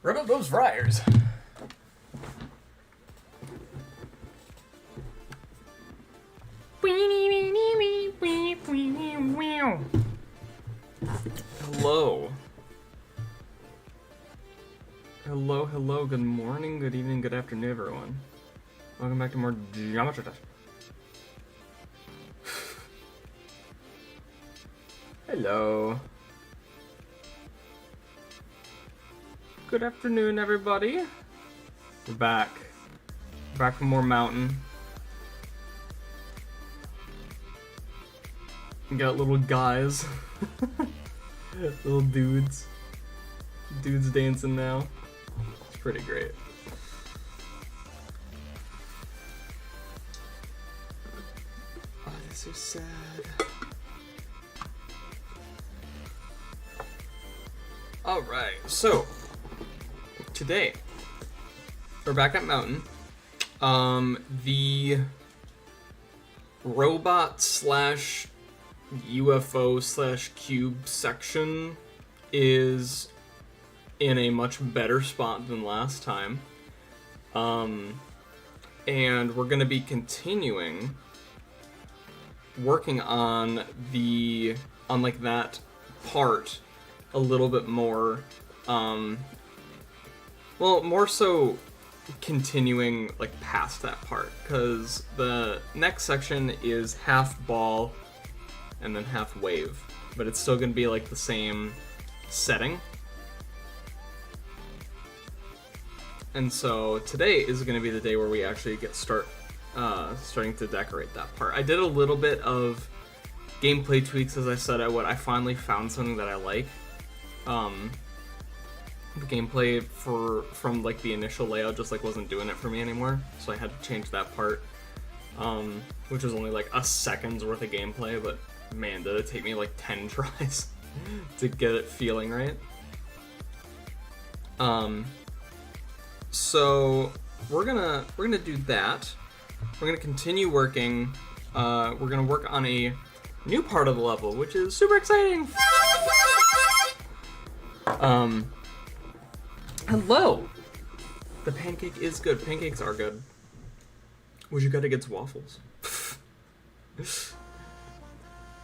Rub up those fryers. Hello. Hello, hello, good morning, good evening, good afternoon, everyone. Welcome back to more Geometry Dash. Hello. Good afternoon, everybody. We're back. Back for more mountain. We got little guys. Little dudes. Dudes dancing now. It's pretty great. Oh, this is so sad. Alright, so today we're back at Mountain. The robot slash UFO slash cube section is in a much better spot than last time. And we're gonna be continuing working on like that part a little bit more. Well, more so continuing like past that part, because the next section is half ball and then half wave, but it's still gonna be like the same setting. And so today is gonna be the day where we actually get starting to decorate that part. I did a little bit of gameplay tweaks, as I said I would. I finally found something that I like. The gameplay from like the initial layout just like wasn't doing it for me anymore, so I had to change that part, which was only like a second's worth of gameplay, but man, did it take me like 10 tries to get it feeling right. So we're gonna do that. We're gonna continue working. We're gonna work on a new part of the level, which is super exciting. Hello! The pancake is good. Pancakes are good. What you got against waffles?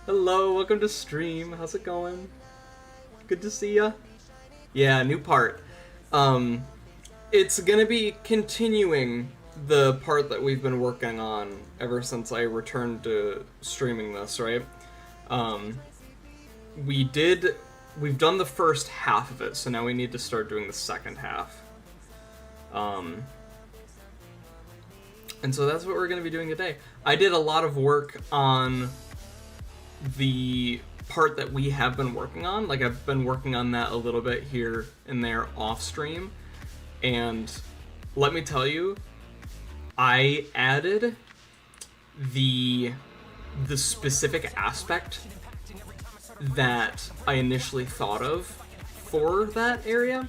Hello, welcome to stream. How's it going? Good to see ya. Yeah, new part. It's gonna be continuing the part that we've been working on ever since I returned to streaming this, right? We've done the first half of it, so now we need to start doing the second half. And so that's what we're going to be doing today. I did a lot of work on the part that we have been working on. Like, I've been working on that a little bit here and there off stream. And let me tell you, I added the specific aspect that I initially thought of for that area,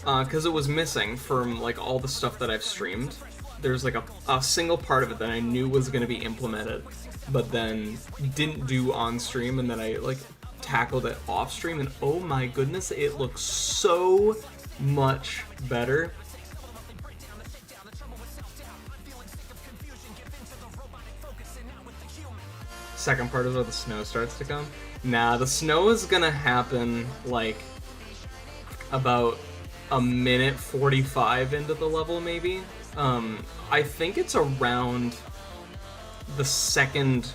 because it was missing from like all the stuff that I've streamed. There's like a single part of it that I knew was going to be implemented, but then didn't do on stream, and then I like tackled it off stream, and oh my goodness, it looks so much better. Second part is where the snow starts to come. Nah, the snow is gonna happen like about a minute 45 into the level, maybe. I think it's around the second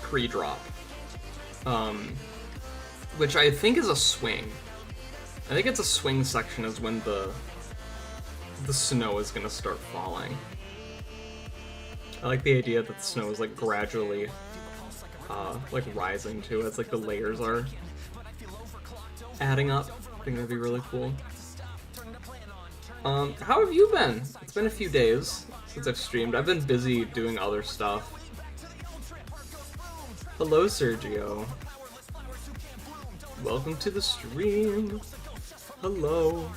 pre-drop, which I think is a swing. I think it's a swing section is when the snow is gonna start falling. I like the idea that the snow is like gradually like rising too, as like the layers are adding up. I think that'd be really cool. How have you been? It's been a few days since I've streamed. I've been busy doing other stuff. Hello, Sergio. Welcome to the stream. Hello.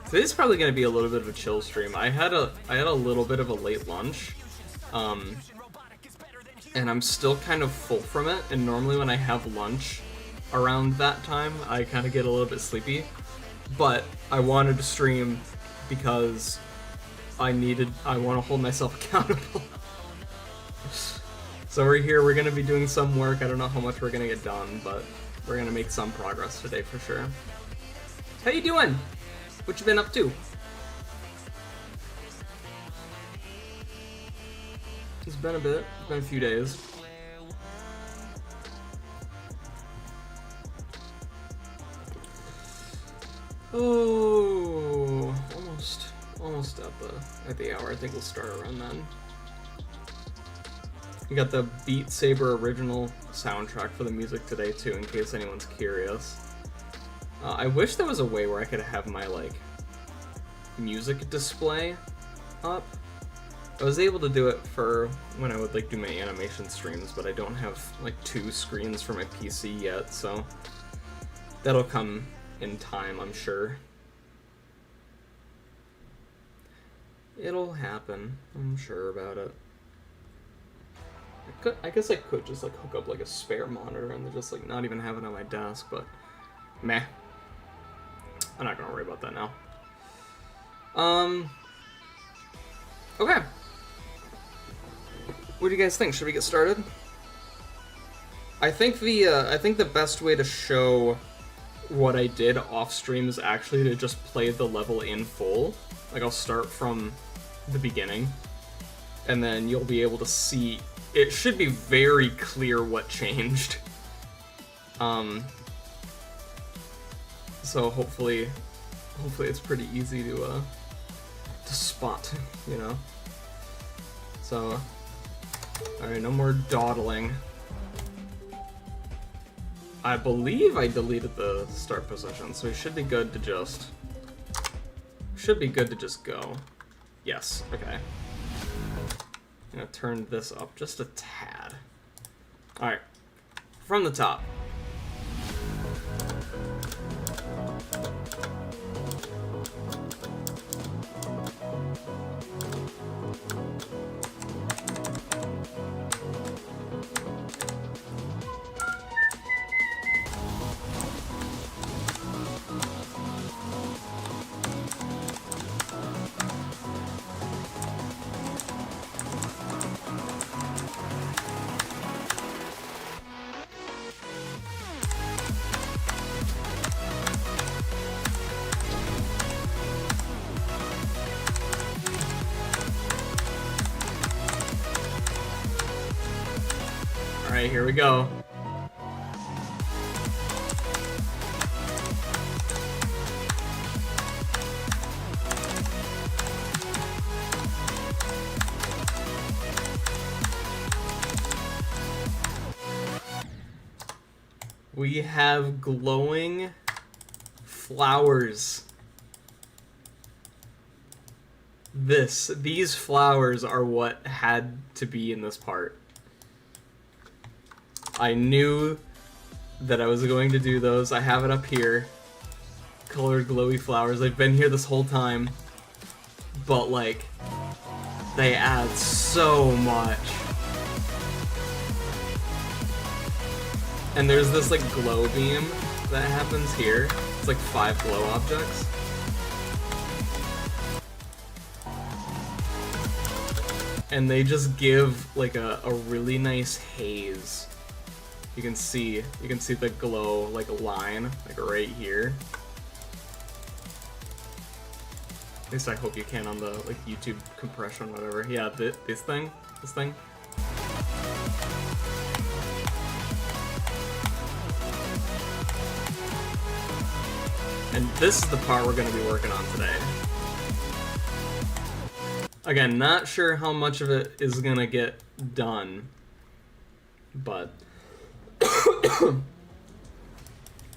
Today's probably gonna be a little bit of a chill stream. I had a little bit of a late lunch. And I'm still kind of full from it, and normally when I have lunch around that time, I kind of get a little bit sleepy. but I wanted to stream because I want to hold myself accountable. So we're here, we're gonna be doing some work. I don't know how much we're gonna get done, but we're gonna make some progress today for sure. How you doing? What you been up to? It's been a bit. It's been a few days. Oh, almost at the hour. I think we'll start around then. We got the Beat Saber original soundtrack for the music today too, in case anyone's curious. I wish there was a way where I could have my like music display up. I was able to do it for when I would like do my animation streams, but I don't have like 2 screens for my PC yet, so that'll come in time, I'm sure. It'll happen, I'm sure about it. I guess I could just like hook up like a spare monitor and just like not even have it on my desk, but meh. I'm not gonna worry about that now. Okay. What do you guys think? Should we get started? I think the best way to show what I did off stream is actually to just play the level in full. Like I'll start from the beginning, and then you'll be able to see. It should be very clear what changed. So hopefully it's pretty easy to spot, you know. So, all right, no more dawdling. I believe I deleted the start position, so we should be good to just go. Yes, okay. I'm gonna turn this up just a tad. All right, from the top. Alright, here we go. We have glowing flowers. These flowers are what had to be in this part. I knew that I was going to do those. I have it up here. Colored glowy flowers. They've been here this whole time. But like, they add so much. And there's this like glow beam that happens here. It's like 5 glow objects. And they just give like a really nice haze. You can see the glow like a line like right here. At least I hope you can on the like YouTube compression, whatever. Yeah, this thing. And this is the part we're going to be working on today. Again, not sure how much of it is going to get done, but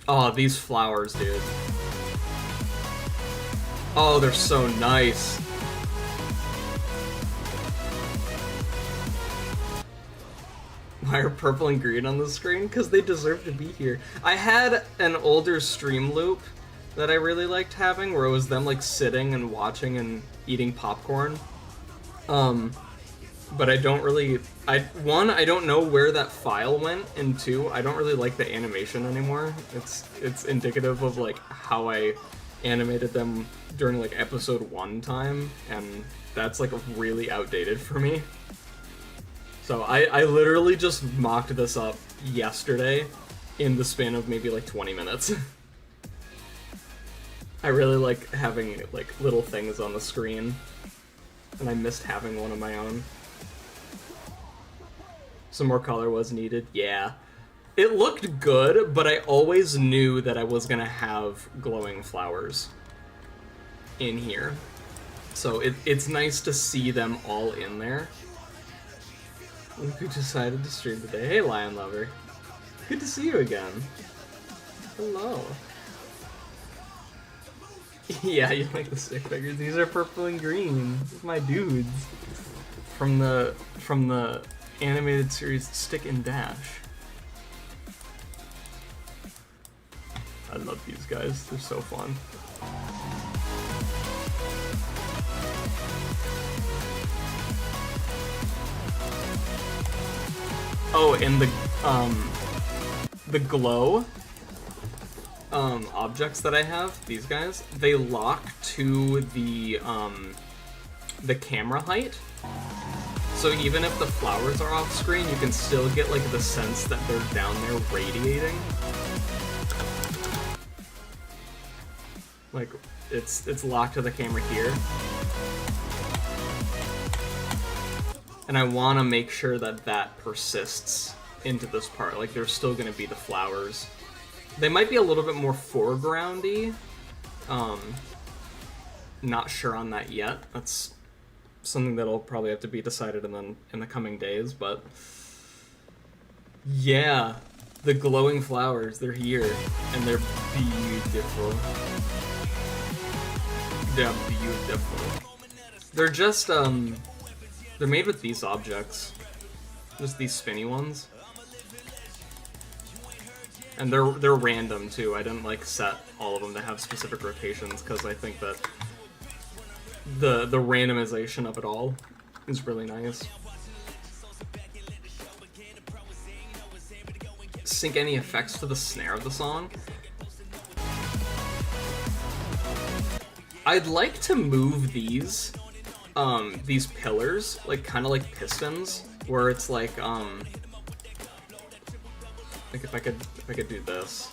oh, these flowers, dude. Oh, they're so nice. Why are purple and green on the screen? Because they deserve to be here. I had an older stream loop that I really liked having, where it was them like sitting and watching and eating popcorn. But I don't really, one, I don't know where that file went, and 2, I don't really like the animation anymore. It's indicative of like how I animated them during like episode 1 time, and that's like really outdated for me. So I literally just mocked this up yesterday in the span of maybe like 20 minutes. I really like having like little things on the screen, and I missed having one of my own. Some more color was needed, yeah. It looked good, but I always knew that I was gonna have glowing flowers in here. So it's nice to see them all in there. Look who decided to stream today. Hey, Lion Lover. Good to see you again. Hello. Yeah, you like the stick figures. These are purple and green. These are my dudes. From the animated series Stick and Dash. I love these guys. They're so fun. Oh, and the glow objects that I have, these guys, they lock to the camera height. So even if the flowers are off screen, you can still get like the sense that they're down there radiating. Like it's locked to the camera here. And I want to make sure that that persists into this part. Like, there's still going to be the flowers. They might be a little bit more foregroundy. Not sure on that yet. That's something that'll probably have to be decided in the coming days, but... Yeah, the glowing flowers, they're here, and they're beautiful. They're beautiful. They're just, they're made with these objects. Just these spinny ones. And they're random too. I didn't like set all of them to have specific rotations because I think that the randomization of it all is really nice. Sync any effects to the snare of the song. I'd like to move these pillars, like kind of like pistons, where it's like if I could do this,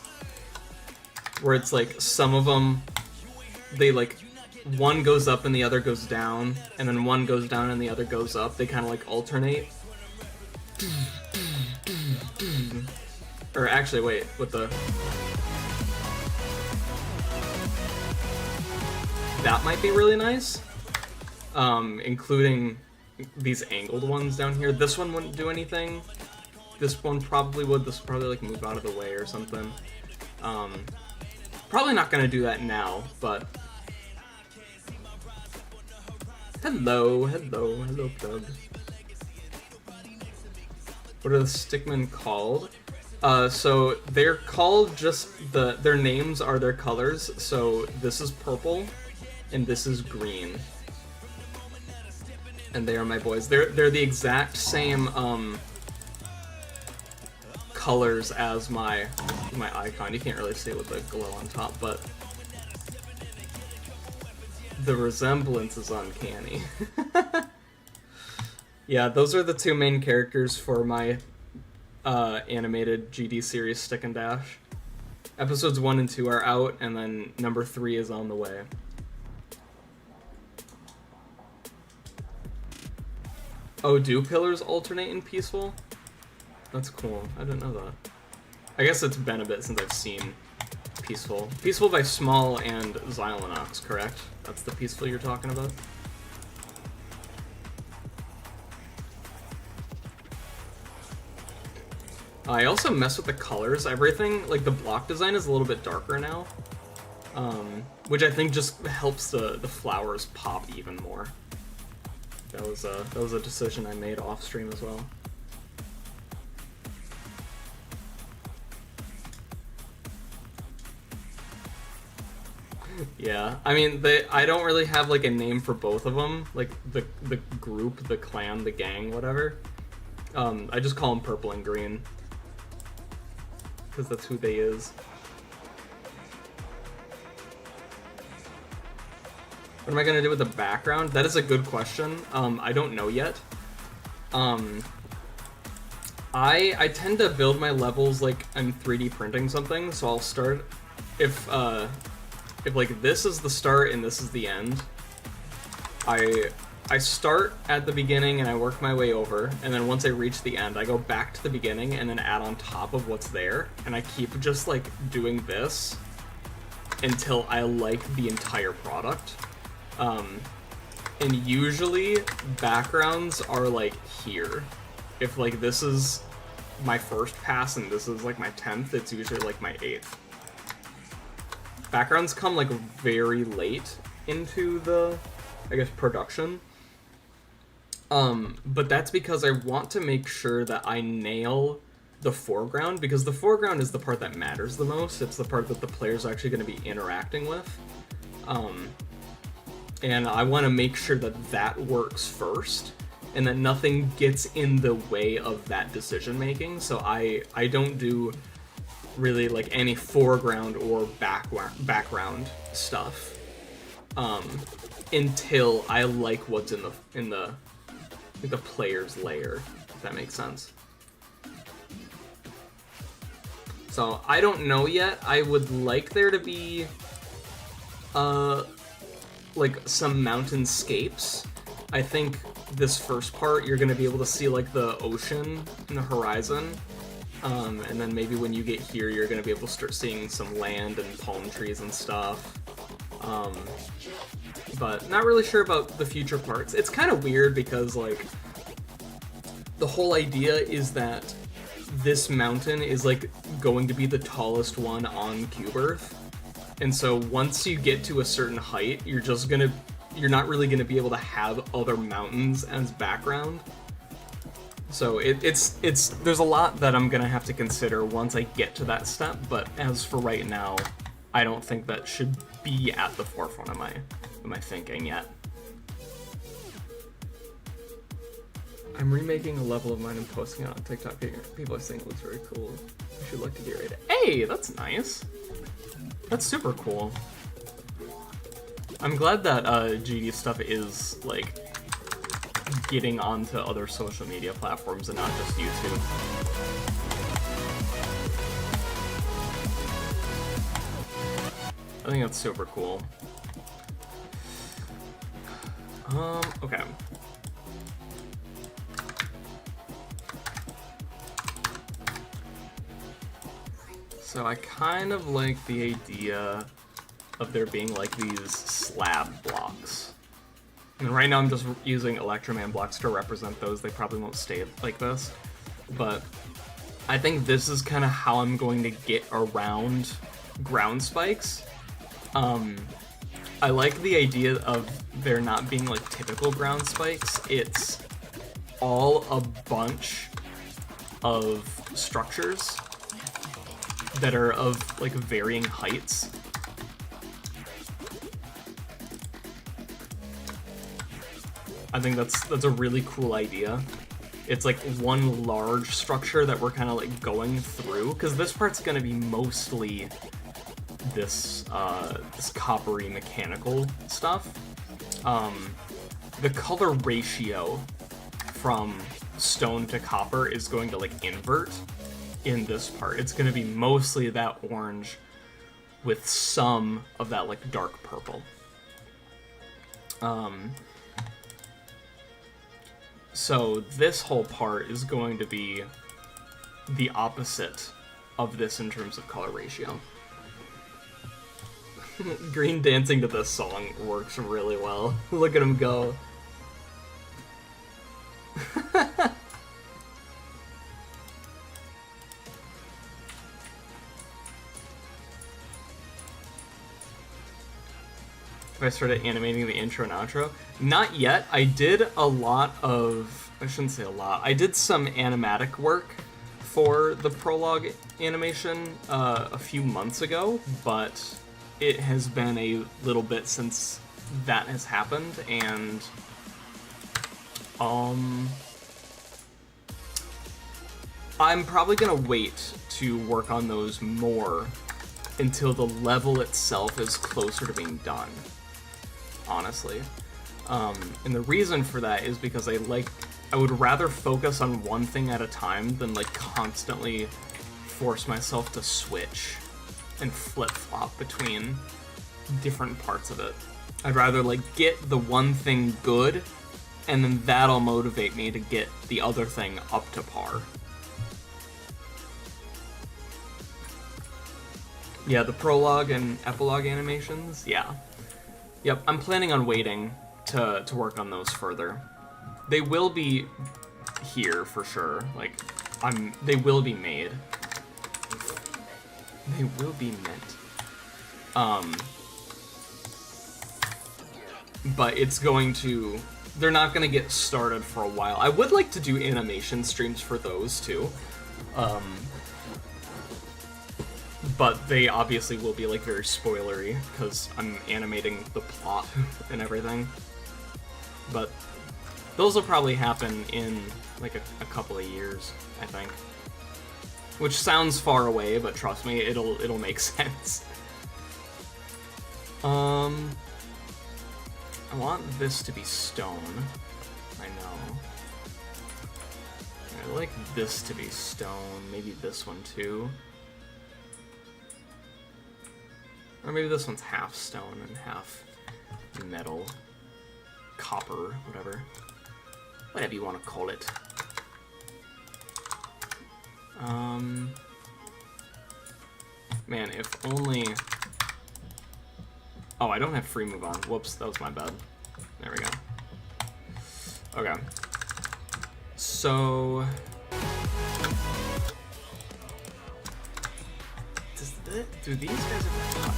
where it's like some of them, they like one goes up and the other goes down, and then one goes down and the other goes up. They kind of like alternate. Or actually, wait, with the that might be really nice. Including these angled ones down here. This one wouldn't do anything. This one probably would. This would probably like move out of the way or something. Probably not gonna do that now, but... Hello, Plug. What are the stickmen called? So they're called just their names are their colors. So this is purple, and this is green. And they are my boys. They're the exact same colors as my icon. You can't really see it with the glow on top, but the resemblance is uncanny. Yeah, those are the two main characters for my animated GD series Stick and Dash. Episodes 1 and 2 are out, and then number 3 is on the way. Oh, do pillars alternate in Peaceful? That's cool. I didn't know that. I guess it's been a bit since I've seen Peaceful. Peaceful by Small and Xylonox, correct? That's the Peaceful you're talking about? I also mess with the colors. Everything, like the block design is a little bit darker now. Which I think just helps the flowers pop even more. That was a decision I made off stream as well. Yeah, I mean, I don't really have like a name for both of them, like the group, the clan, the gang, whatever. I just call them Purple and Green because that's who they is. What am I gonna do with the background? That is a good question. I don't know yet. I tend to build my levels like I'm 3D printing something, so I'll start if like this is the start and this is the end. I start at the beginning and I work my way over, and then once I reach the end, I go back to the beginning and then add on top of what's there, and I keep just like doing this until I like the entire product. And usually backgrounds are like here. If like this is my first pass and this is like my 10th, it's usually like my 8th. Backgrounds come like very late into the, I guess, production. But that's because I want to make sure that I nail the foreground, because the foreground is the part that matters the most. It's the part that the player's actually going to be interacting with. And I want to make sure that that works first, and that nothing gets in the way of that decision making. So I don't do really like any foreground or background stuff until I like what's in the player's layer, if that makes sense. So I don't know yet. I would like there to be like some mountainscapes. I think this first part you're gonna be able to see like the ocean in the horizon, and then maybe when you get here you're gonna be able to start seeing some land and palm trees and stuff. But not really sure about the future parts. It's kind of weird because like the whole idea is that this mountain is like going to be the tallest one on Cube Earth. And so once you get to a certain height, you're not really gonna be able to have other mountains as background. So there's a lot that I'm gonna have to consider once I get to that step, but as for right now, I don't think that should be at the forefront of my thinking yet. I'm remaking a level of mine and posting it on TikTok. People are saying it looks very cool. You should look to get rated. Hey, that's nice. That's super cool. I'm glad that GD stuff is like getting onto other social media platforms and not just YouTube. I think that's super cool. Okay. So I kind of like the idea of there being like these slab blocks. And right now I'm just using Electroman blocks to represent those. They probably won't stay like this. But I think this is kind of how I'm going to get around ground spikes. I like the idea of there not being like typical ground spikes. It's all a bunch of structures that are of like varying heights. I think that's a really cool idea. It's like one large structure that we're kind of like going through, because this part's gonna be mostly this this coppery mechanical stuff. The color ratio from stone to copper is going to like invert in this part. It's going to be mostly that orange with some of that like dark purple. So this whole part is going to be the opposite of this in terms of color ratio. Green dancing to this song works really well. Look at him go. If I started animating the intro and outro? Not yet. I did a lot of... I shouldn't say a lot. I did some animatic work for the prologue animation a few months ago, but it has been a little bit since that has happened, and I'm probably gonna wait to work on those more until the level itself is closer to being done. honestly. And the reason for that is because I would rather focus on one thing at a time than like constantly force myself to switch and flip-flop between different parts of it. I'd rather like get the one thing good, and then that'll motivate me to get the other thing up to par. Yeah, the prologue and epilogue animations, yeah. Yep, I'm planning on waiting to work on those further. They will be here for sure. Like, they will be made. They will be meant. But it's going to... They're not going to get started for a while. I would like to do animation streams for those, too. But they obviously will be, like, very spoilery, because I'm animating the plot and everything. But those will probably happen in, like, a couple of years, I think. Which sounds far away, but trust me, it'll make sense. I want this to be stone. I know. I like this to be stone. Maybe this one too. Or maybe this one's half stone and half metal. Copper, whatever. Whatever you want to call it. Man, if only... Oh, I don't have free move on. Whoops, that was my bad. There we go. Okay. So... Do these guys ever touch?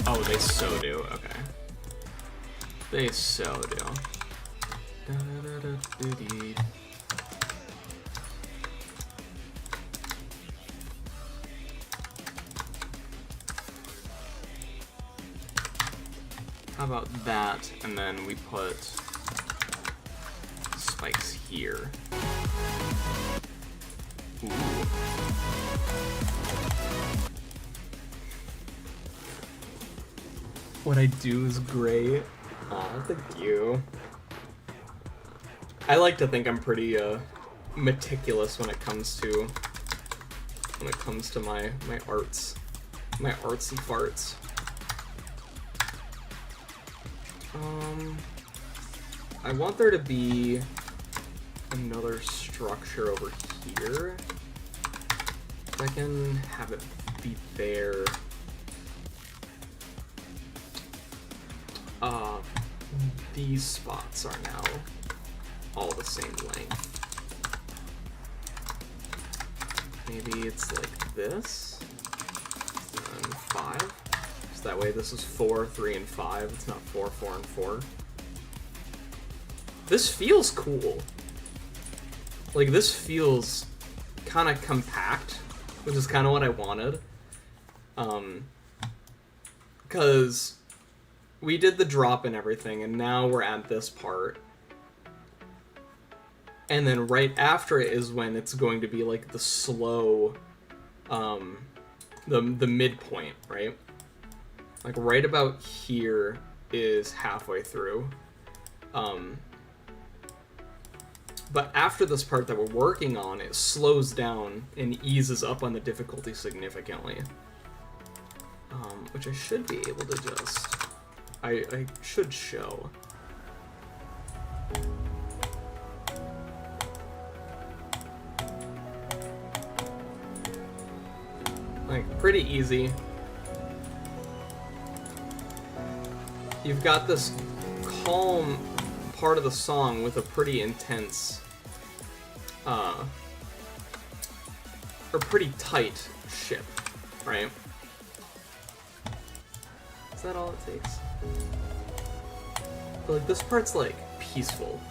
Oh, they so do. Okay. They so do. How about that, and then we put spikes here. Ooh. What I do is great. Aw, thank you. I like to think I'm pretty meticulous when it comes to my arts, my artsy farts. I want there to be another structure over here. If I can have it be there. These spots are now all the same length. Maybe it's like this, and 5. So that way this is 4, 3, and 5. It's not 4, 4, and 4. This feels cool. Like, this feels kind of compact, which is kind of what I wanted. Because we did the drop and everything, and now we're at this part. And then right after it is when it's going to be like the slow, the midpoint, right? Like right about here is halfway through. But after this part that we're working on, it slows down and eases up on the difficulty significantly. Which I should be able to just... I should show. Like, pretty easy. You've got this calm part of the song with a pretty intense, or pretty tight ship, right? Is that all it takes? But like, this part's like peaceful,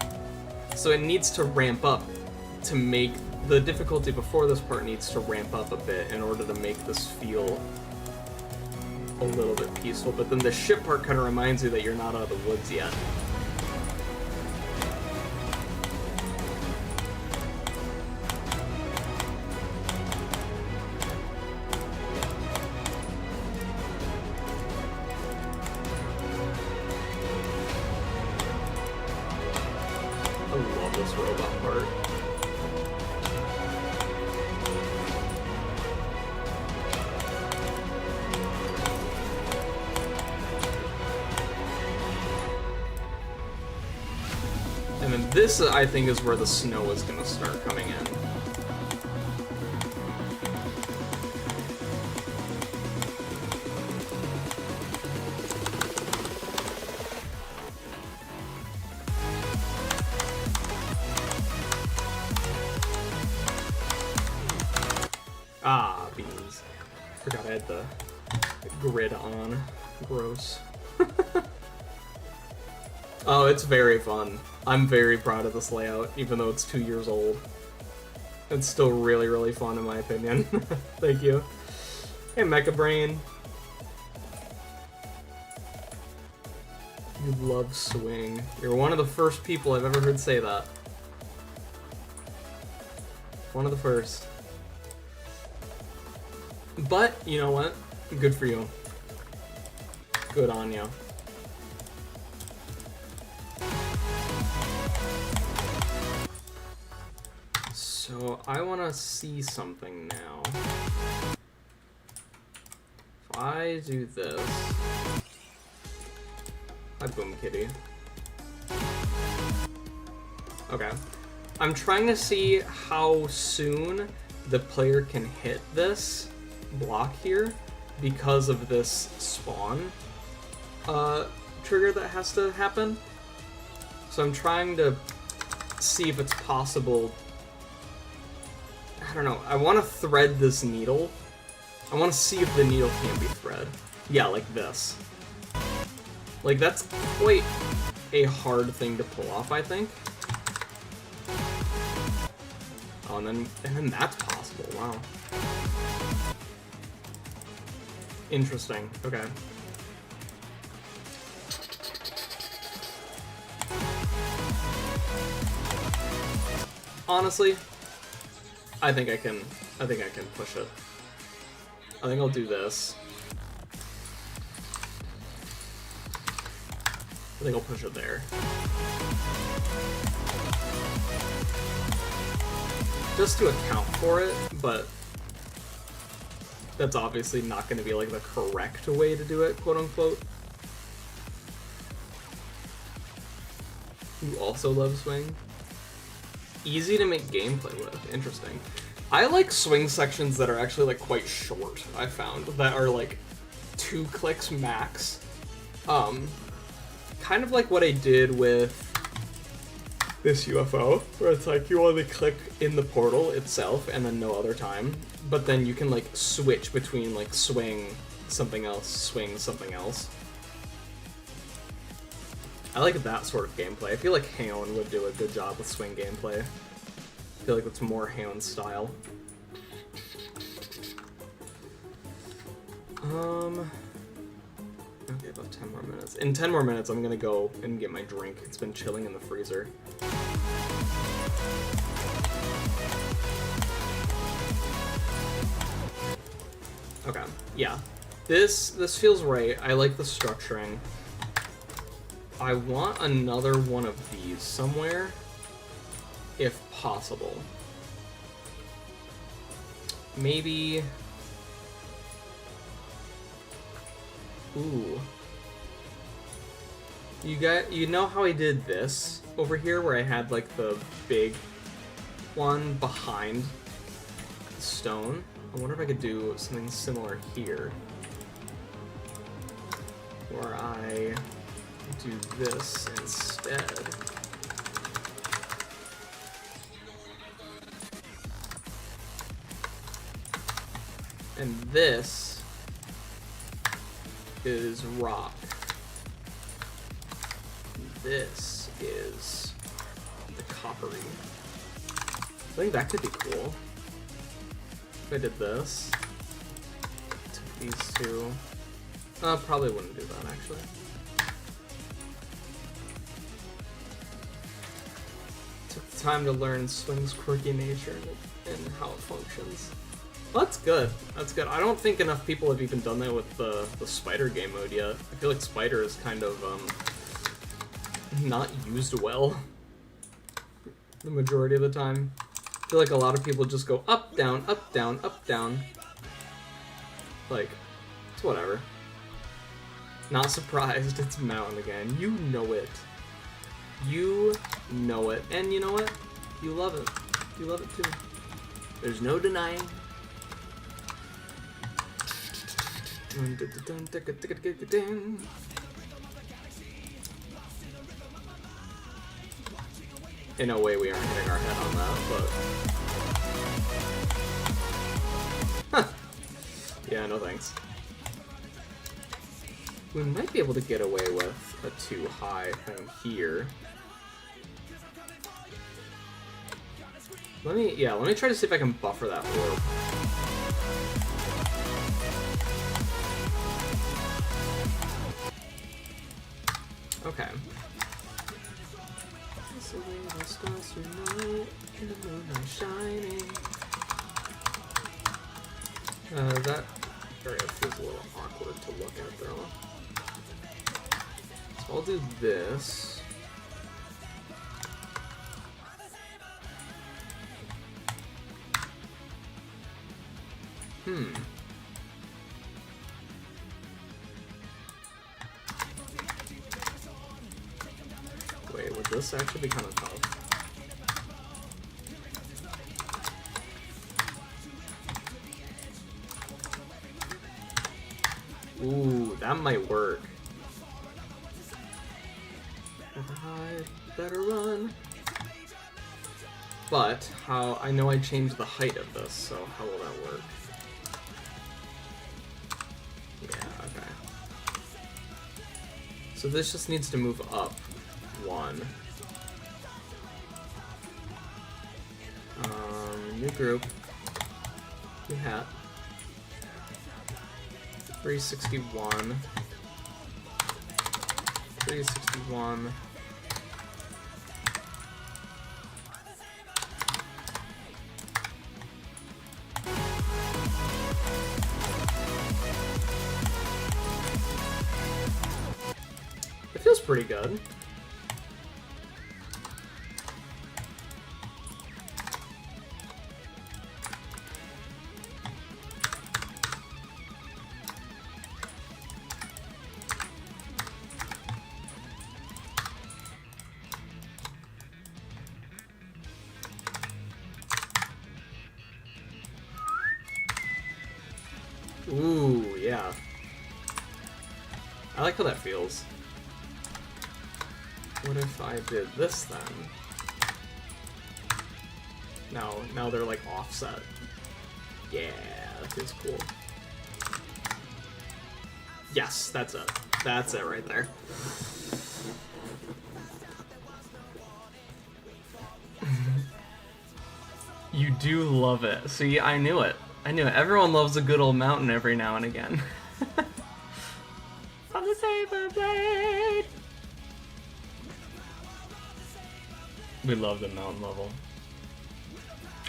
so it needs to ramp up to make the difficulty before this part needs to ramp up a bit in order to make this feel a little bit peaceful. But then the ship part kind of reminds you that you're not out of the woods yet. robot part. And then this, I think, is where the snow is going to start coming in. Ah, beans. Forgot I had the grid on. Gross. Oh, it's very fun. I'm very proud of this layout, even though it's 2 years old. It's still really, really fun in my opinion. Thank you. Hey, Mecha Brain. You love swing. You're one of the first people I've ever heard say that. One of the first. But, you know what? Good for you. Good on you. So, I want to see something now. If I do this... Hi, Boom Kitty. Okay. I'm trying to see how soon the player can hit this block here because of this spawn trigger that has to happen. So I'm trying to see if it's possible. I don't know. I want to thread this needle. I want to see if the needle can be thread. Yeah, like this. Like, that's quite a hard thing to pull off, I think. Oh, and then that's possible. Wow. Interesting. Okay. Honestly, I think I can push it. I think I'll do this. I think I'll push it there. Just to account for it, but that's obviously not going to be like the correct way to do it, quote unquote. You also love swing? Easy to make gameplay with. Interesting. I like swing sections that are actually like quite short, I found, that are like 2 clicks max. Kind of like what I did with this UFO, where it's like you only click in the portal itself and then no other time, but then you can like switch between like swing something else, swing something else. I like that sort of gameplay. I feel like Haon would do a good job with swing gameplay. I feel like it's more Haon style. Okay, about 10 more minutes. In 10 more minutes, I'm gonna go and get my drink. It's been chilling in the freezer. Okay, yeah. This feels right. I like the structuring. I want another one of these somewhere, if possible. Maybe... Ooh. You know how I did this over here, where I had like the big one behind the stone? I wonder if I could do something similar here, where I do this instead. And this is rock. This is the coppery. I think that could be cool. If I did this, took these two. Probably wouldn't do that actually. Took the time to learn swing's quirky nature and how it functions. Well, that's good. That's good. I don't think enough people have even done that with the spider game mode yet. I feel like spider is kind of not used well. the majority of the time. I feel like a lot of people just go up, down, up, down, up, down. Like, it's whatever. Not surprised it's mountain again. You know it. You know it. And you know what? You love it. You love it too. There's no denying. In a way, we aren't hitting our head on that, but... Huh. Yeah, no thanks. We might be able to get away with a too high thing here. Let me try to see if I can buffer that orb. Okay. That area feels a little awkward to look at though. So I'll do this. Wait, would this actually be kind of tough? Ooh, that might work. Better run. But how I know I changed the height of this, so how will that work? Yeah, okay. So this just needs to move up one. New group. New hat. 361. 361. It feels pretty good. Ooh, yeah. I like how that feels. What if I did this then? Now they're like offset. Yeah, that feels cool. Yes, that's it. That's it right there. You do love it. See, I knew it. I knew it. Everyone loves a good old mountain every now and again. On the saber blade. We love the mountain level.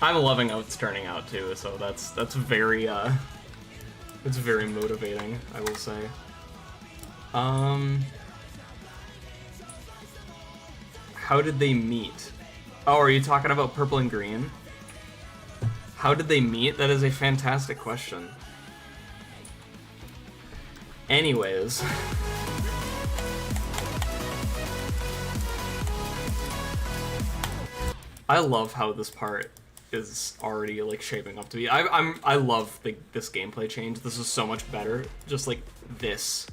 I'm loving how it's turning out too, so that's very it's very motivating, I will say. How did they meet? Oh, are you talking about purple and green? How did they meet? That is a fantastic question. Anyways. I love how this part is already like shaping up to be. I love this gameplay change. This is so much better. Just like this.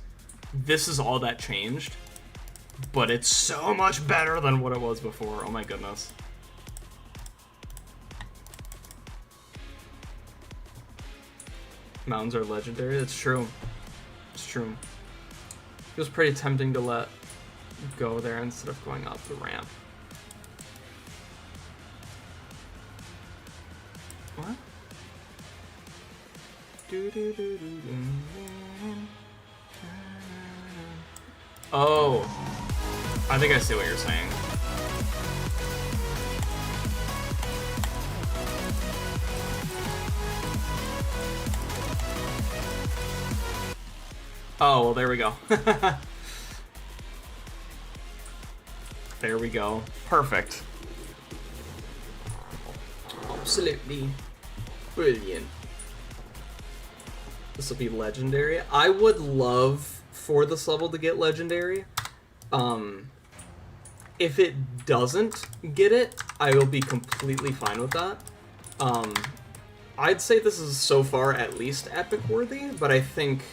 This is all that changed. But it's so much better than what it was before. Oh my goodness. Mountains are legendary. That's true. It's true. It was pretty tempting to let go there instead of going up the ramp. What? Oh, I think I see what you're saying. Oh, well, there we go. There we go. Perfect. absolutely brilliant. This will be legendary. I would love for this level to get legendary. If it doesn't get it, I will be completely fine with that. I'd say this is so far at least epic worthy, but I think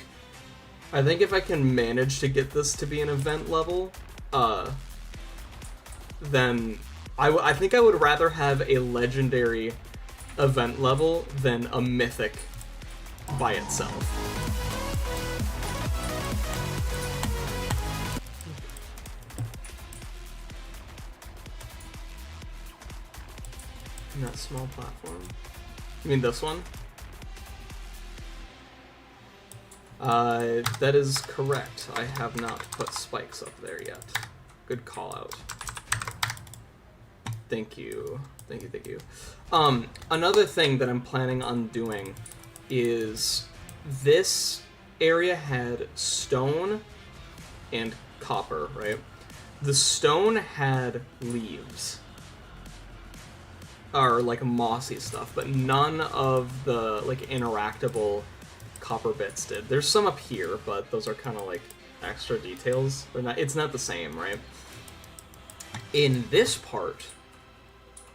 if I can manage to get this to be an event level, then I think I would rather have a legendary event level than a mythic by itself. In that small platform. You mean this one? That is correct. I have not put spikes up there yet. Good call out. Thank you. Thank you, thank you. Another thing that I'm planning on doing is this area had stone and copper, right? The stone had leaves. Or like mossy stuff, but none of the like interactable copper bits did. There's some up here, but those are kind of like extra details. They're not, it's not the same, right? In this part,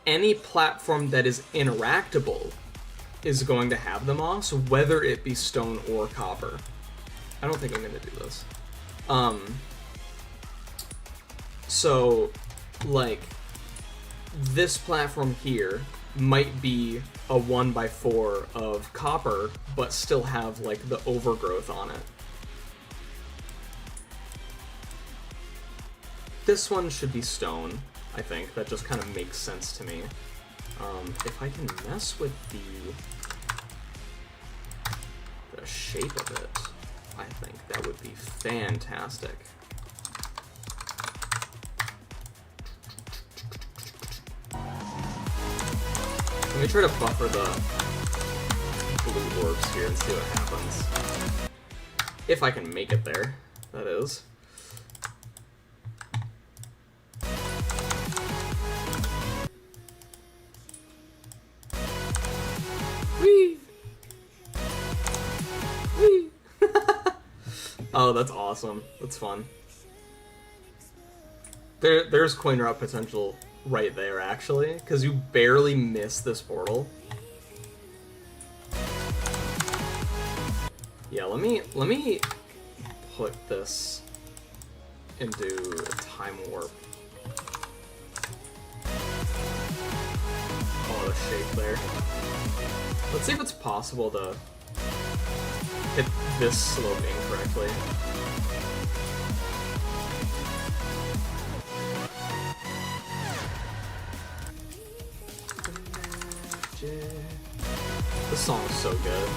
any platform that is interactable is going to have the moss, whether it be stone or copper. I don't think I'm going to do this. So, like, this platform here might be a 1x4 of copper, but still have, like, the overgrowth on it. This one should be stone, I think. That just kind of makes sense to me. If I can mess with the shape of it, I think that would be fantastic. Let me try to buffer the blue orbs here and see what happens. If I can make it there, that is. Whee! Whee! Oh, that's awesome. That's fun. There's coin drop potential right there, actually, because you barely miss this portal. Yeah, let me put this into a time warp. Oh, the shape there. Let's see if it's possible to hit this slope incorrectly. This song is so good.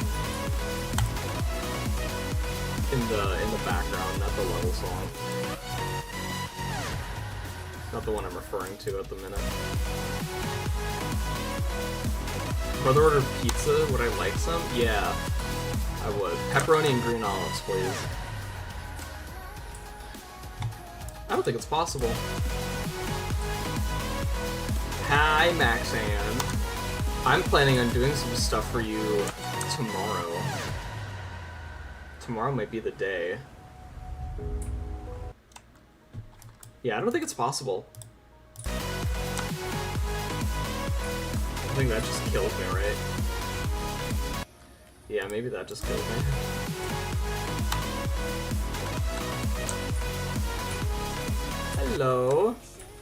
In the background, not the level song. Not the one I'm referring to at the minute. Brother ordered pizza. Would I like some? Yeah, I would. Pepperoni and green olives, please. I don't think it's possible. Hi, Maxan. I'm planning on doing some stuff for you tomorrow. Tomorrow might be the day. Yeah, I don't think it's possible. I think that just killed me, right? Yeah, maybe that just killed me. Hello,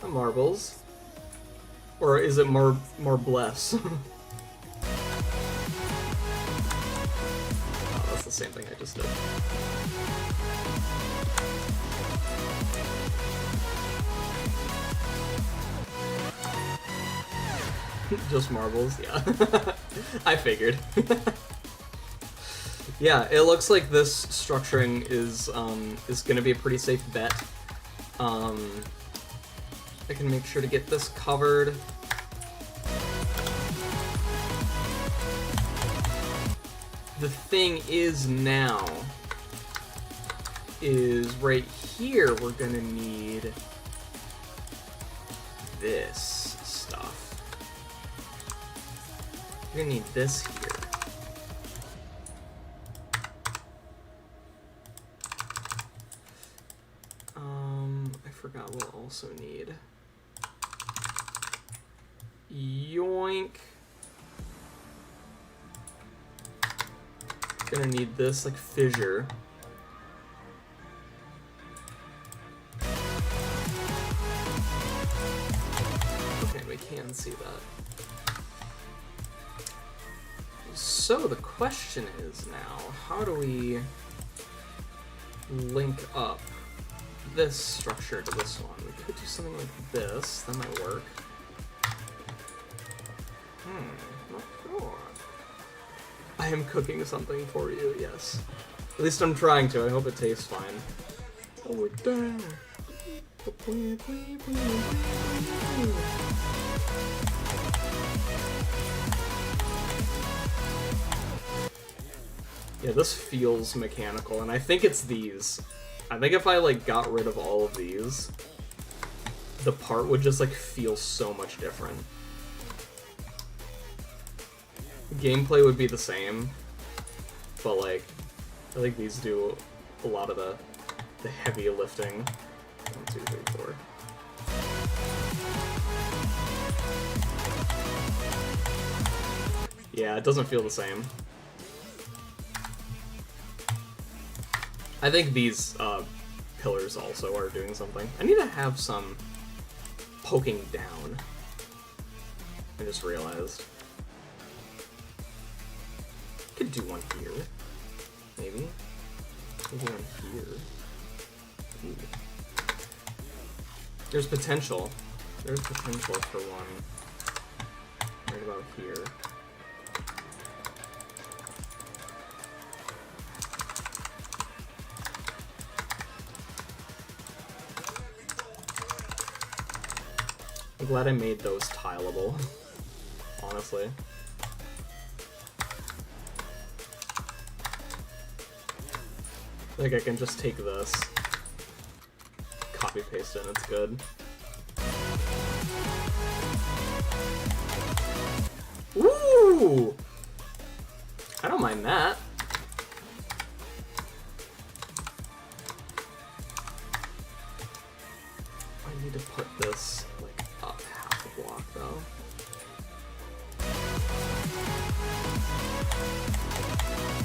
marbles. Or is it more bless? Oh, that's the same thing I just did. Just marbles, yeah. I figured. Yeah, it looks like this structuring is gonna be a pretty safe bet. I can make sure to get this covered. The thing is now, is right here we're gonna need this stuff. We're gonna need this here. I forgot we'll also need yoink. Gonna need this like fissure. Okay, we can see that. So the question is now, how do we link up this structure to this one? We could do something like this, that might work. Not sure. I am cooking something for you, yes. At least I'm trying to, I hope it tastes fine. Oh, damn. Yeah, this feels mechanical, and I think it's these. I think if I, like, got rid of all of these, the part would just, like, feel so much different. Gameplay would be the same, but, like, I think these do a lot of the heavy lifting. 1, 2, 3, 4. Yeah, it doesn't feel the same. I think these pillars also are doing something. I need to have some poking down. I just realized. Could do one here. Maybe. Maybe one here. Ooh. There's potential. There's potential for one right about here. I'm glad I made those tileable, honestly. Like I can just take this, copy paste it, and it's good. Ooh! I don't mind that. I need to put this like up half a block though.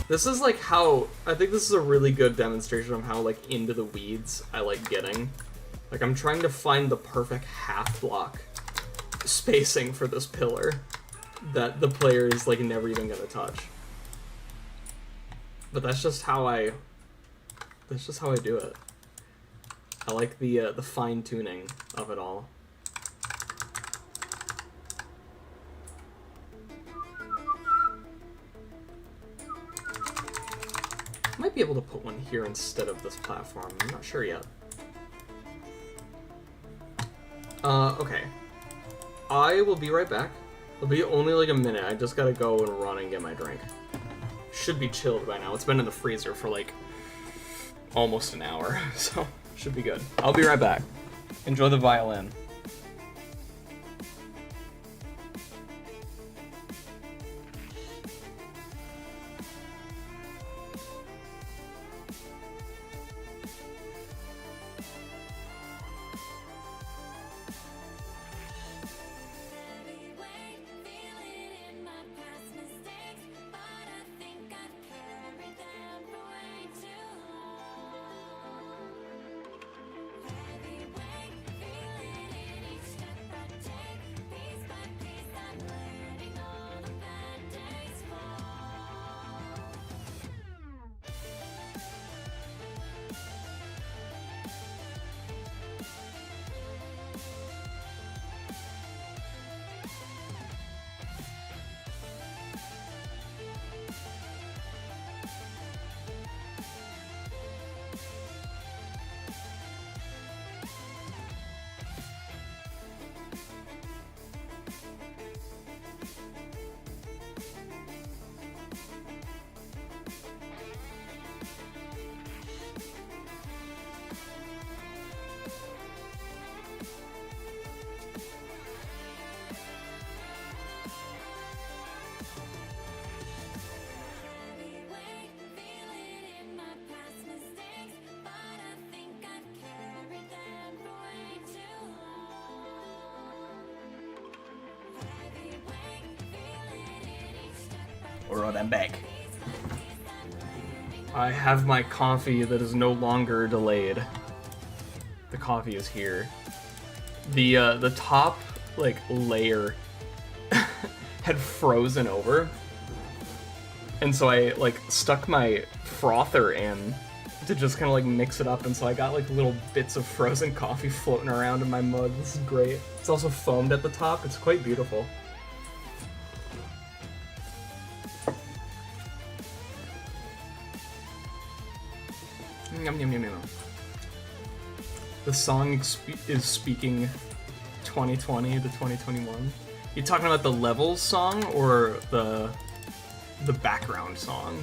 This is like how, I think this is a really good demonstration of how like into the weeds I like getting. Like I'm trying to find the perfect half block spacing for this pillar that the player is like never even gonna touch. But that's just how I do it. I like the fine tuning of it all. Might be able to put one here instead of this platform. I'm not sure yet. Okay. I will be right back. It'll be only like a minute. I just gotta go and run and get my drink. Should be chilled by now. It's been in the freezer for like almost an hour, so should be good. I'll be right back. Enjoy the violin. Alright, I'm back. I have my coffee that is no longer delayed. The coffee is here. The top, like, layer had frozen over. And so I, like, stuck my frother in to just kind of, like, mix it up. And so I got, like, little bits of frozen coffee floating around in my mug. This is great. It's also foamed at the top. It's quite beautiful. Yum, yum, yum, yum. The song is speaking 2020 to 2021. You talking about the levels song or the background song?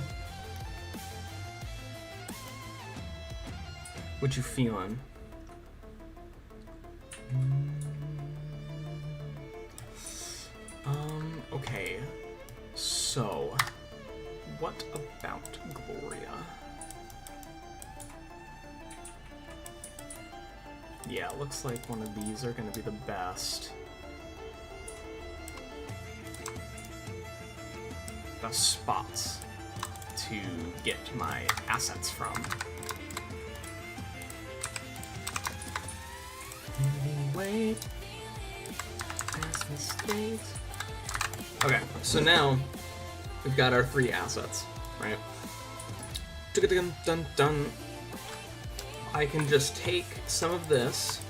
What you feeling? Okay. So, what about Gloria? Yeah, looks like one of these are gonna be the best. Best spots to get my assets from. Wait. Okay, so now we've got our 3 assets, right? Dun dun dun. I can just take some of this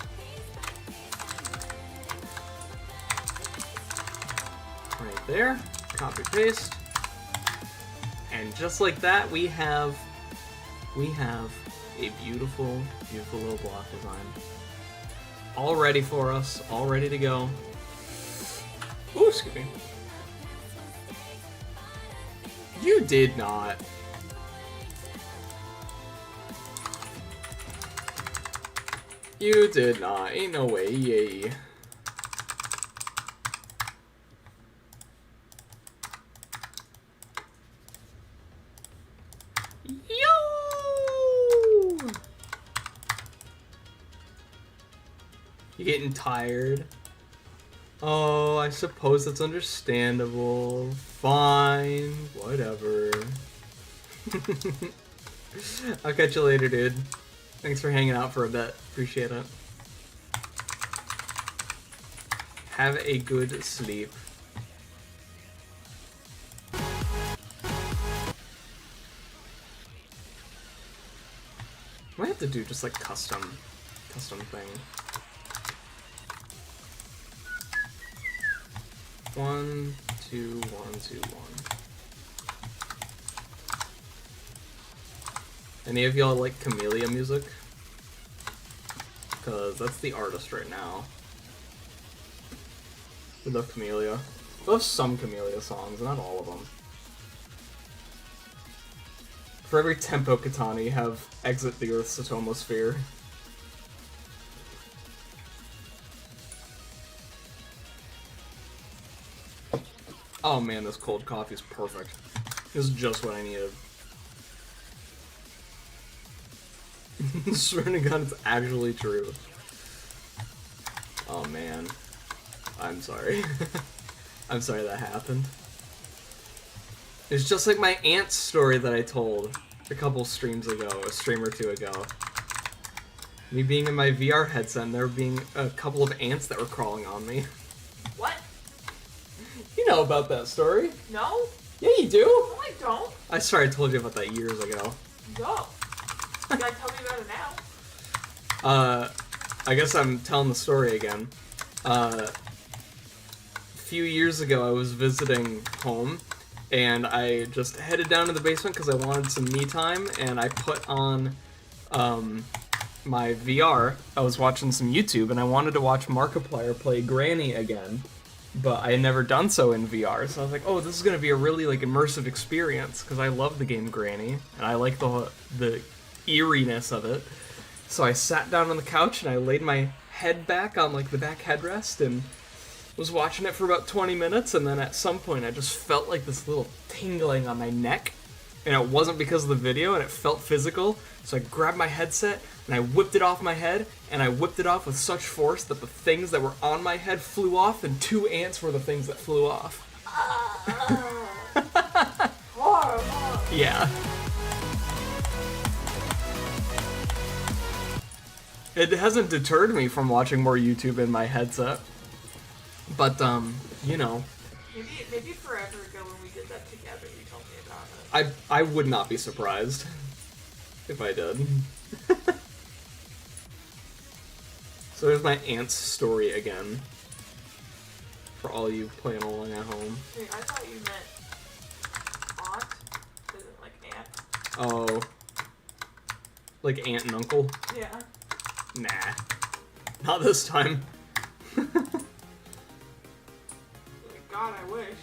right there, copy paste, and just like that we have a beautiful, beautiful little block design. All ready for us, all ready to go. Ooh, excuse me. You did not. You did not. Ain't no way. Yay. Yo! You getting tired? Oh, I suppose that's understandable. Fine. Whatever. I'll catch you later, dude. Thanks for hanging out for a bit. Appreciate it. Have a good sleep. I might have to do just like custom thing. 1, 2, 1, 2, 1. Any of y'all like Camellia music? Because that's the artist right now. We love Camellia. We love some Camellia songs, not all of them. For every tempo katana, you have Exit the Earth's Atomosphere. Oh man, this cold coffee is perfect. This is just what I needed. Swear to God, it's actually true. Oh man. I'm sorry. I'm sorry that happened. It's just like my aunt's story that I told a couple streams ago, a stream or two ago. Me being in my VR headset and there being a couple of ants that were crawling on me. What? You know about that story. No? Yeah, you do. No, I don't. I swear I told you about that years ago. No. You gotta tell me about it now. I guess I'm telling the story again. A few years ago I was visiting home and I just headed down to the basement because I wanted some me time and I put on my VR. I was watching some YouTube and I wanted to watch Markiplier play Granny again, but I had never done so in VR, so I was like, oh, this is going to be a really like immersive experience because I love the game Granny and I like the eeriness of it. So I sat down on the couch and I laid my head back on like the back headrest and was watching it for about 20 minutes, and then at some point I just felt like this little tingling on my neck, and it wasn't because of the video and it felt physical, so I grabbed my headset and I whipped it off my head, and I whipped it off with such force that the things that were on my head flew off and 2 ants were the things that flew off. Yeah. It hasn't deterred me from watching more YouTube in my headset. But, you know. Maybe forever ago when we did that together, you told me about it. I would not be surprised if I did. So there's my aunt's story again. For all you playing along at home. Wait, I thought you meant aunt? Is it like aunt? Oh. Like aunt and uncle? Yeah. Nah. Not this time. God, I wish.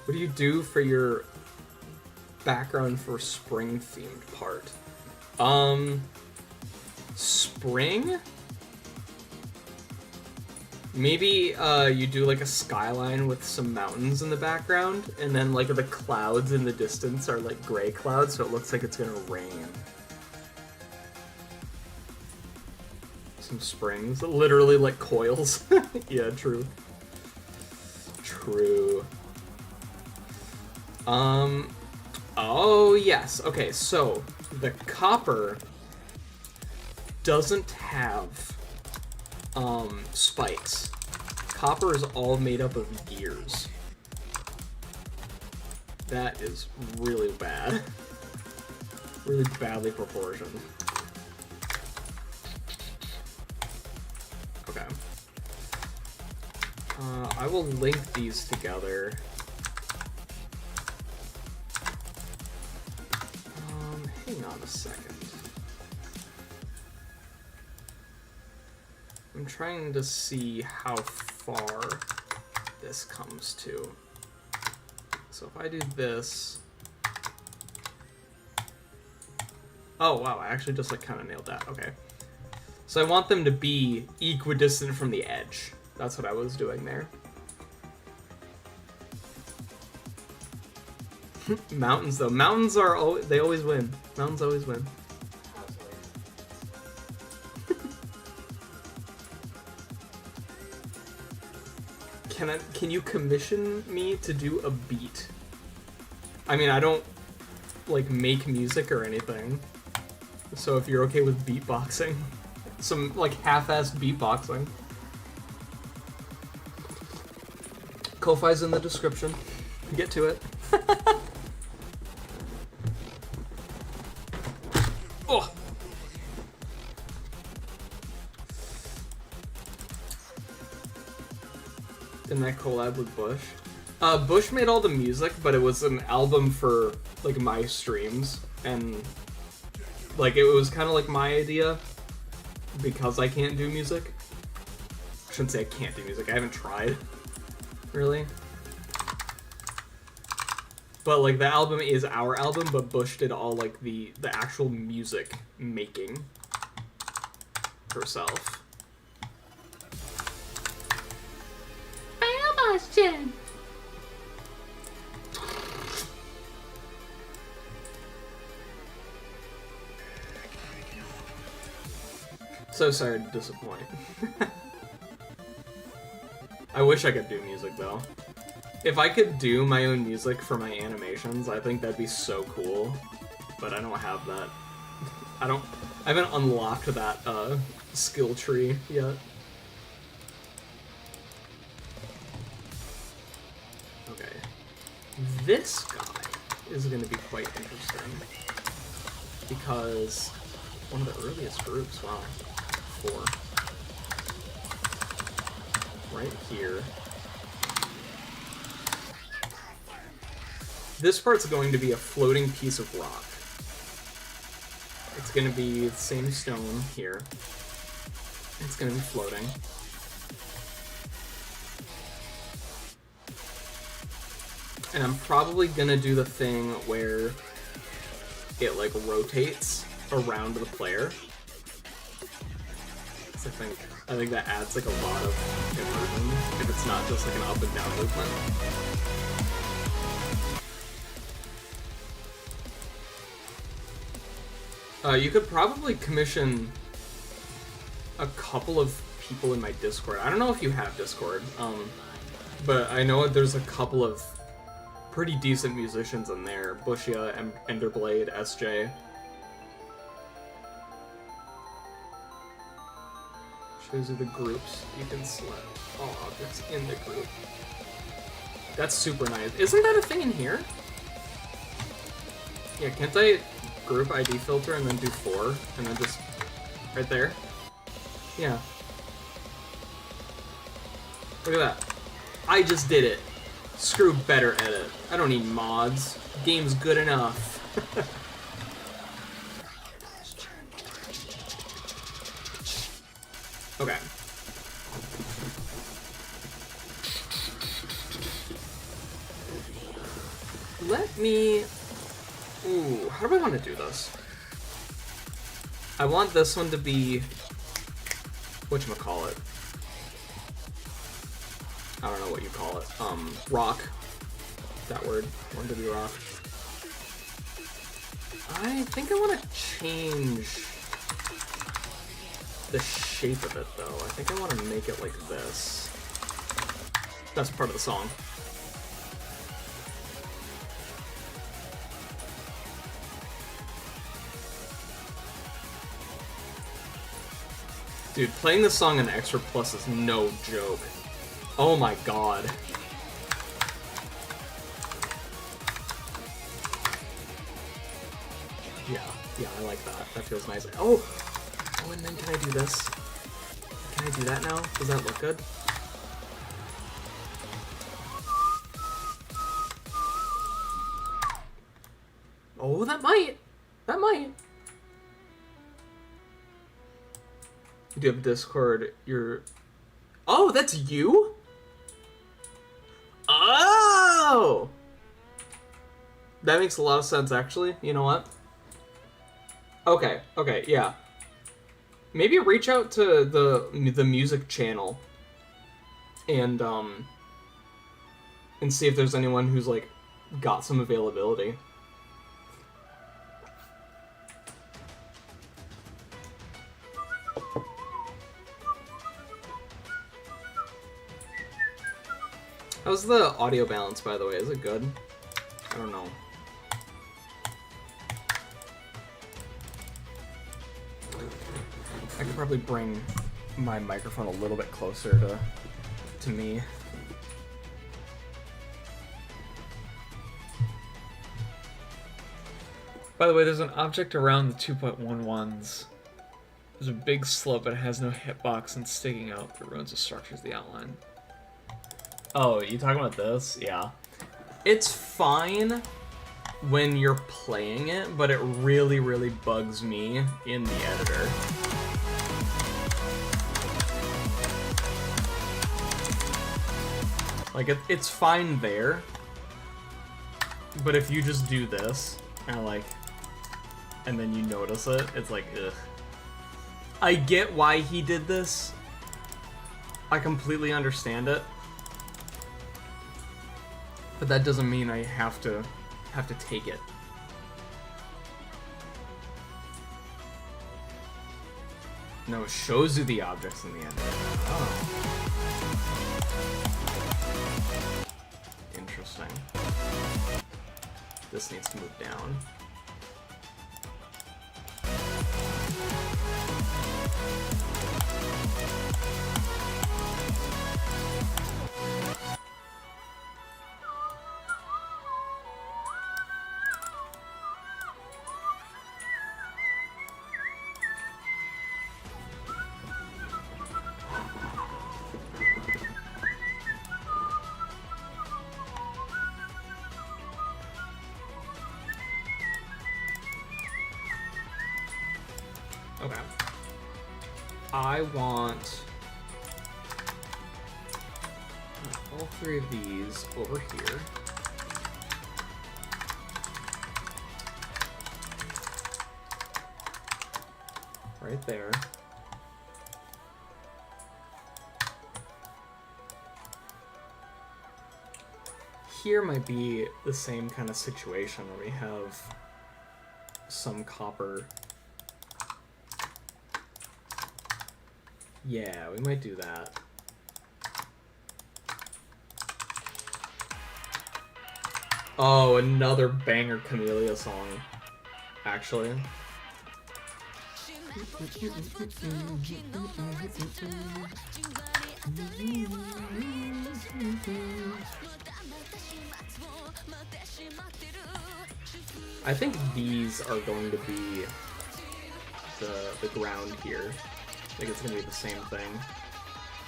What do you do for your background for spring-themed part? Spring? Maybe you do like a skyline with some mountains in the background, and then like the clouds in the distance are like gray clouds, so it looks like it's gonna rain. Some springs, literally like coils. Yeah, true. True. Oh yes. Okay, so the copper doesn't have spikes. Copper is all made up of gears. That is really bad. Really badly proportioned. Okay. I will link these together. Hang on a second. I'm trying to see how far this comes to. So if I do this... Oh wow, I actually just like kind of nailed that. Okay. So I want them to be equidistant from the edge. That's what I was doing there. Mountains though. Mountains are they always win. Mountains always win. Can you commission me to do a beat? I mean, I don't like make music or anything. So if you're okay with beatboxing, some like half-assed beatboxing. Ko-Fi's in the description. Get to it. Oh. Didn't that collab with Bush? Bush made all the music, but it was an album for like my streams, and like it was kind of like my idea because I can't do music. I shouldn't say I can't do music. I haven't tried, really. But like the album is our album, but Bush did all like the actual music making herself. So sorry to disappoint. I wish I could do music though. If I could do my own music for my animations, I think that'd be so cool. But I don't have that. I haven't unlocked that skill tree yet. Okay. This guy is gonna be quite interesting. Because one of the earliest groups, wow. 4. Right here. This part's going to be a floating piece of rock. It's going to be the same stone here. It's going to be floating. And I'm probably going to do the thing where it like rotates around the player. I think that adds like a lot of immersion if it's not just like an up and down movement. You could probably commission a couple of people in my Discord. I don't know if you have Discord, but I know there's a couple of pretty decent musicians in there. Bushia, Enderblade, SJ. Shows you the groups you can select all objects in the group. That's super nice. Isn't that a thing in here? Yeah, can't I group ID filter and then do 4 and then just right there? Yeah. Look at that. I just did it. Screw better edit. I don't need mods. Game's good enough. Okay. Let me... Ooh, how do I want to do this? I want this one to be... whatchamacallit? I don't know what you call it. Rock. That word. I want it to be rock. I think I want to change the shape of it, though. I think I want to make it like this. That's part of the song. Dude, playing this song in Extra Plus is no joke. Oh my god. Yeah, I like that. That feels nice. Oh, and then can I do this? Can I do that now? Does that look good? Oh, that might. That might. Do you have Discord? You're... Oh, that's you? Oh! That makes a lot of sense, actually. You know what? Okay, yeah. Maybe reach out to the music channel and see if there's anyone who's, like, got some availability. How's the audio balance, by the way? Is it good? I don't know. I could probably bring my microphone a little bit closer to me. By the way, there's an object around the 2.11s. There's a big slope, but it has no hitbox and sticking out, but it ruins the structures of the outline. Oh, you talking about this? Yeah. It's fine when you're playing it, but it really, really bugs me in the editor. Like, it's fine there, but if you just do this, and then you notice it, it's like, ugh. I get why he did this. I completely understand it. But that doesn't mean I have to take it. No, it shows you the objects in the end. Oh. Interesting. This needs to move down. Okay. I want all three of these over here. Right there. Here might be the same kind of situation where we have some copper. Yeah, we might do that. Oh, another banger Camellia song, actually. I think these are going to be the ground here. I think it's going to be the same thing.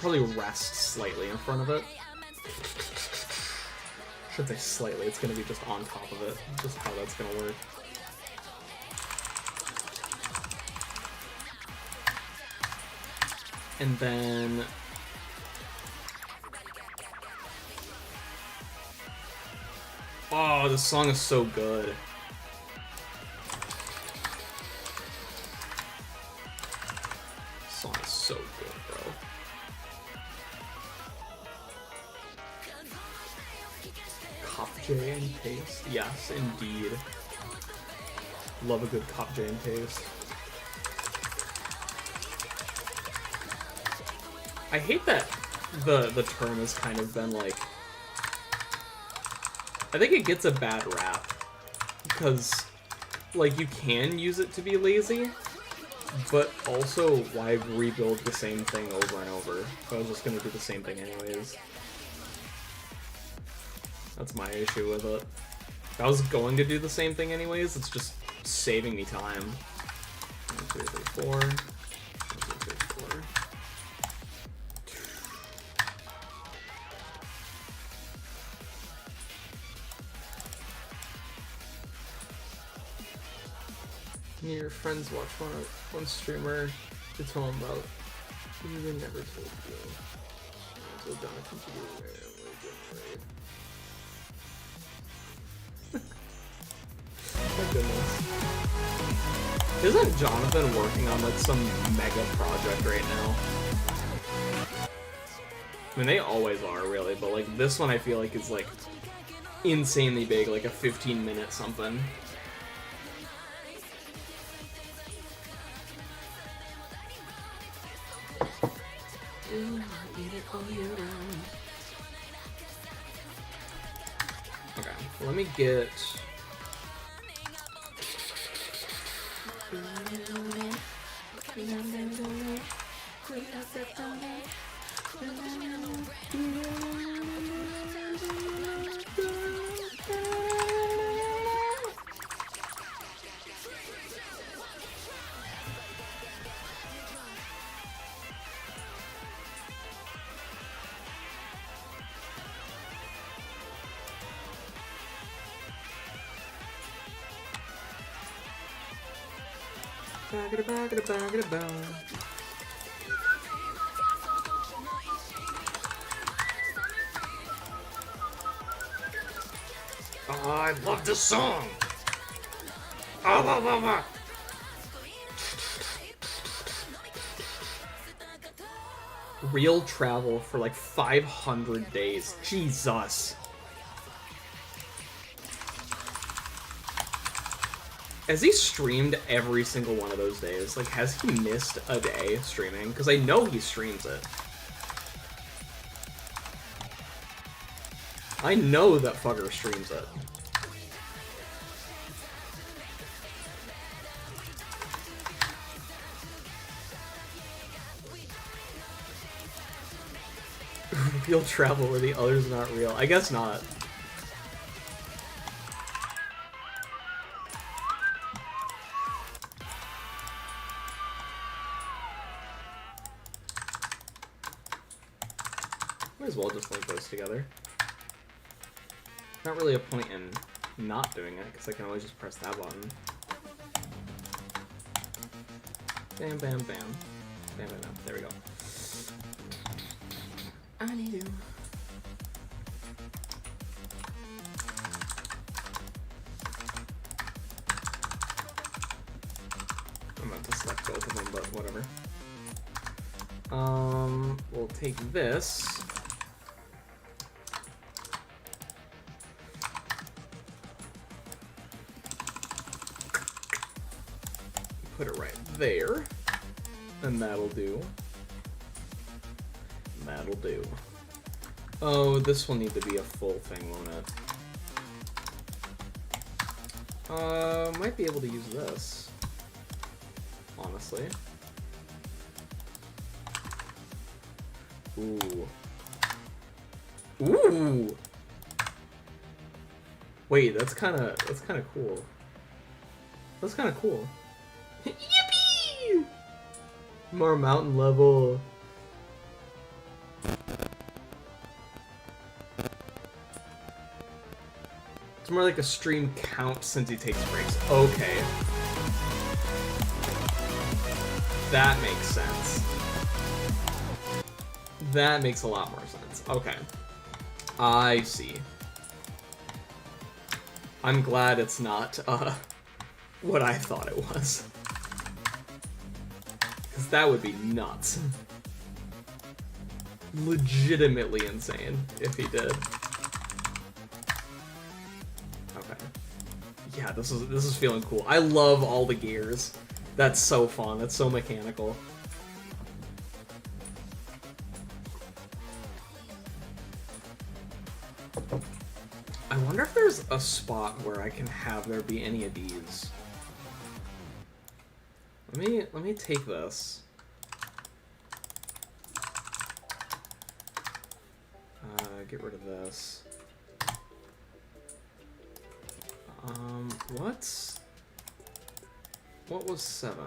Probably rest slightly in front of it. Should say slightly, it's going to be just on top of it. Just how that's going to work. And then... Oh, this song is so good. This song is so good, bro. Caubbee and paste? Yes, indeed. Love a good caubbee and paste. I hate that the term has kind of been like... I think it gets a bad rap. Because, like, you can use it to be lazy, but also, why rebuild the same thing over and over? If I was just gonna do the same thing anyways. That's my issue with it. If I was going to do the same thing anyways, it's just saving me time. 1, 2, 3, 4. 1, 2, 3, 4. Your friends watch one streamer to tell them about they never told you. So done a computer my goodness. Isn't Jonathan working on like some mega project right now? I mean, they always are really, but like this one I feel like is like insanely big, like a 15-minute something. Okay, let me get... Oh, I love this song! Oh. Real travel for like 500 days. Jesus. Has he streamed every single one of those days? Like, has he missed a day streaming? Because I know he streams it. I know that fucker streams it. Real travel where the other's not real. I guess not. Might as well just link those together. Not really a point in not doing it, because I can always just press that button. Bam, bam, bam. Bam, bam, bam. There we go. I need you. I'm about to select both of them, but whatever. We'll take this. Put it right there. And that'll do. That'll do. Oh, this will need to be a full thing, won't it? Might be able to use this. Honestly. Ooh. Ooh! Wait, that's kinda cool. That's kinda cool. Yippee! More mountain level. It's more like a stream count since he takes breaks. Okay. That makes sense. That makes a lot more sense. Okay. I see. I'm glad it's not, what I thought it was. Because that would be nuts. Legitimately insane if he did. Okay. Yeah, this is feeling cool. I love all the gears. That's so fun. That's so mechanical. I wonder if there's a spot where I can have there be any of these. Let me take this. Get rid of this. What was 7?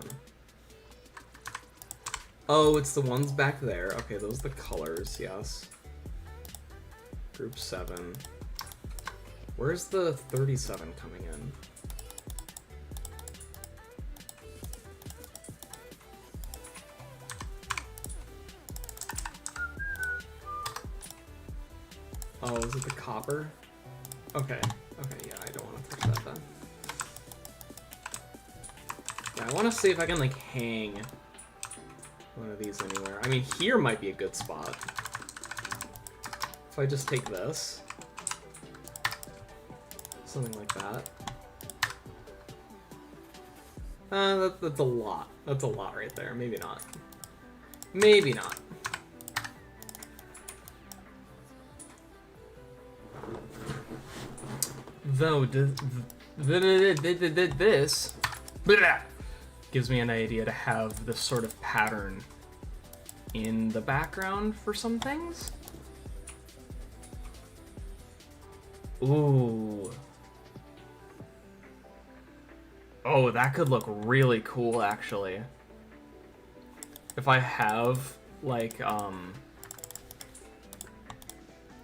Oh, it's the ones back there. Okay, those are the colors, yes. Group 7. Where's the 37 coming in? Oh, is it the copper? Okay. Okay, yeah, I don't want to touch that then. Yeah, I want to see if I can, like, hang one of these anywhere. I mean, here might be a good spot. If I just take this. Something like that. That's a lot. That's a lot right there. Maybe not. Maybe not. Though this gives me an idea to have this sort of pattern in the background for some things. Ooh. Oh, that could look really cool, actually. If I have, like,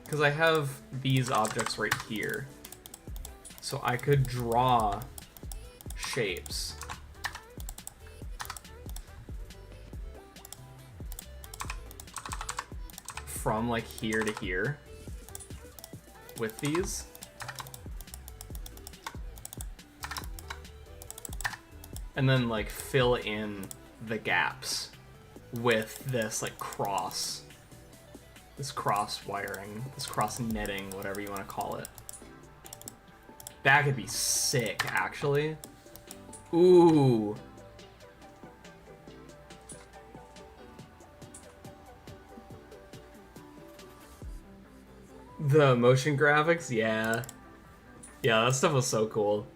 because I have these objects right here. So I could draw shapes. From, like, here to here. With these. And then, like, fill in the gaps with this, like, this cross wiring, this cross netting, whatever you want to call it. That could be sick, actually. Ooh. The motion graphics, yeah. Yeah, that stuff was so cool.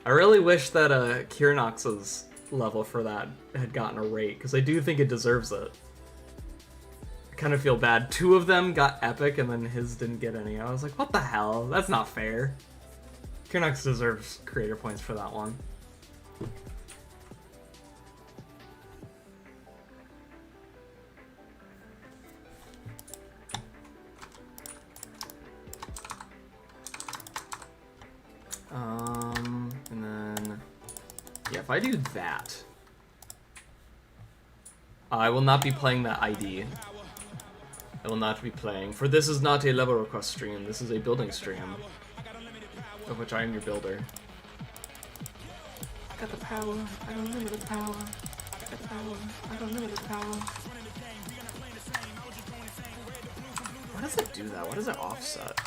I really wish that Kirnox's level for that had gotten a rate, because I do think it deserves it. I kind of feel bad. 2 of them got epic, and then his didn't get any. I was like, what the hell? That's not fair. Kirnox deserves creator points for that one. And then, yeah, if I do that, I will not be playing that ID. I will not be playing, for this is not a level request stream, this is a building stream, of which I am your builder. I got the power, I got unlimited power, I got the power, I got unlimited power. Why does it do that? Why does it offset?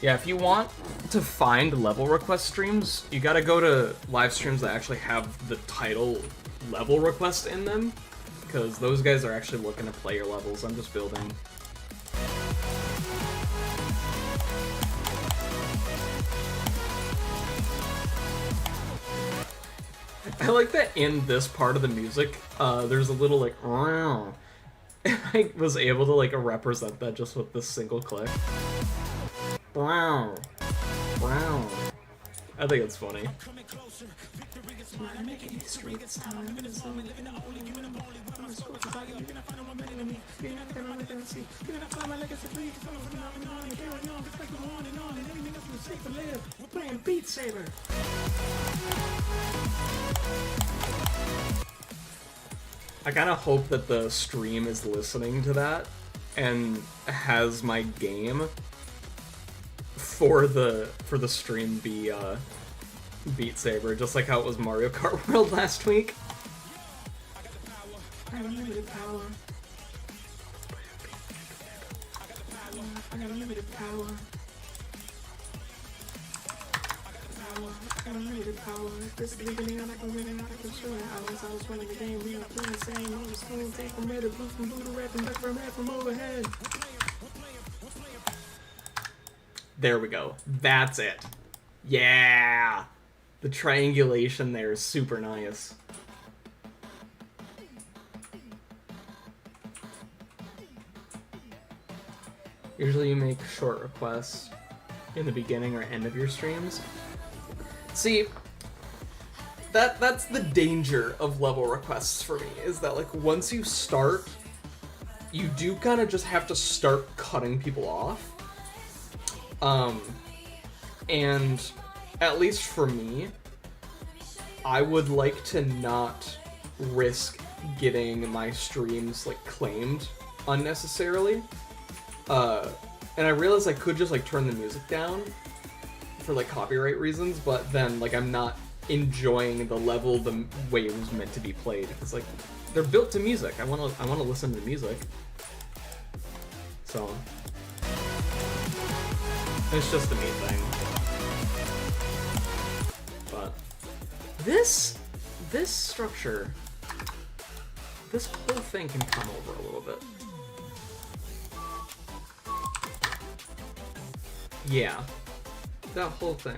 Yeah, if you want to find level request streams, you gotta go to live streams that actually have the title level request in them. because those guys are actually looking at player levels. I'm just building. I like that in this part of the music, there's a little like, and I was able to like represent that just with this single click. Wow. Wow. I think it's funny. We're playing Beat Saber. I kind of hope that the stream is listening to that and has my game for the stream be Beat Saber, just like how it was Mario Kart World last week. I got unlimited power. I got unlimited power. I got unlimited power. This is the beginning of like a winning out of control. I was running the game, we were playing the same. I was going to take from red to blue, from blue to red, from back from red, from overhead. There we go. That's it. Yeah! The triangulation there is super nice. Usually you make short requests in the beginning or end of your streams. See, that's the danger of level requests for me, is that like once you start, you do kind of just have to start cutting people off. And at least for me, I would like to not risk getting my streams like claimed unnecessarily. And I realized I could just like turn the music down for like copyright reasons, but then like I'm not enjoying the level the way it was meant to be played. It's like they're built to music. I want to listen to the music. So it's just a me thing. But this structure, this whole thing can come over a little bit. Yeah, that whole thing.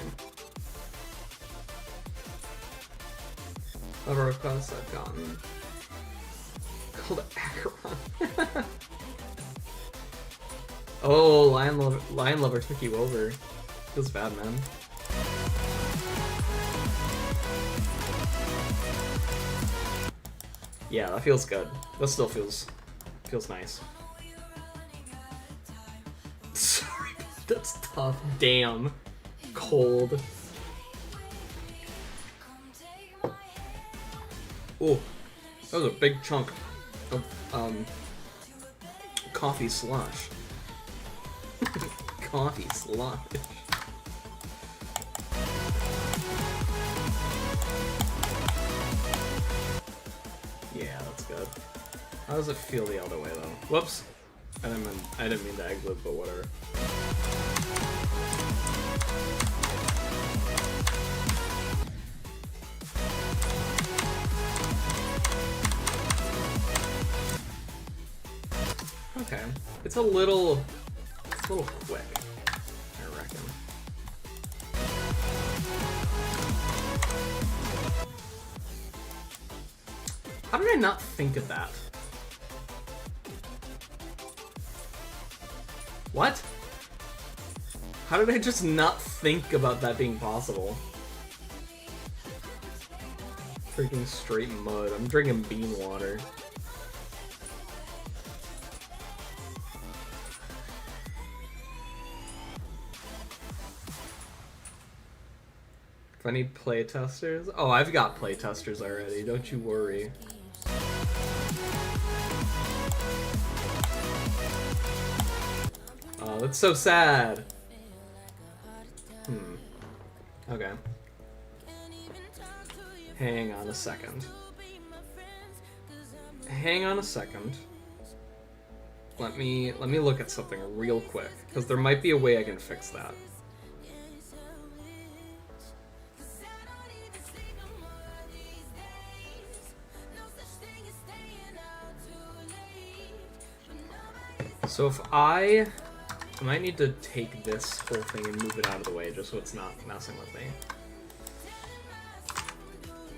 Other requests I've gotten called Acheron. Oh, Lion Lover took you over. Feels bad, man. Yeah, that feels good. That still feels nice. Sorry, that's tough. Damn. Cold. Oh, that was a big chunk of coffee slush. Coffee slush. Yeah, that's good. How does it feel the other way though? Whoops. I didn't mean to exit, but whatever. Okay. It's a little quick, I reckon. How did I not think of that? What? How did I just not think about that being possible? Freaking straight mud. I'm drinking bean water. If I need playtesters? Oh, I've got playtesters already, don't you worry. Oh, that's so sad. Okay. Hang on a second. Hang on a second. Let me look at something real quick, because there might be a way I can fix that. So if I might need to take this whole thing and move it out of the way just so it's not messing with me.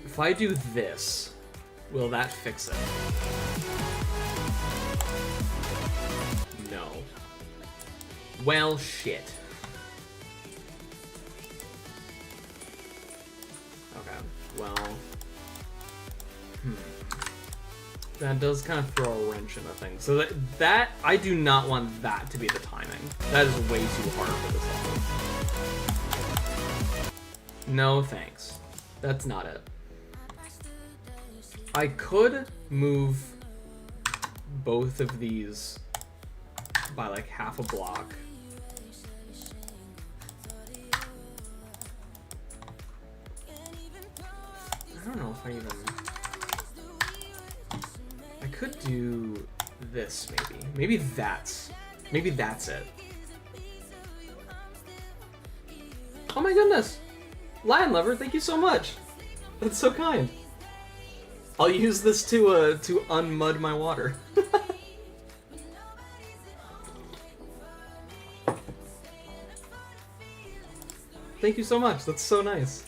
If I do this, will that fix it? No. Well, shit. Okay, well... That does kind of throw a wrench into things. So that I do not want that to be the timing. That is way too hard for this level. No thanks. That's not it. I could move both of these by like half a block. I don't know if I even... I could do this maybe. Maybe that's it. Oh my goodness! Lion Lover, thank you so much! That's so kind. I'll use this to unmud my water. Thank you so much, that's so nice.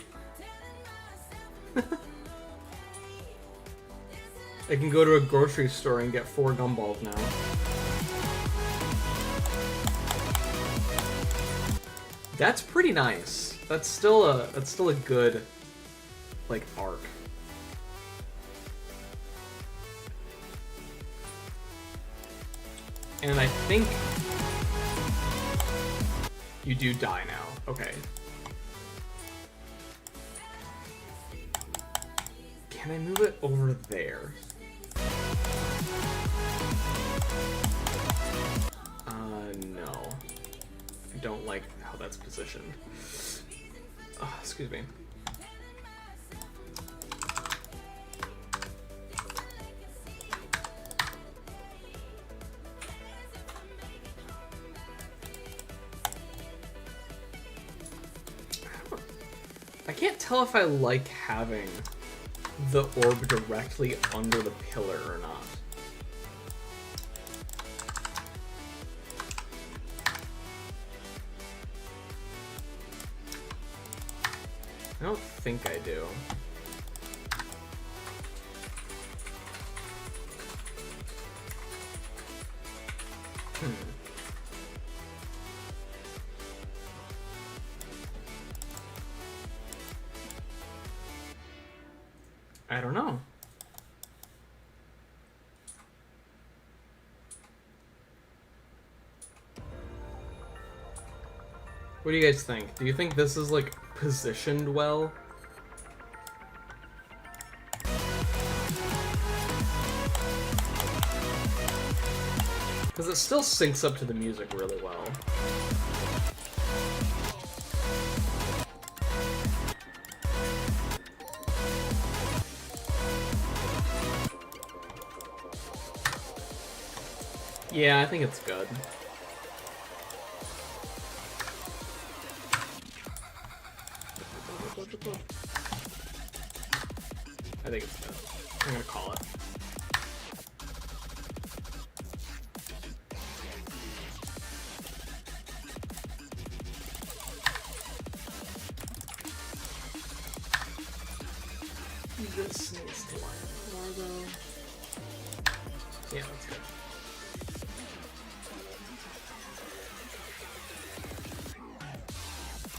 I can go to a grocery store and get 4 gumballs now. That's pretty nice. That's still a good, like, arc. And I think you do die now. Okay. Can I move it over there? No. I don't like how that's positioned. Oh, excuse me. I can't tell if I like having the orb directly under the pillar or not. I don't think I do. I don't know. What do you guys think? Do you think this is, like, positioned well? Because it still syncs up to the music really well. Yeah, I think it's good. I think it's good. I'm gonna call it. This needs to line up more though. Yeah, that's good.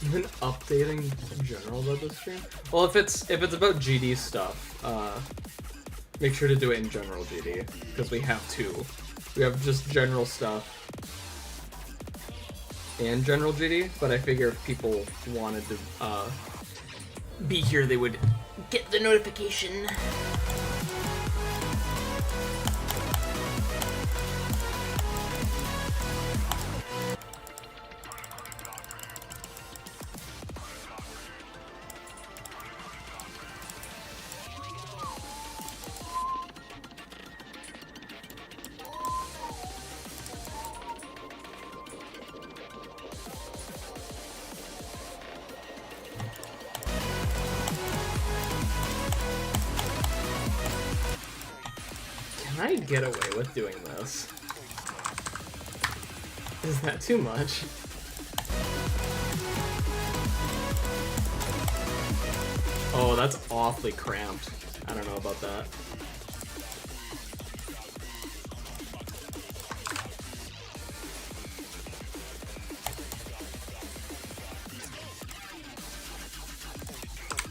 Even updating in general about this stream? Well, if it's about GD stuff, make sure to do it in general GD, because we have 2. We have just general stuff and general GD, but I figure if people wanted to be here, they would get the notification. Can I get away with doing this? Is that too much? Oh, that's awfully cramped. I don't know about that.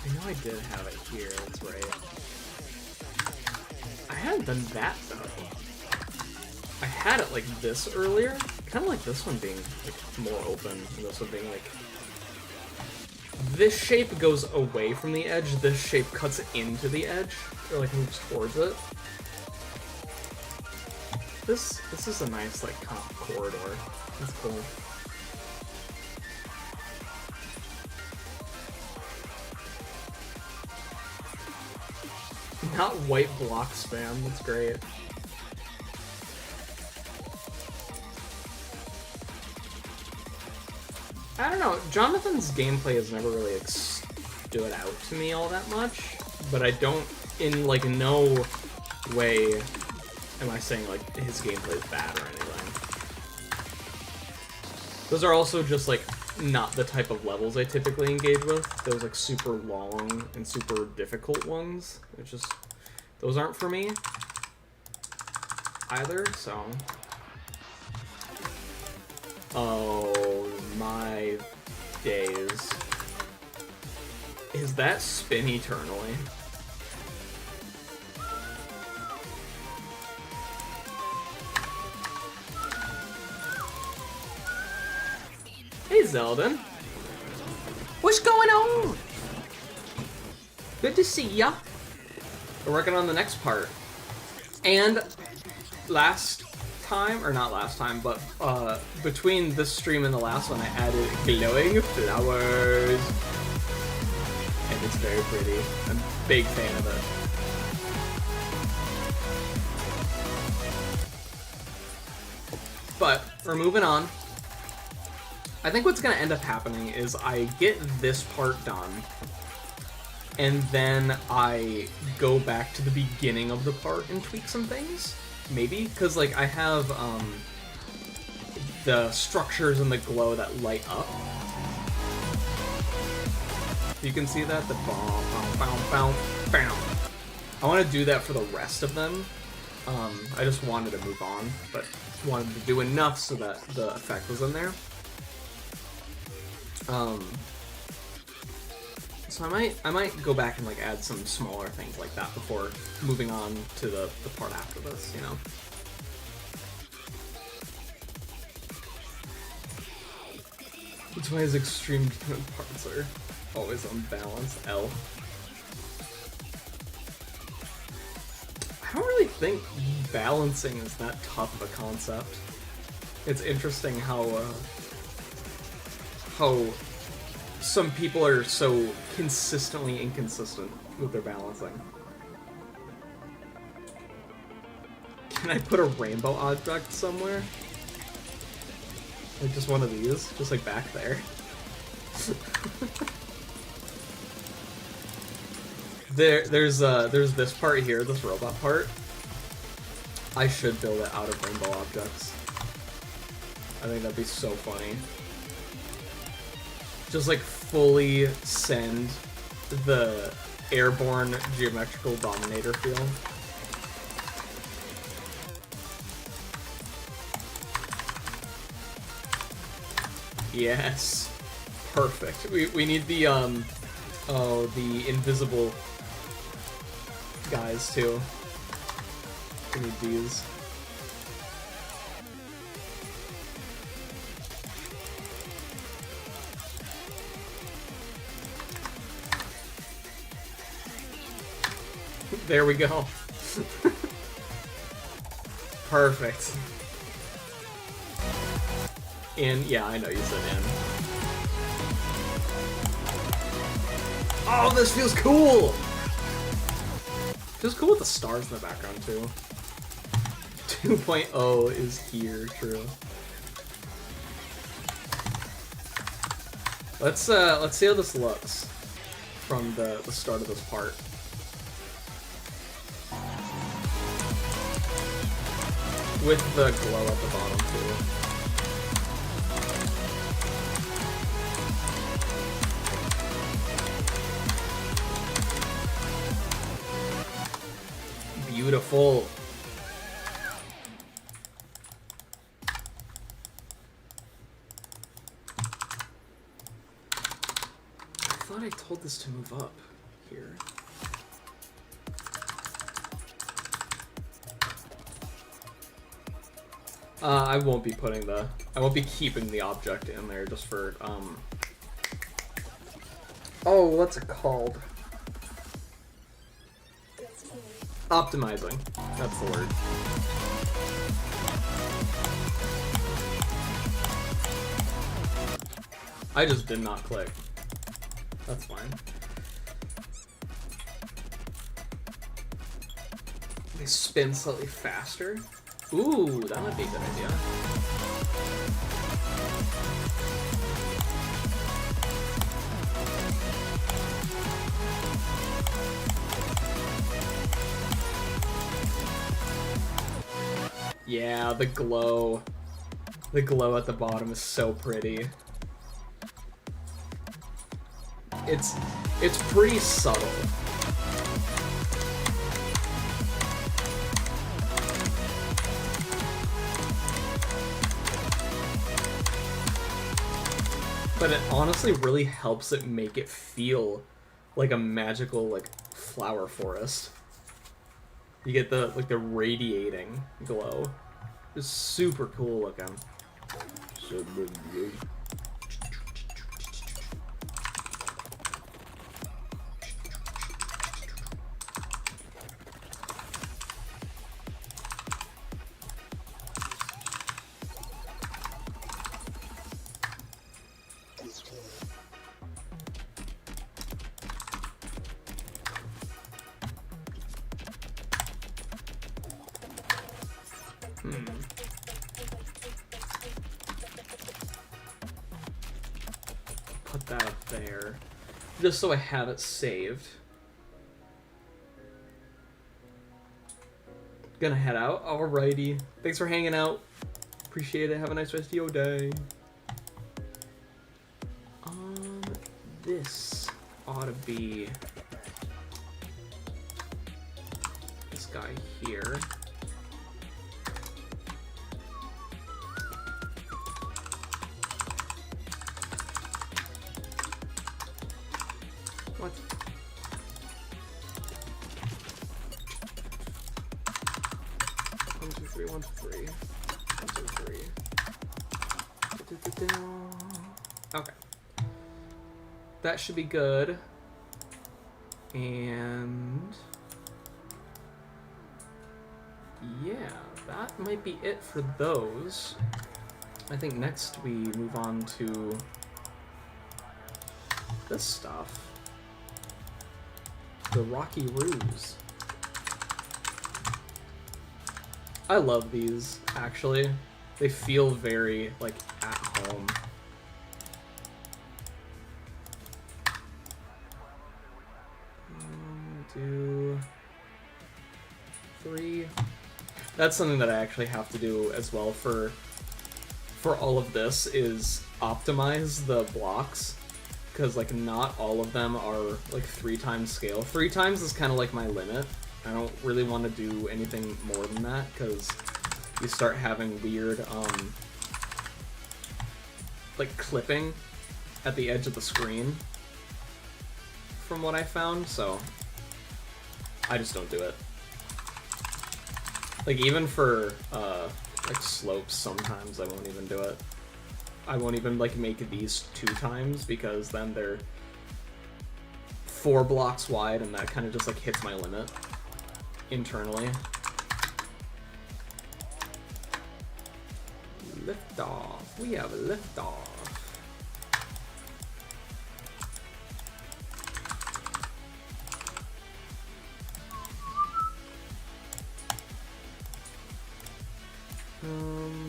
I know I did have it here, that's right. I hadn't done that though. I had it like this earlier. Kind of like this one being like more open, and this one being like... This shape goes away from the edge, this shape cuts into the edge, or like moves towards it. This is a nice like kind of corridor. That's cool. Not white block spam, that's great. I don't know, Jonathan's gameplay has never really stood out to me all that much, but I don't, in like no way am I saying like his gameplay is bad or anything. Those are also just like not the type of levels I typically engage with. Those like super long and super difficult ones. It's just, those aren't for me either, so. Oh my days. Is that spin eternally? Hey Zeldin. What's going on? Good to see ya. We're working on the next part. And last time, or not last time, but between this stream and the last one, I added glowing flowers. And it's very pretty. I'm a big fan of it. But we're moving on. I think what's going to end up happening is I get this part done, and then I go back to the beginning of the part and tweak some things. Maybe, because like I have the structures and the glow that light up. You can see that, the bow, bow, bow, bow. I want to do that for the rest of them. I just wanted to move on, but wanted to do enough so that the effect was in there. So I might go back and like add some smaller things like that before moving on to the part after this, you know. That's why his extreme parts are always unbalanced. L. I don't really think balancing is that tough of a concept. It's interesting how some people are so consistently inconsistent with their balancing. Can I put a rainbow object somewhere? Like just one of these? Just like back there? There's this part here, this robot part. I should build it out of rainbow objects. I think that'd be so funny. Just like fully send the airborne geometrical dominator feel. Yes. Perfect. We need the the invisible guys too. We need these. There we go. Perfect. In, yeah, I know you said in. Oh, this feels cool! Feels cool with the stars in the background, too. 2.0 is here, true. Let's see how this looks from the start of this part. With the glow at the bottom, too. full. I thought I told this to move up here. I won't be keeping the object in there just for, oh, what's it called? Optimizing. That's the word. I just did not click. That's fine. They spin slightly faster. Ooh, that might be a good idea. Yeah, the glow. The glow at the bottom is so pretty. It's pretty subtle. But it honestly really helps it make it feel like a magical, like, flower forest. You get the, like, the radiating glow. It's super cool looking. Put that up there, just so I have it saved. Gonna head out. Alrighty. Thanks for hanging out. Appreciate it. Have a nice rest of your day. This ought to be this guy here. What? One, two, three, one, three. One, two, three. Okay. That should be good. And yeah, that might be it for those. I think next we move on to this stuff. The Rocky Roos. I love these, actually. They feel very, like, at home. 1, 2, 3. That's something that I actually have to do as well for all of this, is optimize the blocks. Because, like, not all of them are, like, 3 times scale. 3 times is kind of like my limit. I don't really want to do anything more than that, because you start having weird, like, clipping at the edge of the screen, from what I found, so I just don't do it. Like, even for, like, slopes, sometimes I won't even do it. I won't even, like, make these 2 times, because then they're 4 blocks wide, and that kind of just, like, hits my limit internally. Lift off. We have a lift off.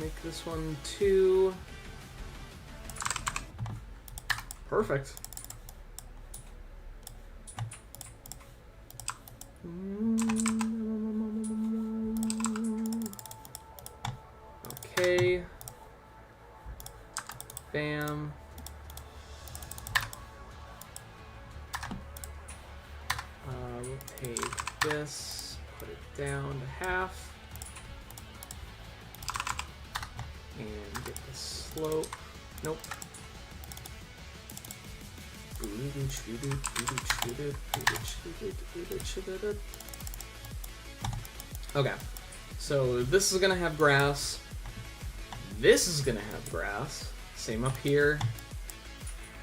Make this one 2. Perfect. Okay. Bam. We'll take this, Cut it down to half. And get the slope. Nope. Okay, so this is gonna have grass. This is gonna have grass. Same up here.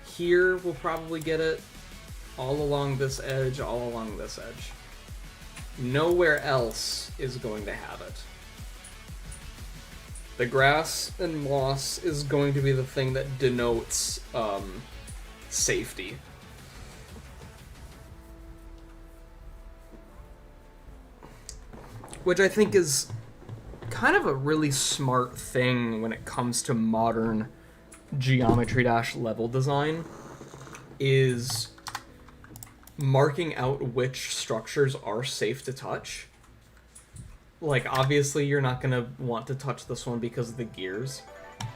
Here we'll probably get it. All along this edge, all along this edge. Nowhere else is going to have it. The grass and moss is going to be the thing that denotes safety. Which I think is kind of a really smart thing when it comes to modern geometry dash level design, is marking out which structures are safe to touch. Like, obviously you're not going to want to touch this one because of the gears,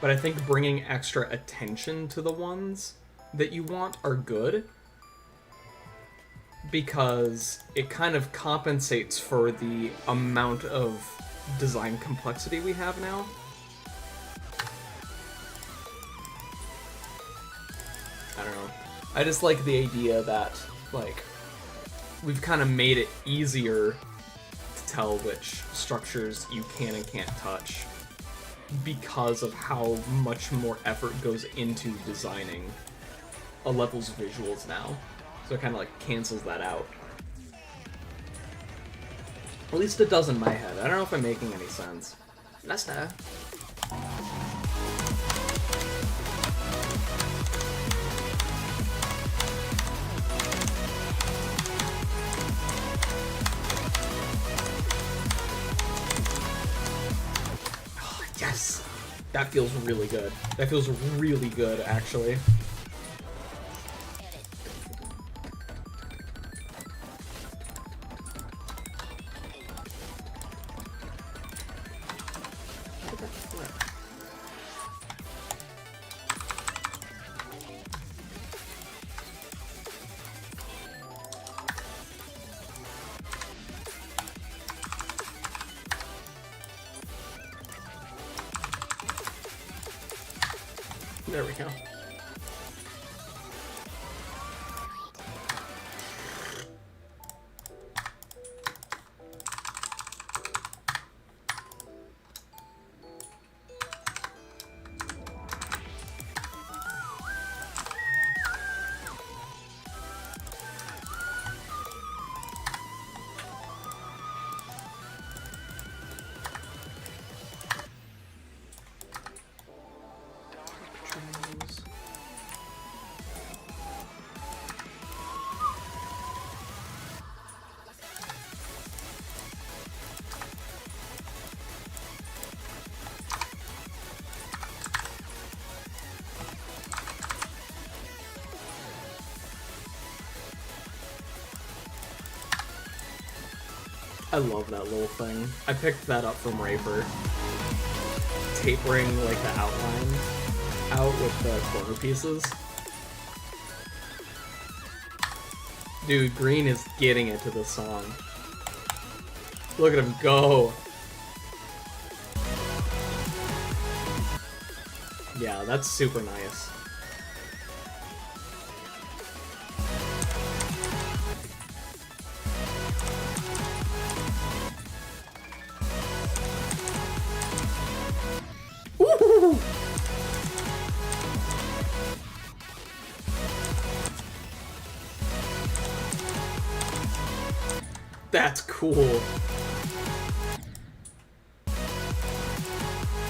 but I think bringing extra attention to the ones that you want are good, because it kind of compensates for the amount of design complexity we have now. I don't know. I just like the idea that, like, we've kind of made it easier to tell which structures you can and can't touch because of how much more effort goes into designing a level's visuals now. So it kind of like cancels that out. At least it does in my head. I don't know if I'm making any sense. Let's know. Oh, yes! That feels really good. That feels really good, actually. There we go. I love that little thing. I picked that up from Raper. Tapering, like, the outline out with the corner pieces. Dude, Green is getting it to this song. Look at him go! Yeah, that's super nice. That's cool.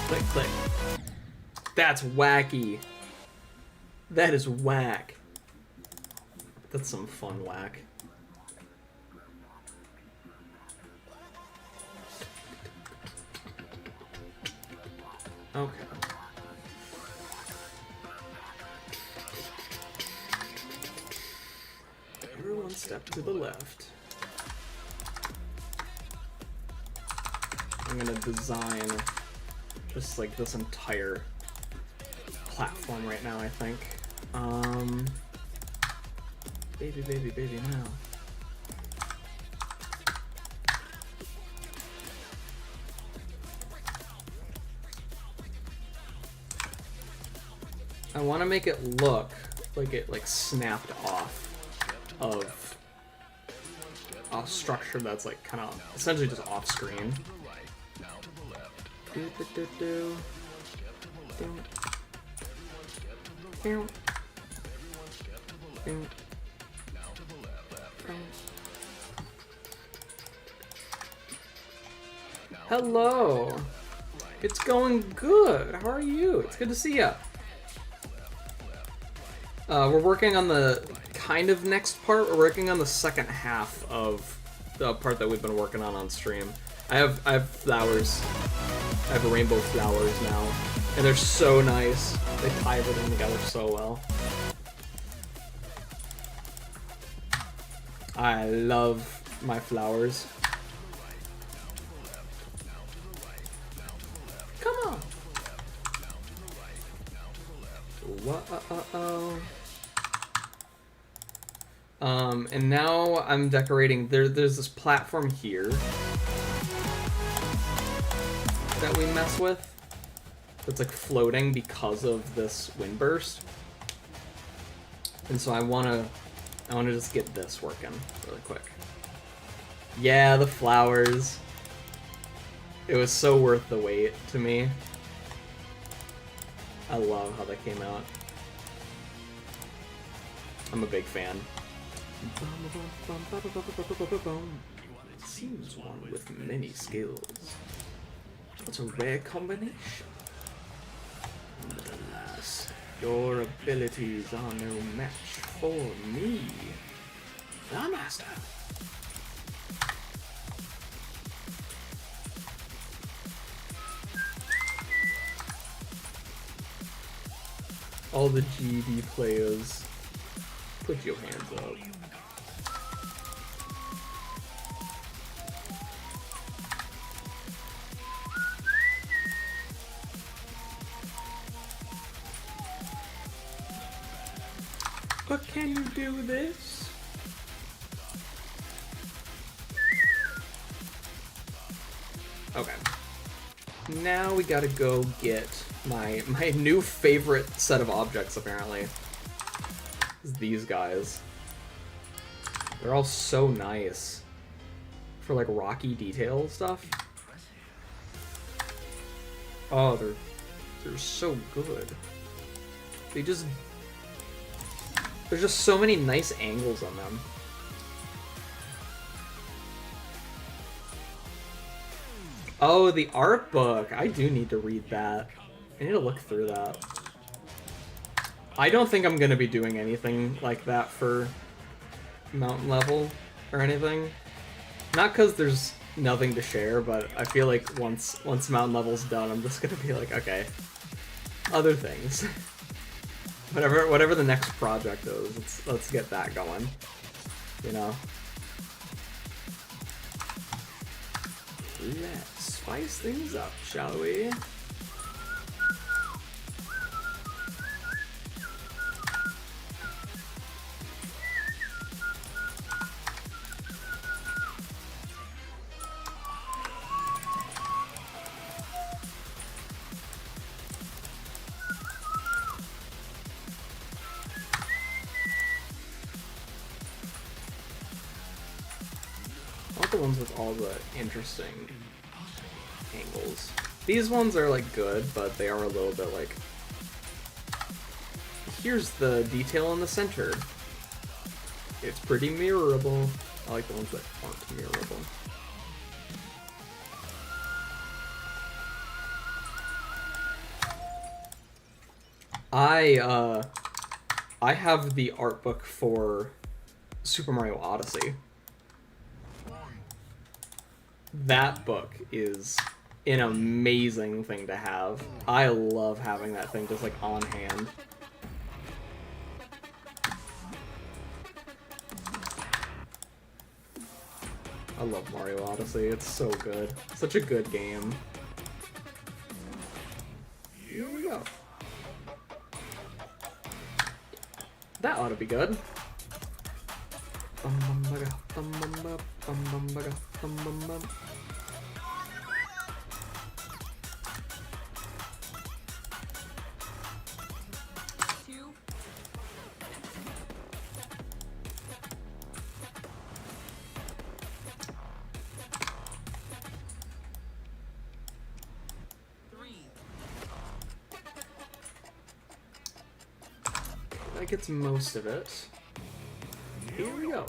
Click, click. That's wacky. That is whack. That's some fun whack. Okay. Everyone step to the left. I'm gonna design just like this entire platform right now, I think. Baby, baby, baby, now. I want to make it look like it like snapped off of a structure that's like kind of essentially just off screen. Hello. It's going good. How are you? It's good to see ya. We're working on the kind of next part. We're working on the second half of the part that we've been working on stream. I have flowers. I have rainbow flowers now, and they're so nice. They tie everything together so well. I love my flowers. Come on. Whoa. And now I'm decorating. There's this platform here that we mess with. That's like floating because of this wind burst. And so I wanna just get this working really quick. Yeah, the flowers. It was so worth the wait to me. I love how they came out. I'm a big fan. Seems one with many skills. What's a rare combination? Alas, your abilities are no match for me, the master. All the GB players, put your hands up. But can you do this? Okay. Now we gotta go get my new favorite set of objects, apparently. Is these guys. They're all so nice. For like rocky detail stuff. Oh, they're so good. There's just so many nice angles on them. Oh, the art book. I do need to read that. I need to look through that. I don't think I'm gonna be doing anything like that for mountain level or anything. Not because there's nothing to share, but I feel like once mountain level's done, I'm just gonna be like, okay, other things. Whatever the next project is, let's get that going. You know. Let's spice things up, shall we? The ones with all the interesting angles. These ones are like good, but they are a little bit like, here's the detail in the center. It's pretty mirrorable. I like the ones that aren't mirrorable. I have the art book for Super Mario Odyssey. That book is an amazing thing to have. I love having that thing just like on hand. I love Mario Odyssey. It's so good. Such a good game. Here we go. That ought to be good. That gets most of it. Here we go.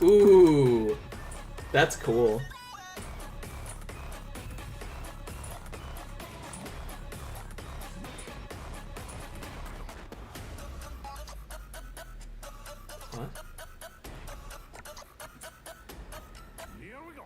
Ooh, that's cool. What? Here we go.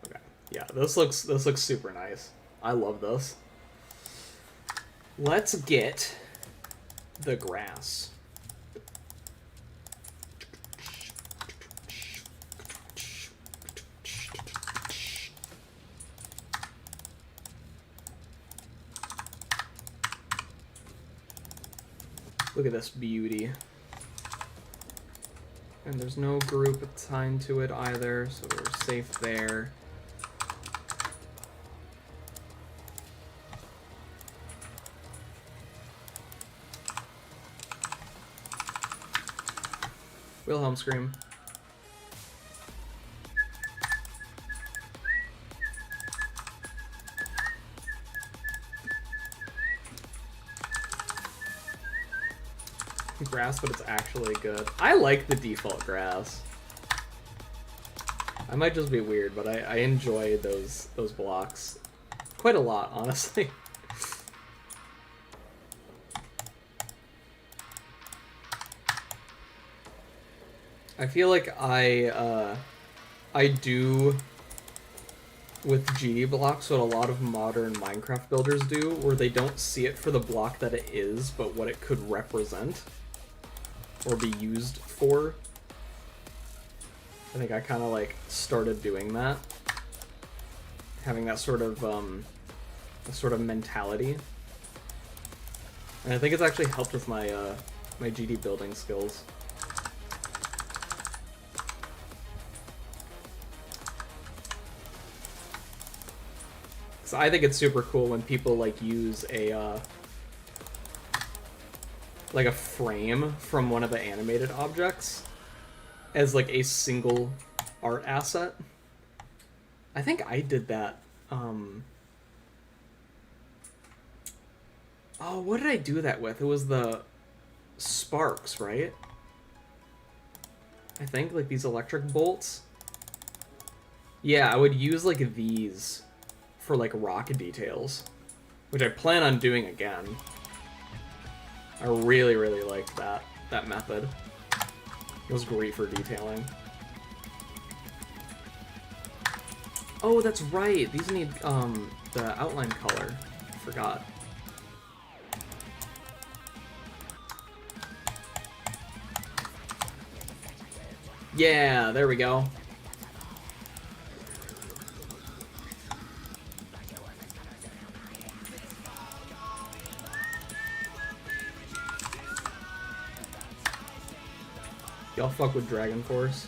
Okay. Yeah, this looks super nice. I love this. Let's get the grass. Look at this beauty. And there's no group assigned to it either, so we're safe there. Wilhelm scream. Grass, but it's actually good. I like the default grass. I might just be weird, but I enjoy those blocks quite a lot, honestly. I feel like I do with GD blocks what a lot of modern Minecraft builders do, where they don't see it for the block that it is, but what it could represent or be used for. I think I kind of like started doing that, having that sort of mentality, and I think it's actually helped with my my GD building skills. So I think it's super cool when people like use a like a frame from one of the animated objects as like a single art asset. I think I did that. Oh, what did I do that with? It was the sparks, right? I think like these electric bolts. Yeah, I would use like these for like rock details, which I plan on doing again. I really, really liked that method. It was great for detailing. Oh, that's right. These need the outline color. I forgot. Yeah, there we go. Y'all fuck with Dragon Force.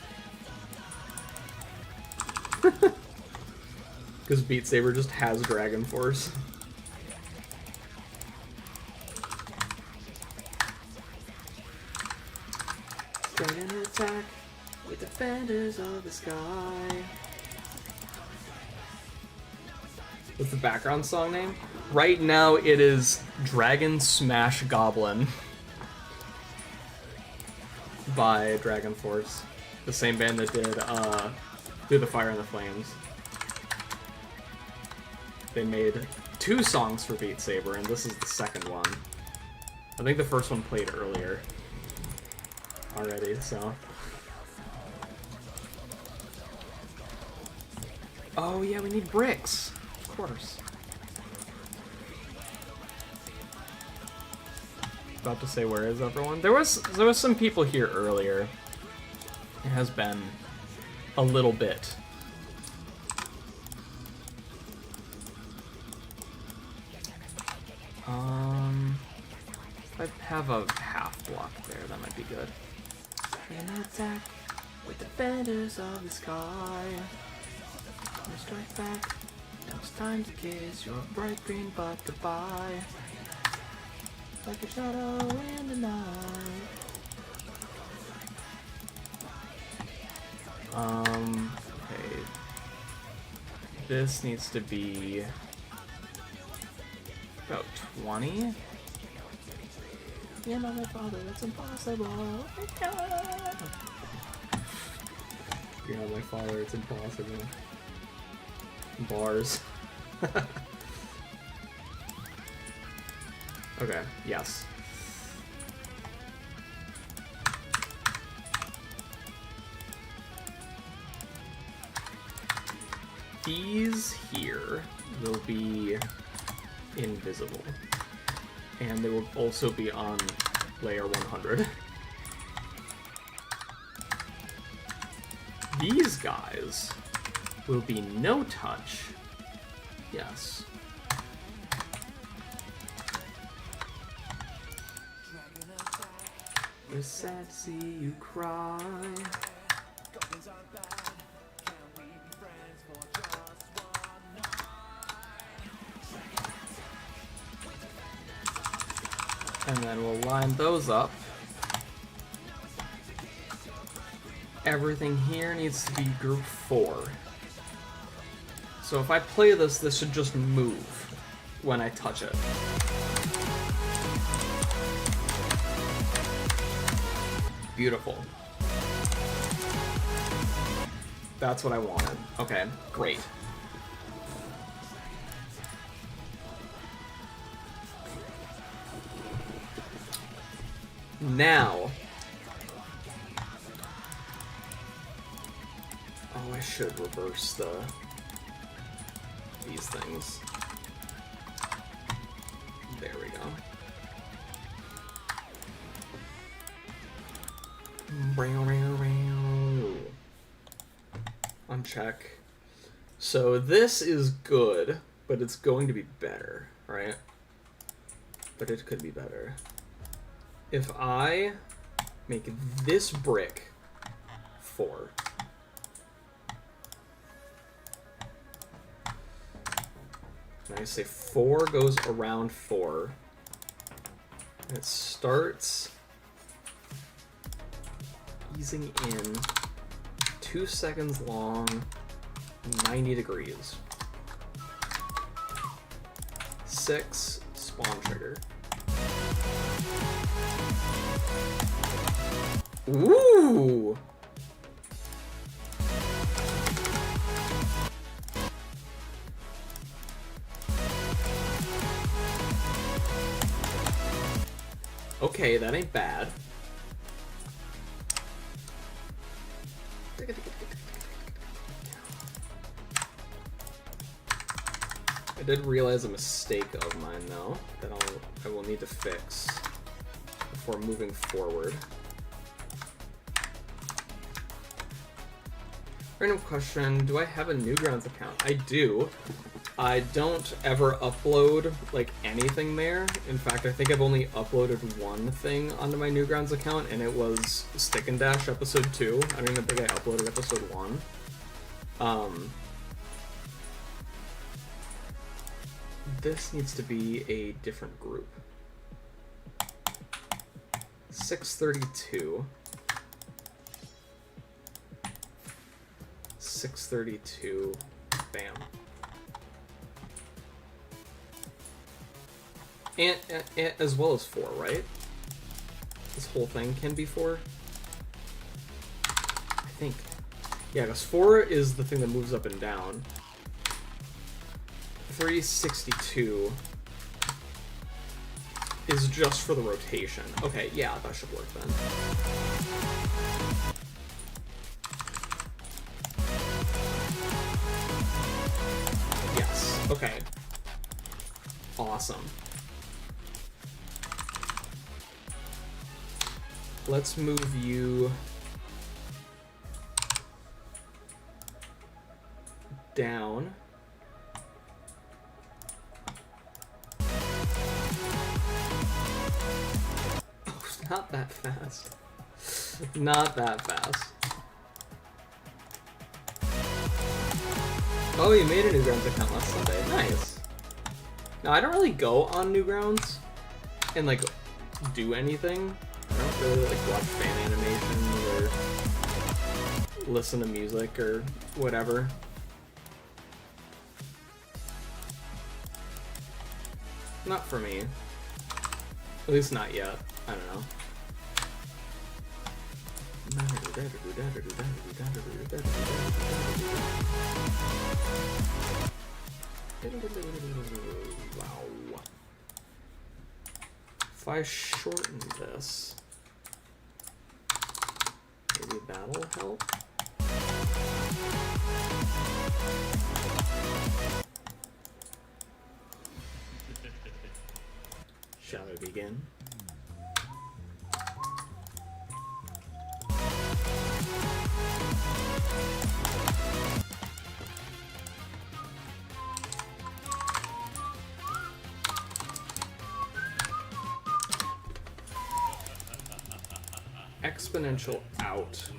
Because Beat Saber just has Dragon Force. Dragon attack with defenders of the sky. What's the background song name? Right now it is Dragon Smash Goblin by Dragon Force, the same band that did Through the Fire and the Flames. They made 2 songs for Beat Saber, and this is the second one. I think the first one played earlier already, so. Oh yeah, we need bricks, of course. About to say, where is everyone? There was some people here earlier. It has been a little bit. If I have a half block there, that might be good. An attack with the feathers of the sky. You strike back. Now it's time to kiss your bright green butt goodbye. Like a shadow in the night. Okay. This needs to be about 20. You know my father, it's impossible. You know my father, it's impossible. Bars. Okay, yes. These here will be invisible. And they will also be on layer 100. These guys will be no touch. Yes. It's sad to see you cry. And then we'll line those up. Everything here needs to be group 4. So if I play this, this should just move when I touch it. Beautiful. That's what I wanted. Okay, great. Now, oh, I should reverse these things. There we go. Uncheck. So this is good, but it's going to be better, right? But it could be better. If I make this brick 4. And I say 4 goes around 4. And it starts easing in 2 seconds long, 90 degrees. 6, spawn trigger. Ooh! Okay, that ain't bad. I did realize a mistake of mine, though, that I will need to fix before moving forward. Random question, do I have a Newgrounds account? I do. I don't ever upload, like, anything there. In fact, I think I've only uploaded one thing onto my Newgrounds account, and it was Stick and Dash episode 2. I don't even think I uploaded episode 1. This needs to be a different group. 632. 632. Bam. And as well as 4, right? This whole thing can be 4? I think. Yeah, because 4 is the thing that moves up and down. 362 is just for the rotation. Okay, yeah, that should work then. Yes, okay. Awesome. Let's move you down. Oh, not that fast. Not that fast. Oh, you made a Newgrounds account last Sunday. Nice. Now, I don't really go on Newgrounds and, like, do anything. I don't really, like, watch fan animations or listen to music or whatever. Not for me. At least not yet. I don't know. Wow. If I shorten this, maybe that'll help. Shall we begin? Exponential out.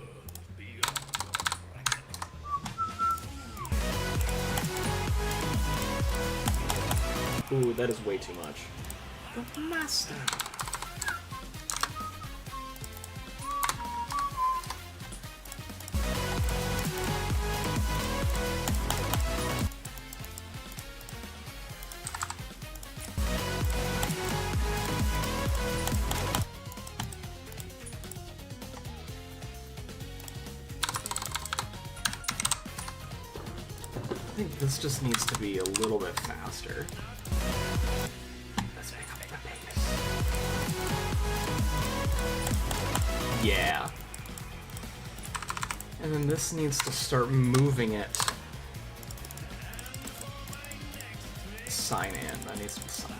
Ooh, that is way too much. The master. I think this just needs to be a little bit faster. Let's pick up the pace. Yeah. And then this needs to start moving it. Sign in. That needs to be sign in.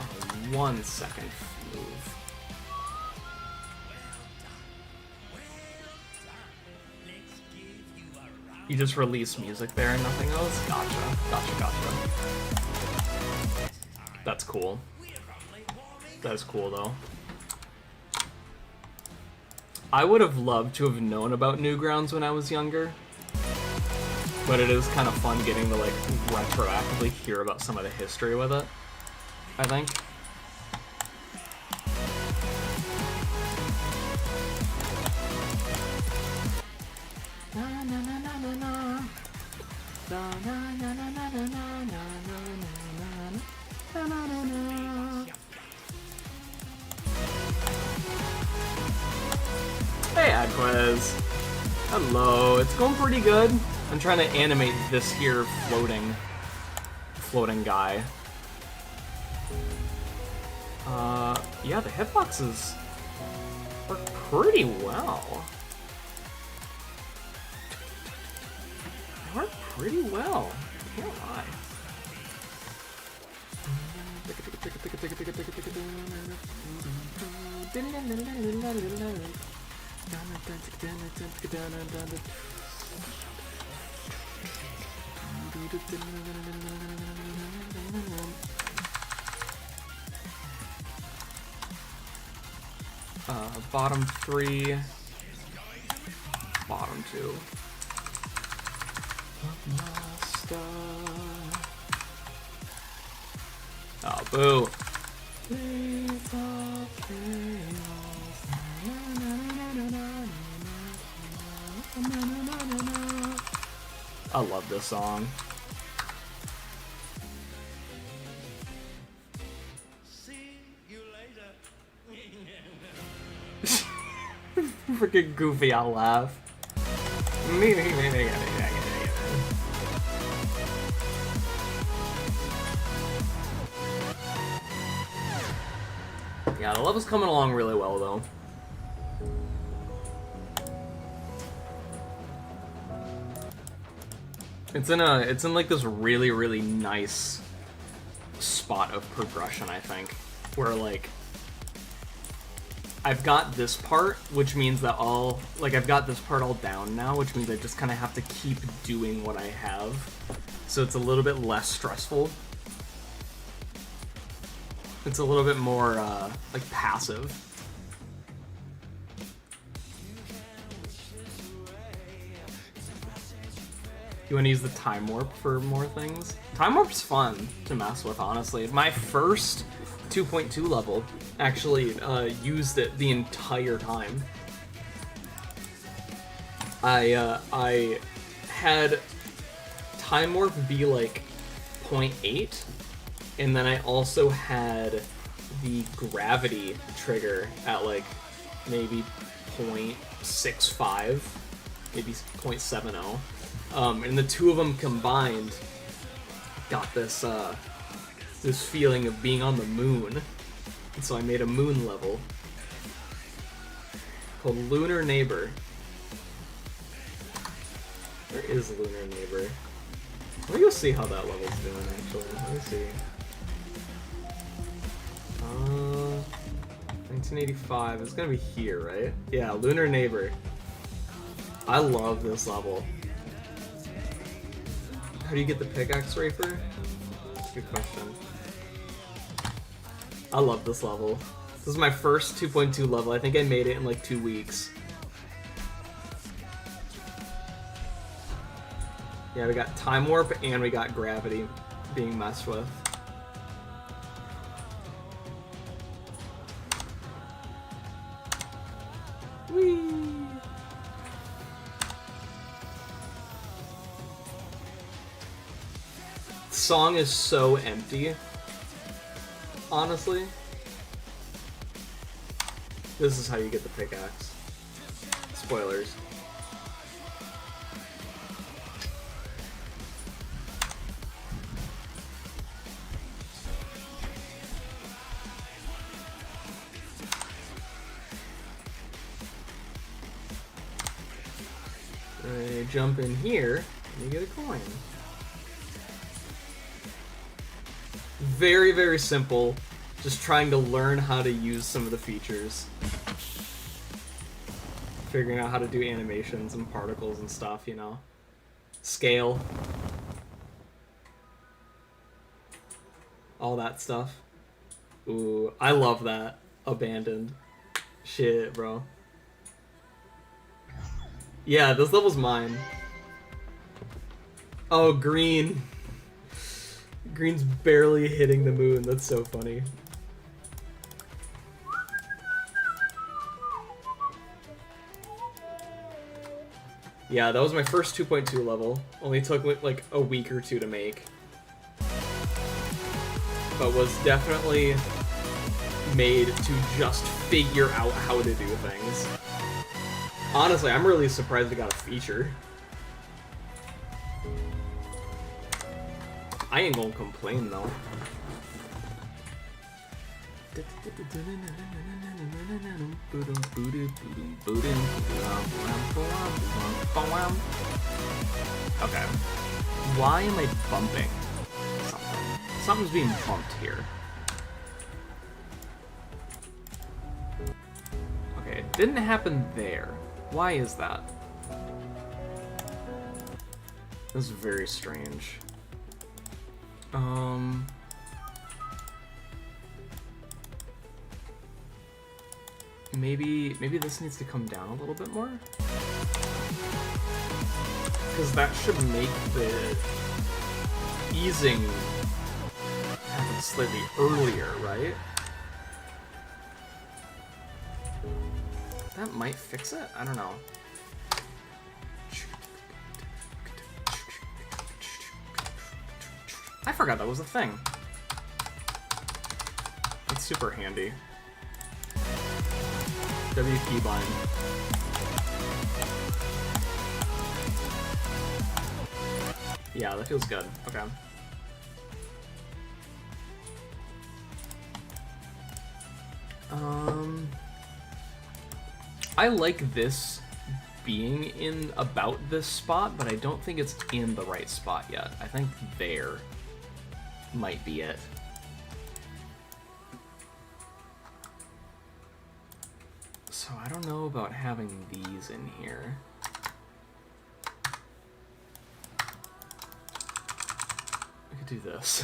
Oh, 1 second move. You just release music there and nothing else? Gotcha. Gotcha. That's cool. That is cool, though. I would have loved to have known about Newgrounds when I was younger. But it is kind of fun getting to, like, retroactively hear about some of the history with it, I think. Hey, Adquiz. Hello. It's going pretty good. I'm trying to animate this here floating guy. Yeah, the hitboxes work pretty well. They work pretty well. I can't lie. Bottom 3, bottom 2. Oh, boo. I love this song. Freaking goofy, I'll laugh. Yeah, the level's coming along really well, though. It's in like this really, really nice spot of progression, I think, where like I've got this part, which means that I've got this part all down now, which means I just kind of have to keep doing what I have, so it's a little bit less stressful. It's a little bit more like passive. You want to use the time warp for more things? Time warp's fun to mess with, honestly. My first 2.2 level actually used it the entire time. I had time warp be like 0.8, and then I also had the gravity trigger at like maybe 0.65, maybe 0.70. And the two of them combined got this this feeling of being on the moon. And so I made a moon level called Lunar Neighbor. Where is Lunar Neighbor? Let me go see how that level's doing, actually. Let me see. 1985. It's gonna be here, right? Yeah, Lunar Neighbor. I love this level. How do you get the pickaxe, Rafer? Good question. I love this level. This is my first 2.2 level. I think I made it in like 2 weeks. Yeah, we got time warp and we got gravity being messed with. Whee! Song is so empty, honestly. This is how you get the pickaxe. Spoilers. Jump in here and you get a coin. Very, very simple. Just trying to learn how to use some of the features. Figuring out how to do animations and particles and stuff, you know. Scale. All that stuff. Ooh, I love that. Abandoned. Shit, bro. Yeah, this level's mine. Oh, green. Green's barely hitting the moon. That's so funny. Yeah, that was my first 2.2 level. Only took like a week or two to make. But was definitely made to just figure out how to do things. Honestly, I'm really surprised we got a feature. I ain't gonna complain though. Okay. Why am I bumping something? Something's being bumped here. Okay, it didn't happen there. Why is that? This is very strange. Maybe this needs to come down a little bit more? Because that should make the easing happen slightly earlier, right? That might fix it? I don't know. I forgot that was a thing. That's super handy. W keybind. Yeah, that feels good. Okay. I like this being in about this spot, but I don't think it's in the right spot yet. I think there might be it. I don't know about having these in here. I could do this.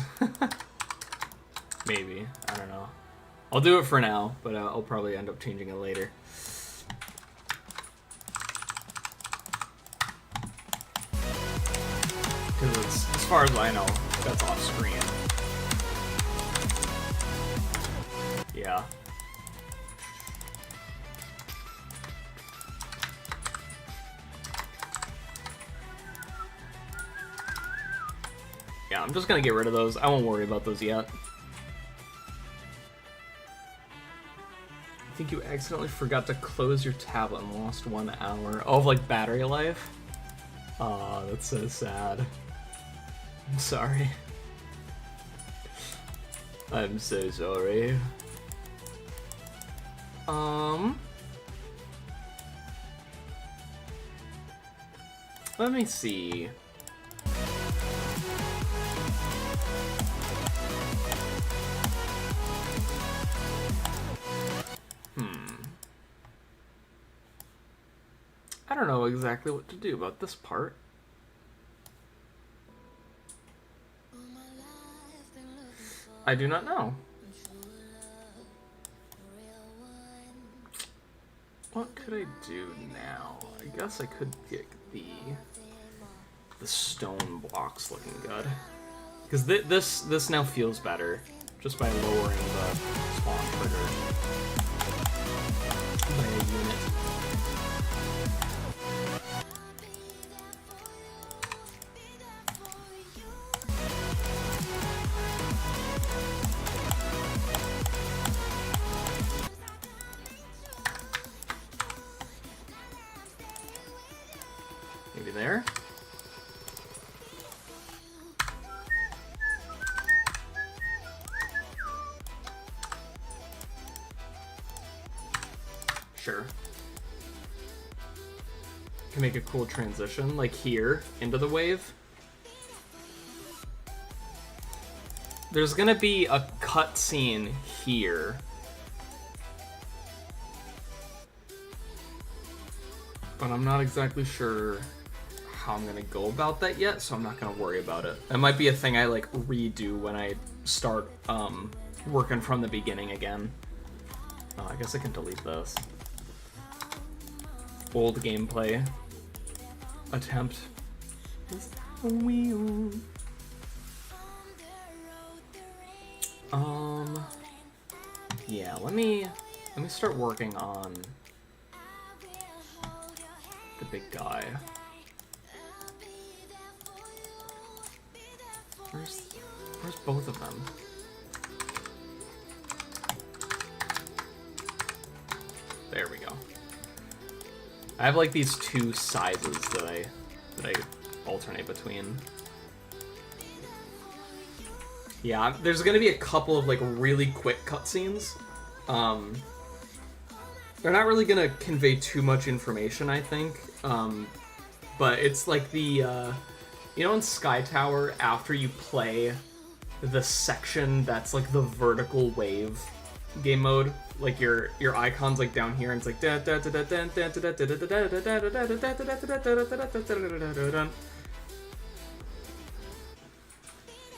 Maybe. I don't know. I'll do it for now, but I'll probably end up changing it later. Because it's, as far as I know, that's off screen. Yeah. Yeah, I'm just gonna get rid of those. I won't worry about those yet. I think you accidentally forgot to close your tablet and lost 1 hour. Oh, of like battery life? Aw, that's so sad. I'm sorry. I'm so sorry. Let me see. I don't know exactly what to do about this part. I do not know. What could I do now? I guess I could get the stone blocks looking good. Because this now feels better just by lowering the spawn trigger by a unit. Maybe there. Sure. Can make a cool transition, like here, into the wave. There's gonna be a cutscene here. But I'm not exactly sure how I'm gonna go about that yet, so I'm not gonna worry about it. That might be a thing I like redo when I start working from the beginning again. Oh, I guess I can delete this. Old gameplay attempt. Wheel. Yeah, let me start working on the big guy. Where's both of them? There we go. I have like these two sizes that I alternate between. Yeah, there's gonna be a couple of like really quick cutscenes. They're not really gonna convey too much information, I think. But it's like the you know in Sky Tower, after you play the section that's like the vertical wave game mode, like your icon's like down here and it's like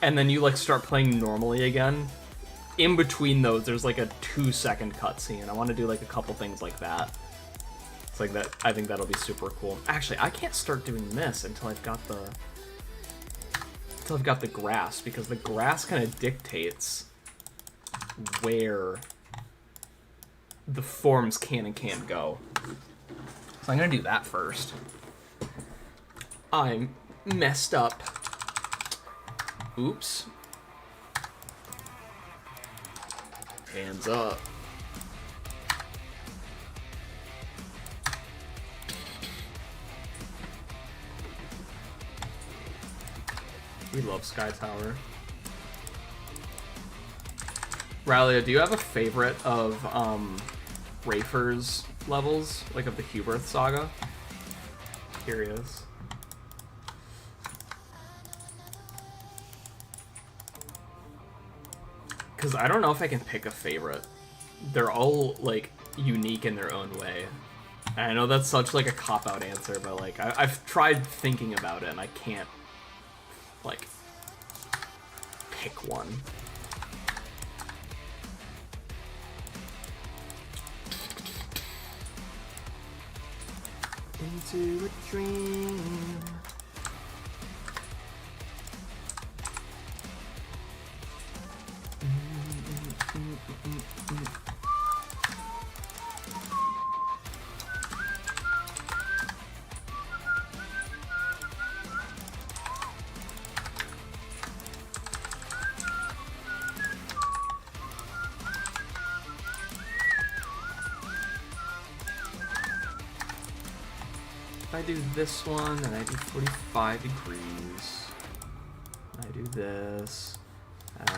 and then you like start playing normally again. In between those, there's like a 2-second cutscene. I want to do like a couple things like that. It's like that. I think that'll be super cool. Actually, I can't start doing this until I've got the grass, because the grass kind of dictates where the forms can and can't go. So I'm gonna do that first. I'm messed up. Oops. Hands up. We love Sky Tower. Ralia, do you have a favorite of Rafer's levels, like of the Hubert saga? Curious. Because I don't know if I can pick a favorite. They're all, like, unique in their own way. And I know that's such like a cop-out answer, but like I've tried thinking about it and I can't like pick one. Into a dream. I do this one, and I do 45 degrees. I do this, add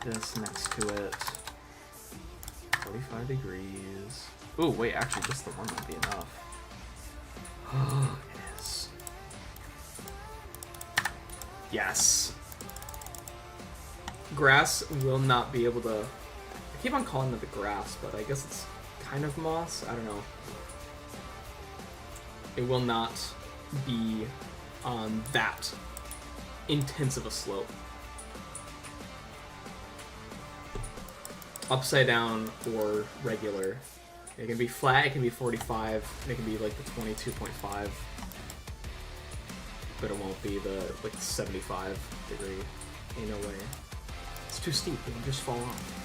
this next to it. 45 degrees. Ooh, wait, actually, just the one might be enough. Oh, it is. Yes. Grass will not be able to... I keep on calling it the grass, but I guess it's kind of moss. I don't know. It will not be on that intense of a slope. Upside down or regular. It can be flat, it can be 45, it can be like the 22.5. But it won't be the like 75 degree. Ain't no way. It's too steep, it'll just fall off.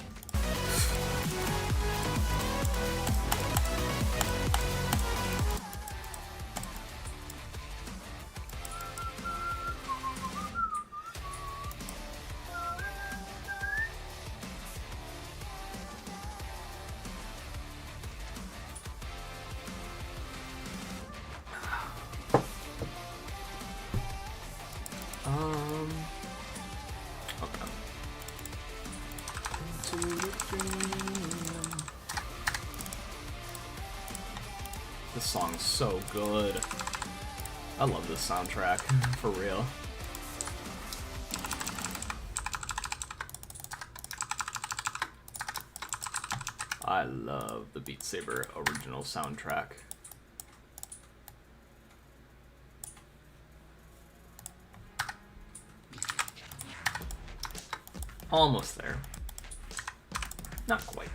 Okay. This song's so good. I love this soundtrack, for real. I love the Beat Saber original soundtrack. Almost there. Not quite.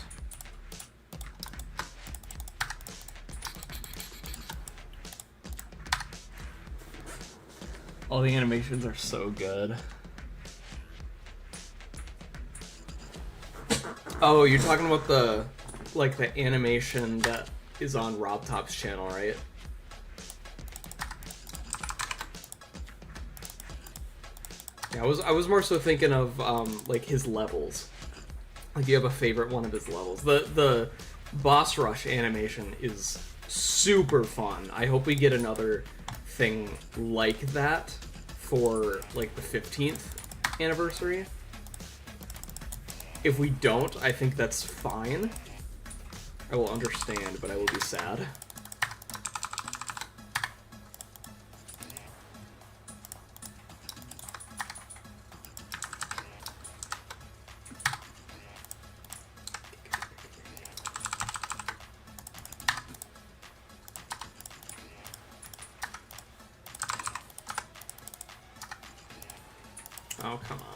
All the animations are so good. Oh, you're talking about the animation that is on Rob Top's channel, right? Yeah, I was more so thinking of like his levels. Like, you have a favorite one of his levels. The boss rush animation is super fun. I hope we get another thing like that for like the 15th anniversary. If we don't, I think that's fine. I will understand, but I will be sad. Oh, come on.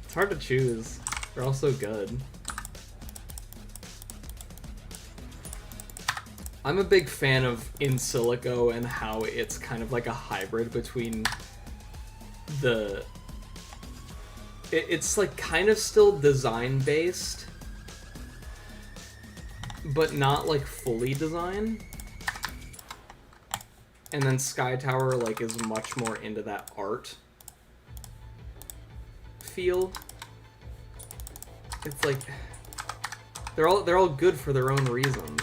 It's hard to choose. They're all so good. I'm a big fan of In Silico and how it's kind of like a hybrid between the... It's like kind of still design based, but not like fully design. And then Sky Tower like is much more into that art feel. It's like they're all good for their own reasons.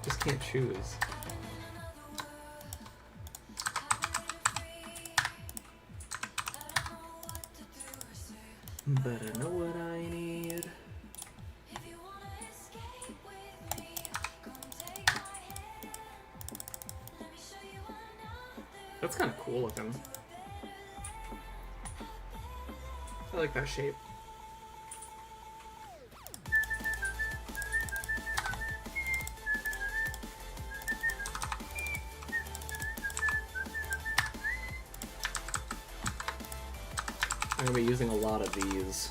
Just can't choose. better know what I need. That's kind of cool looking. I like that shape. I'm gonna be using a lot of these.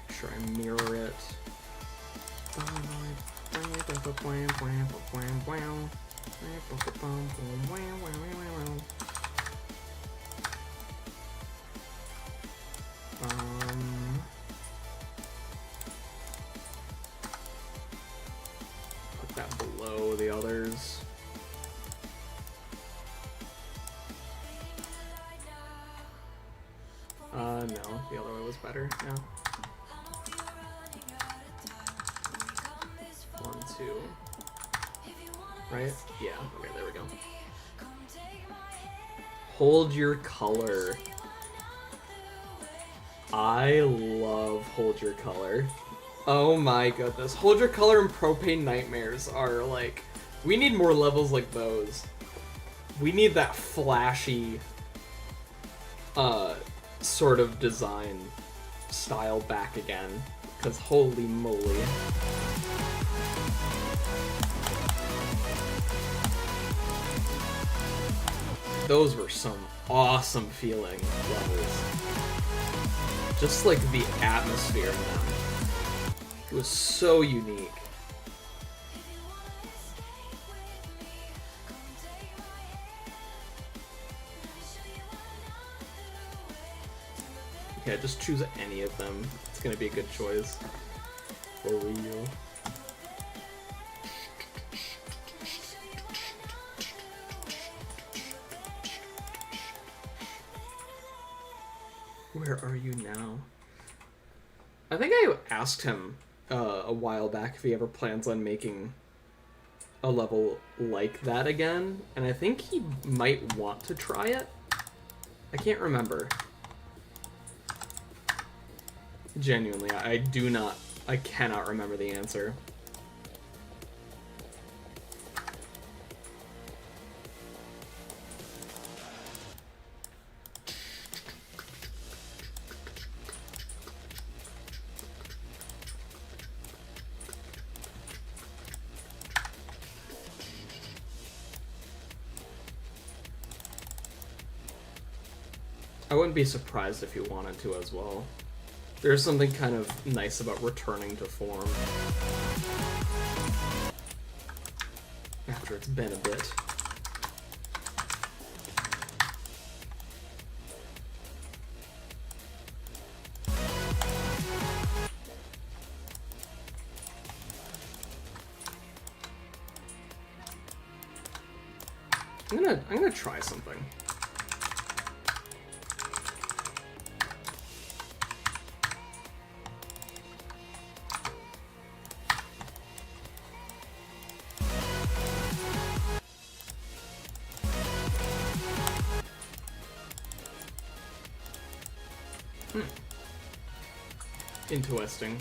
Make sure I mirror it. Put that below the others. No, the other way was better. Yeah. 1, 2. Right? Yeah, okay, there we go. Hold your color. I love Hold Your Color. Oh my goodness. Hold Your Color and Propane Nightmares are like... We need more levels like those. We need that flashy... sort of design style back again, because holy moly. Those were some awesome feeling levels. Just like the atmosphere in them. It was so unique. Okay, just choose any of them. It's gonna be a good choice. For real. Where are you now? I think I asked him a while back if he ever plans on making a level like that again, and I think he might want to try it. I can't remember. Genuinely, I cannot remember the answer. I wouldn't be surprised if you wanted to as well. There's something kind of nice about returning to form after it's been a bit. I'm gonna try something. Interesting.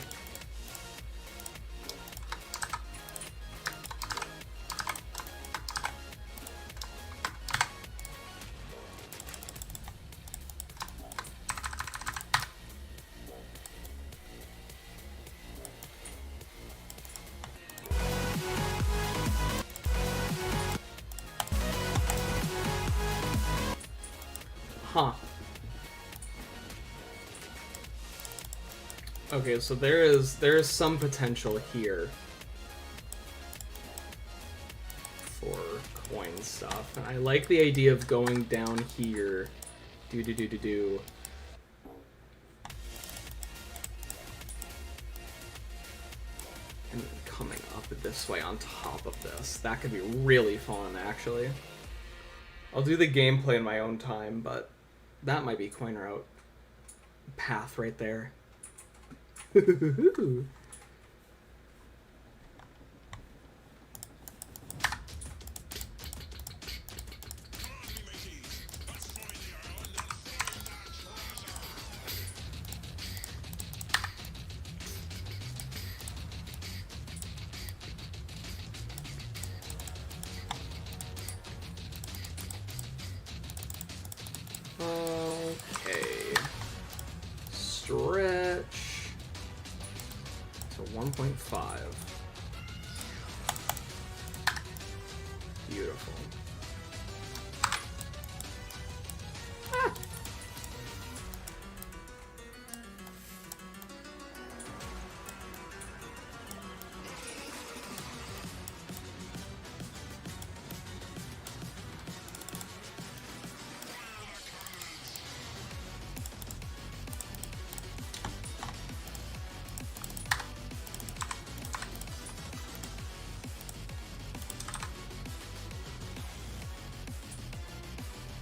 Huh. Okay, so there is some potential here for coin stuff, and I like the idea of going down here, and then coming up this way on top of this. That could be really fun, actually. I'll do the gameplay in my own time, but that might be coin route path right there. stretch to 1.5. Beautiful. Ah.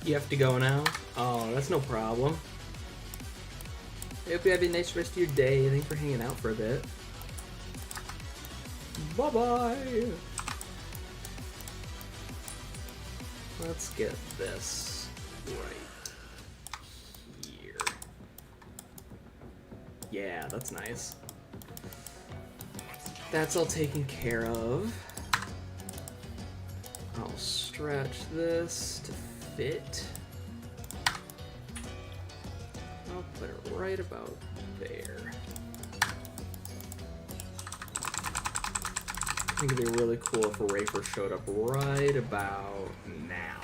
You have to go now? Oh, that's no problem. I hope you have a nice rest of your day. Thanks for hanging out for a bit. Bye-bye! Let's get this right here. Yeah, that's nice. That's all taken care of. I'll stretch this to fit. I'll put it right about there. I think it'd be really cool if Rafer showed up right about now.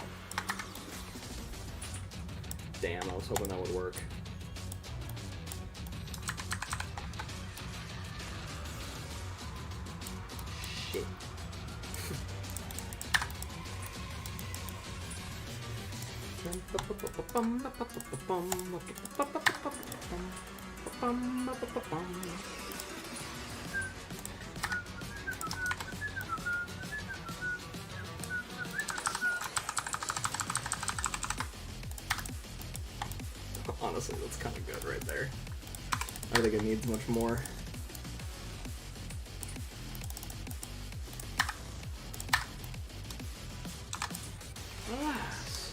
Damn, I was hoping that would work. Shit. Honestly, that's kind of good right there. I don't think it needs much more. Alas.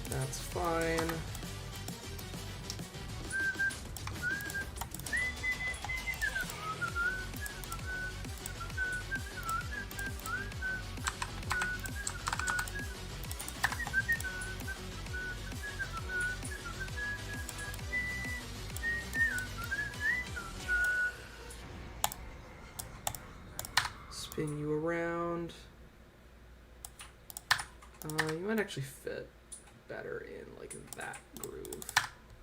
That's fine. Spin you around. You might actually fit better in like that groove.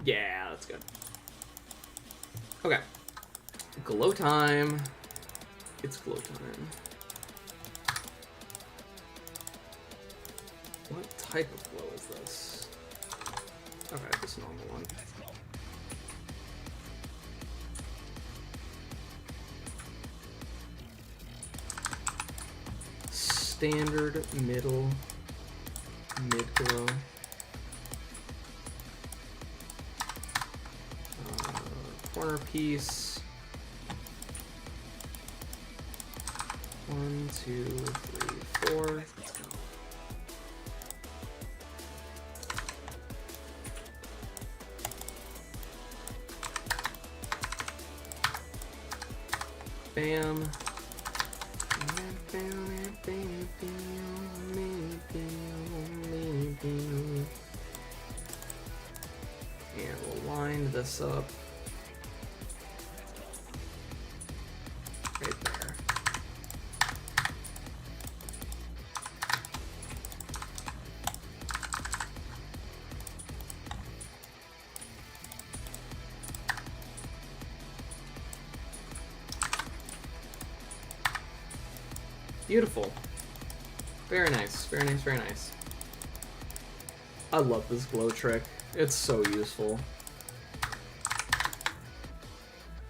Yeah, that's good. Okay. Glow time. It's glow time. What type of glow is this? Okay, just normal one. Standard, middle, mid-glow. Corner piece. 1, 2, 3, 4. Let's go. Bam. And we'll line this up right there. Beautiful. Very nice, very nice, very nice. I love this glow trick. It's so useful.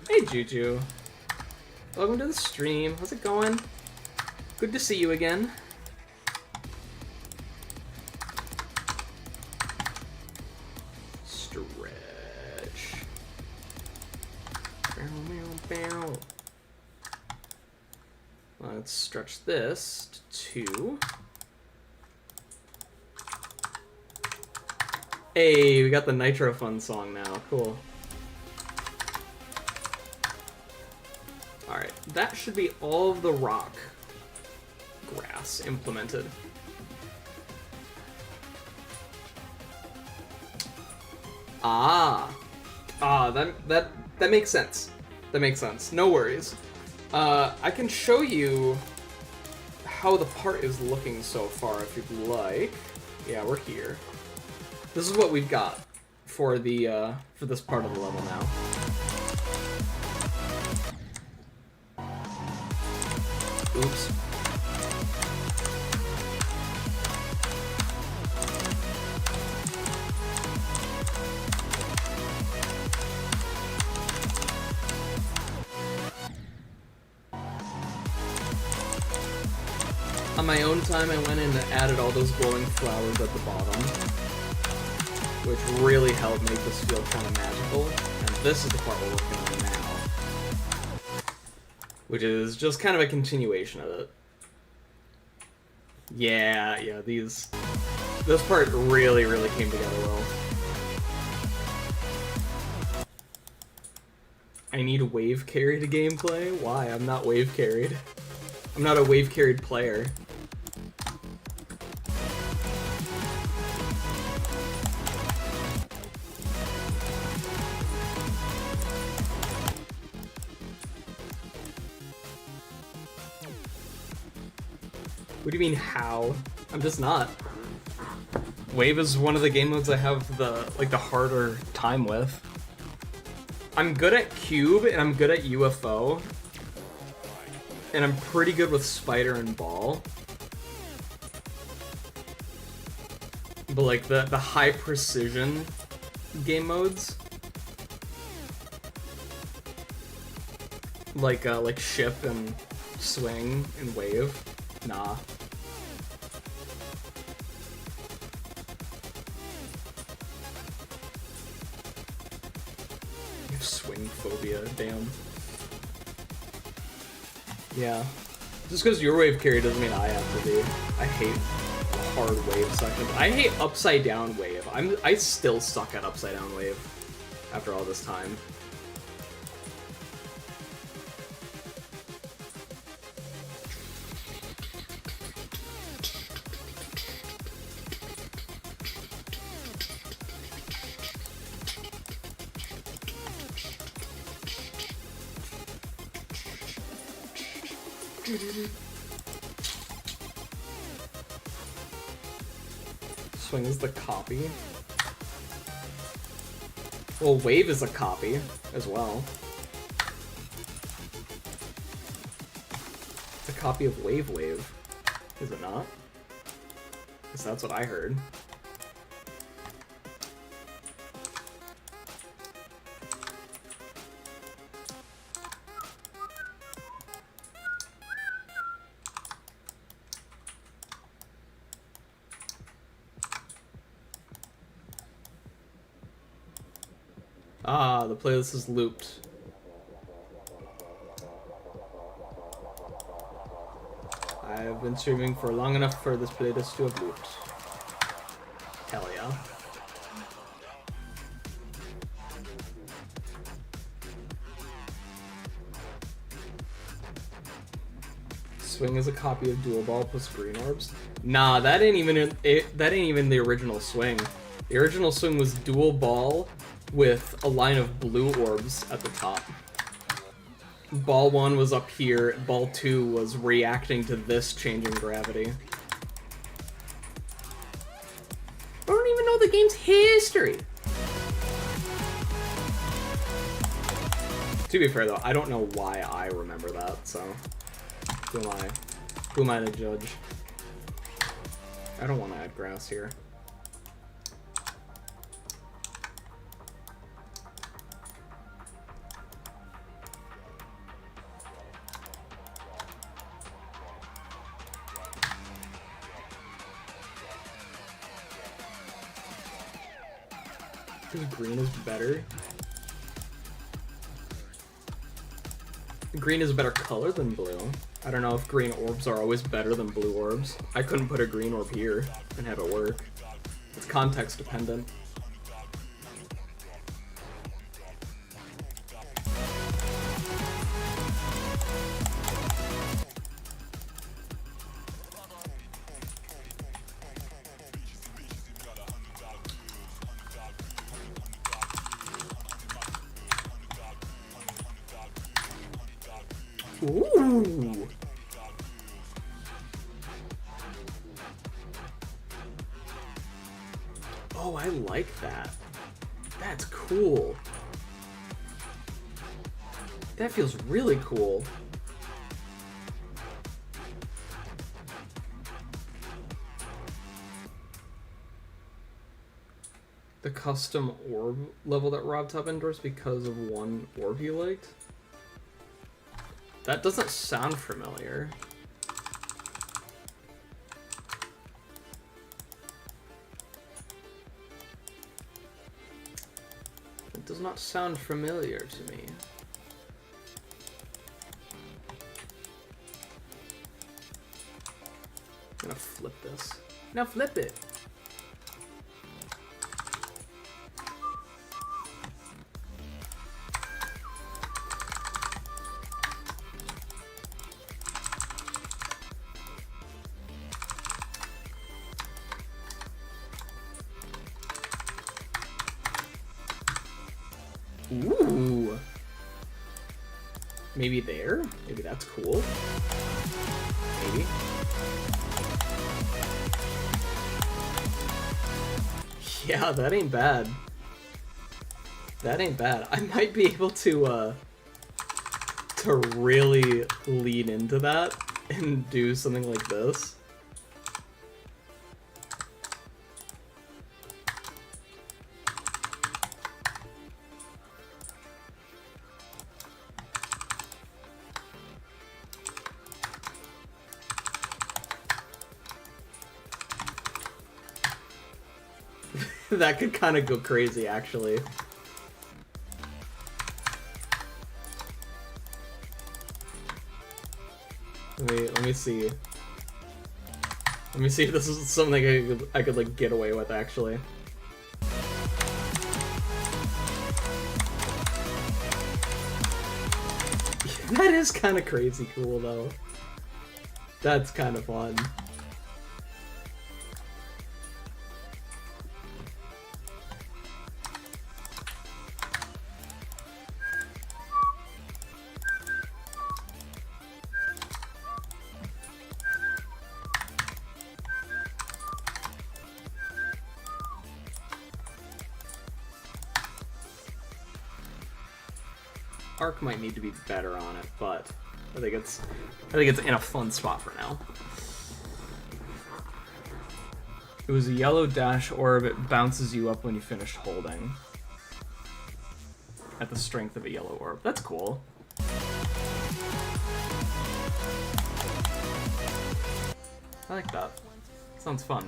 Hey Juju. Welcome to the stream. How's it going? Good to see you again. Stretch. Bow, bow, bow. Let's stretch this to 2. Hey, we got the Nitro Fun song now. Cool. Alright, that should be all of the rock grass. paths implemented. That makes sense. That makes sense. No worries. I can show you how the part is looking so far if you'd like. Yeah, we're here. This is what we've got for the for this part of the level now. Oops. On my own time, I went in and added all those glowing flowers at the bottom, which really helped make this feel kind of magical. And this is the part we're working on now, which is just kind of a continuation of it. Yeah, this part really came together well. I need wave carry to gameplay? Why? I'm not wave carried. I'm not a wave carried player. What do you mean, how? I'm just not. Wave is one of the game modes I have the harder time with. I'm good at cube and I'm good at UFO. And I'm pretty good with spider and ball. But like the high precision game modes, like ship and swing and wave, nah. You have swing phobia, damn. Yeah. Just because you're wave carry doesn't mean I have to be. I hate hard wave sections. I hate upside down wave. I still suck at upside down wave after all this time. Swing is the caubbee. Well, wave is a caubbee as well. It's a copy of wave, is it not? Because that's what I heard. Ah, the playlist is looped. I've been streaming for long enough for this playlist to have looped. Hell yeah. Swing is a copy of Dual Ball plus Green Orbs. Nah, that ain't even the original Swing. The original Swing was Dual Ball with a line of blue orbs at the top. Ball 1 was up here, ball 2 was reacting to this changing gravity. I don't even know the game's history! To be fair though, I don't know why I remember that, so who am I? Who am I to judge? I don't want to add grass here. Green is better. Green is a better color than blue. I don't know if green orbs are always better than blue orbs. I couldn't put a green orb here and have it work. It's context dependent. Oh, I like that. That's cool. That feels really cool. The custom orb level that RobTop endorsed because of one orb he liked? That doesn't sound familiar. It does not sound familiar to me. I'm gonna flip this. Now flip it! Ooh. Maybe there? Maybe that's cool. Maybe. Yeah, that ain't bad. That ain't bad. I might be able to really lean into that and do something like this. That could kind of go crazy, actually. Let me see. Let me see if this is something I could like get away with, actually. That is kind of crazy cool, though. That's kind of fun. Arc might need to be better on it, but I think it's in a fun spot for now. It was a yellow dash orb. It bounces you up when you finish holding. At the strength of a yellow orb. That's cool. I like that. Sounds fun.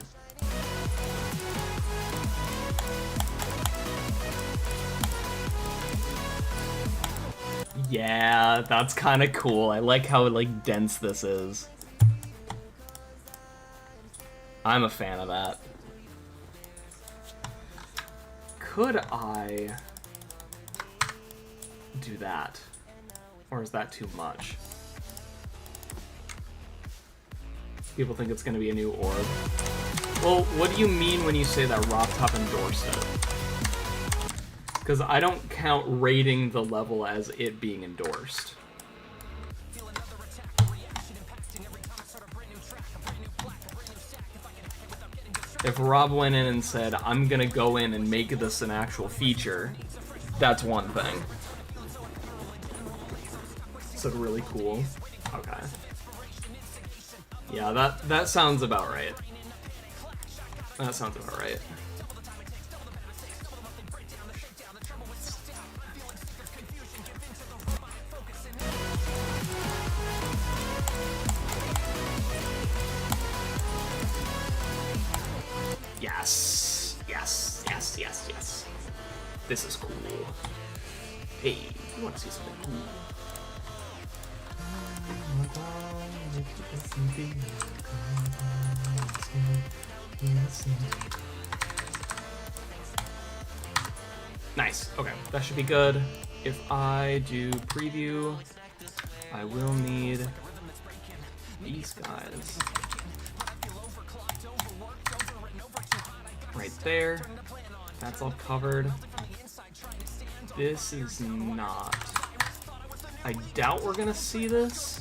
Yeah, that's kind of cool. I like how like dense this is. I'm a fan of that. Could I do that? Or is that too much? People think it's gonna be a new orb. Well, what do you mean when you say that RobTop endorsed it? Because I don't count rating the level as it being endorsed. If Rob went in and said, I'm gonna go in and make this an actual feature, that's one thing. So really cool. Okay. Yeah, that sounds about right. That sounds about right. Yes. Yes. Yes. Yes. Yes. This is cool. Hey, you want to see something cool? Nice. Okay, that should be good. If I do preview, I will need these guys. Right there. That's all covered. This is not. I doubt we're gonna see this,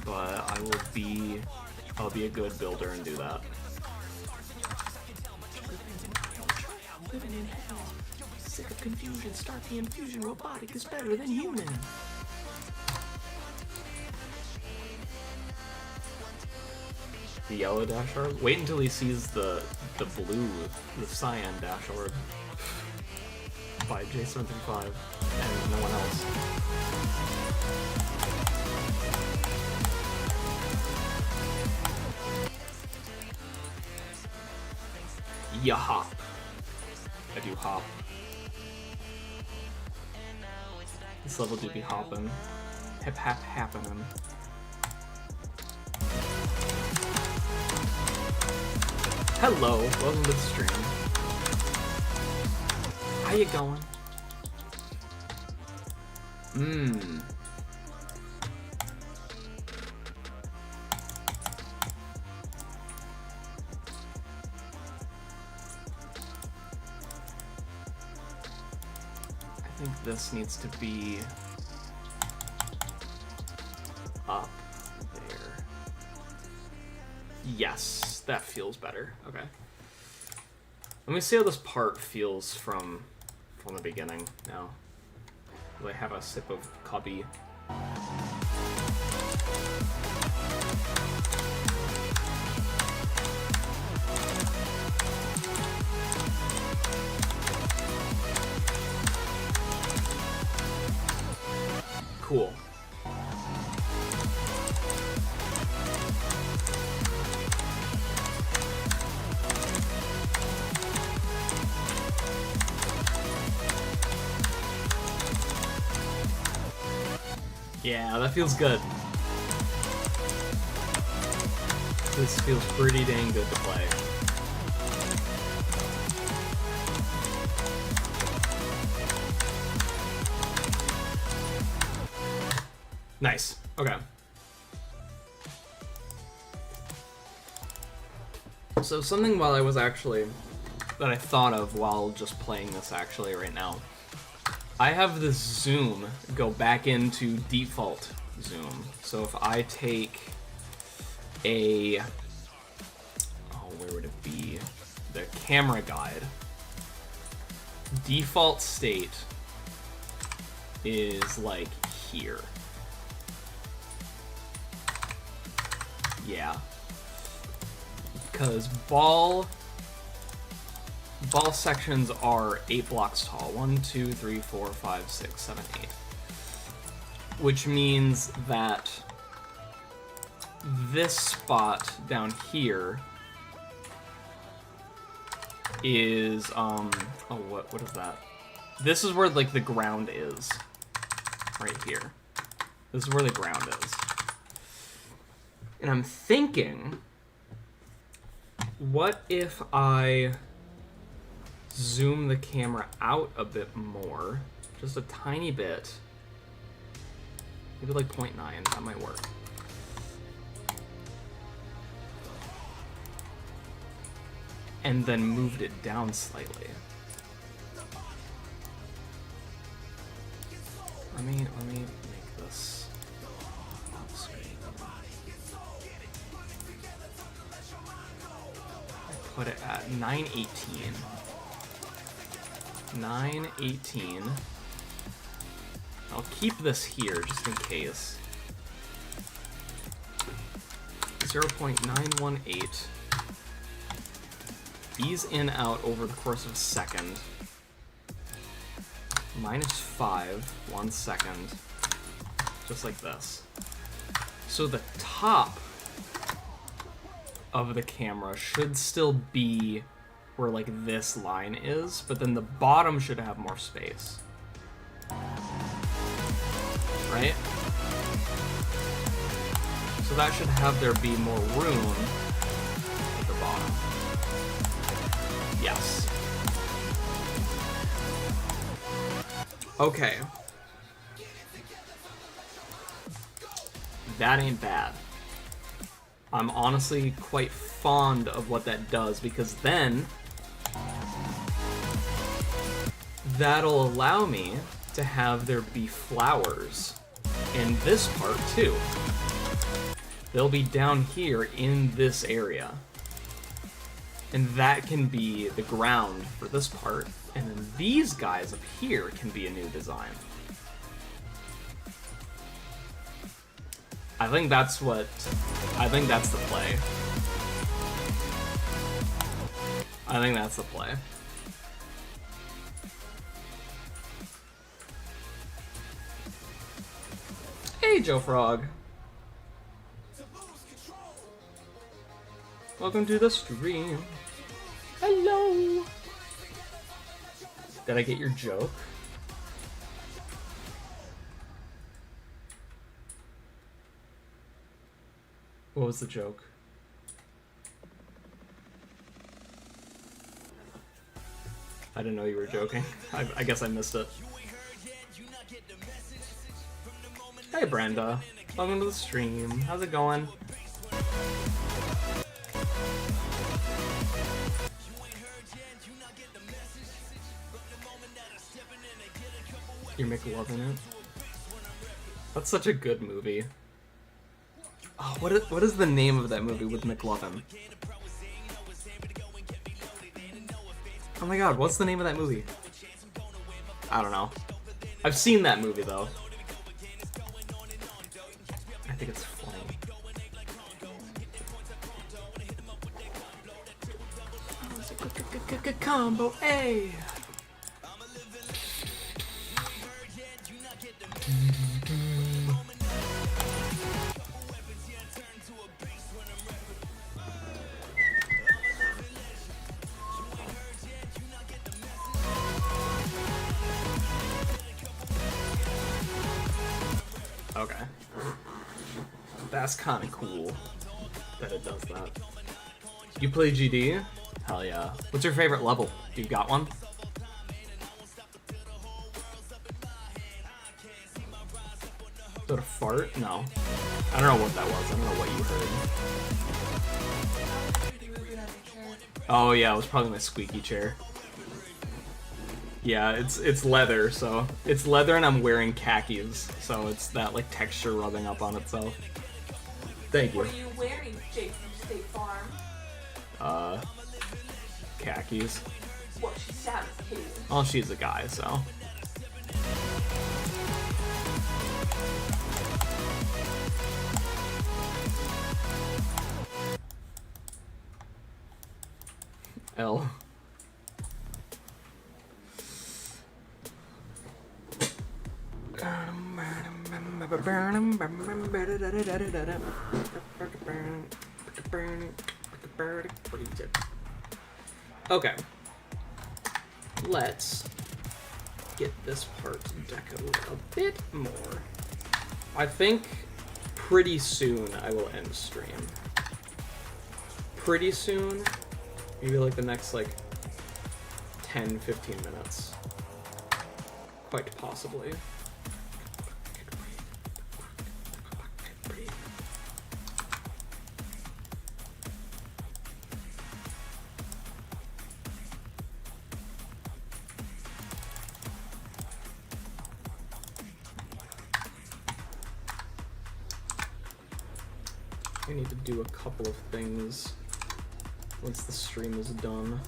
but I'll be a good builder and do that. living in hell. Sick of confusion, start the infusion. Robotic is better than human. The yellow dash orb? Wait until he sees the blue, the cyan dash orb. By J735 and no one else. Ya hop. I do hop. This level do be hopping. Hip hap happening. Hello, welcome to the stream. How you going? I think this needs to be up there. Yes, that feels better. Okay. Let me see how this part feels from the beginning now. Will I have a sip of caubbee? Cool. Yeah, that feels good. This feels pretty dang good to play. Nice. Okay. So something while I was actually that I thought of while just playing this actually right now. I have this zoom go back into default zoom. So if I take a, where would it be? The camera guide. Default state is like here. Yeah. Because ball sections are 8 blocks tall. 1, 2, 3, 4, 5, 6, 7, 8. Which means that this spot down here is what is that? This is where like the ground is. Right here. This is where the ground is. And I'm thinking, what if I zoom the camera out a bit more, just a tiny bit, maybe like 0.9, that might work. And then moved it down slightly. Let me make this off screen. I put it at 918. 918. I'll keep this here just in case. 0.918. Ease in out over the course of a second. -5, 1 second. Just like this. So the top of the camera should still be where like this line is, but then the bottom should have more space. Right? So that should have there be more room at the bottom. Yes. Okay. That ain't bad. I'm honestly quite fond of what that does, because then that'll allow me to have there be flowers in this part too. They'll be down here in this area. And that can be the ground for this part. And then these guys up here can be a new design. I think that's the play. I think that's the play. Hey, Joe Frog. Welcome to the stream. Hello. Did I get your joke? What was the joke? I didn't know you were joking. I guess I missed it. Hey Brenda, welcome to the stream. How's it going? You're McLovin' it. That's such a good movie. Oh, what is the name of that movie with McLovin? Oh my god, what's the name of that movie? I don't know. I've seen that movie though. I think it's funny. Combo A. Okay. That's kind of cool that it does that. You play GD? Hell yeah. What's your favorite level? You got one? Is that a fart? No. I don't know what that was. I don't know what you heard. Oh yeah, it was probably my squeaky chair. Yeah, it's leather, so it's leather and I'm wearing khakis, so it's that like texture rubbing up on itself. Thank you. What are you wearing, Jake from State Farm? Khakis. What, she sounds too. Well, she's a guy, so. L. Okay. Let's get this part decoed a bit more. I think pretty soon I will end stream. Pretty soon, maybe like the next like 10-15 minutes. Quite possibly. I need to do a couple of things once the stream is done.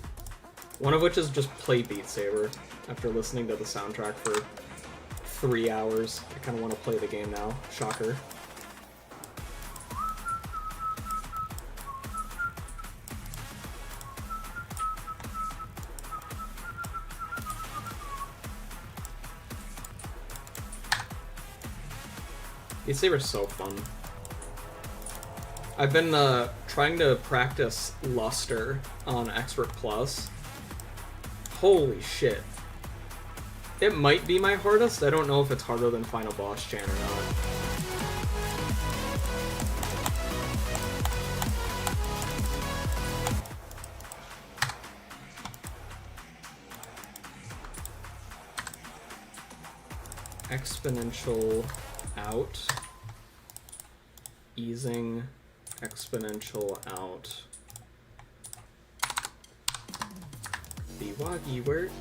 One of which is just play Beat Saber after listening to the soundtrack for 3 hours. I kind of want to play the game now. Shocker. Beat Saber's so fun. I've been trying to practice Luster on Expert Plus. Holy shit. It might be my hardest. I don't know if it's harder than Final Boss Chan or not. Exponential out. Easing. Exponential out. The waggy word.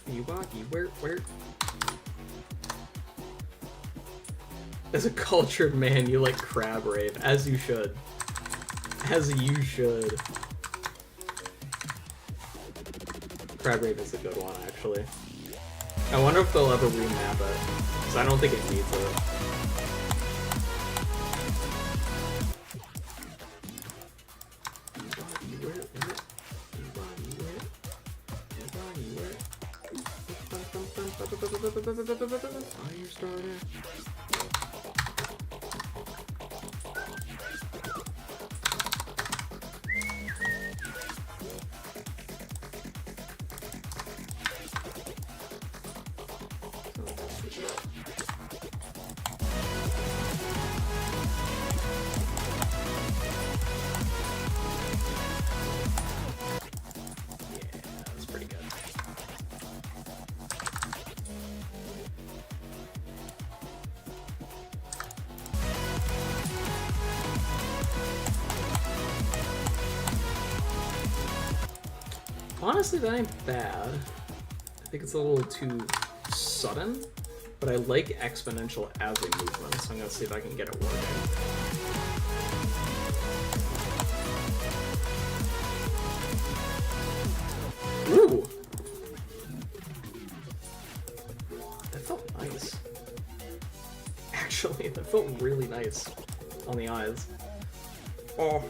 The waggy word. As a cultured man, you like crab rave, as you should. As you should. Crabgrave is a good one, actually. I wonder if they'll ever remap it, because I don't think it needs it. Fire starter. Honestly, that ain't bad. I think it's a little too sudden, but I like exponential as a movement, so I'm gonna see if I can get it working. Ooh! That felt nice. Actually, that felt really nice on the eyes. Oh.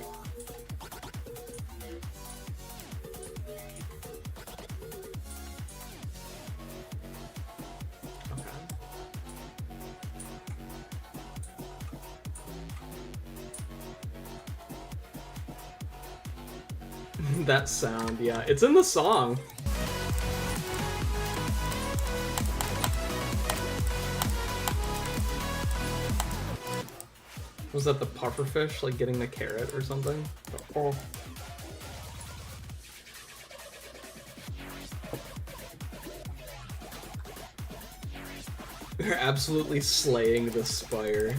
That sound, yeah. It's in the song. Was that the pufferfish, like getting the carrot or something? Oh. They're absolutely slaying the spire.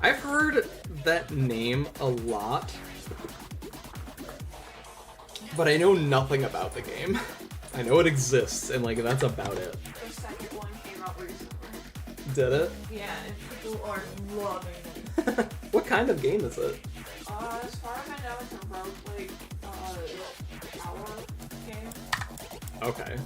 I've heard that name a lot, but I know nothing about the game. I know it exists, and like that's about it. The second one came out recently. Did it? Yeah, and people are loving it. What kind of game is it? As far as I know, it's a roguelike tower game. Okay.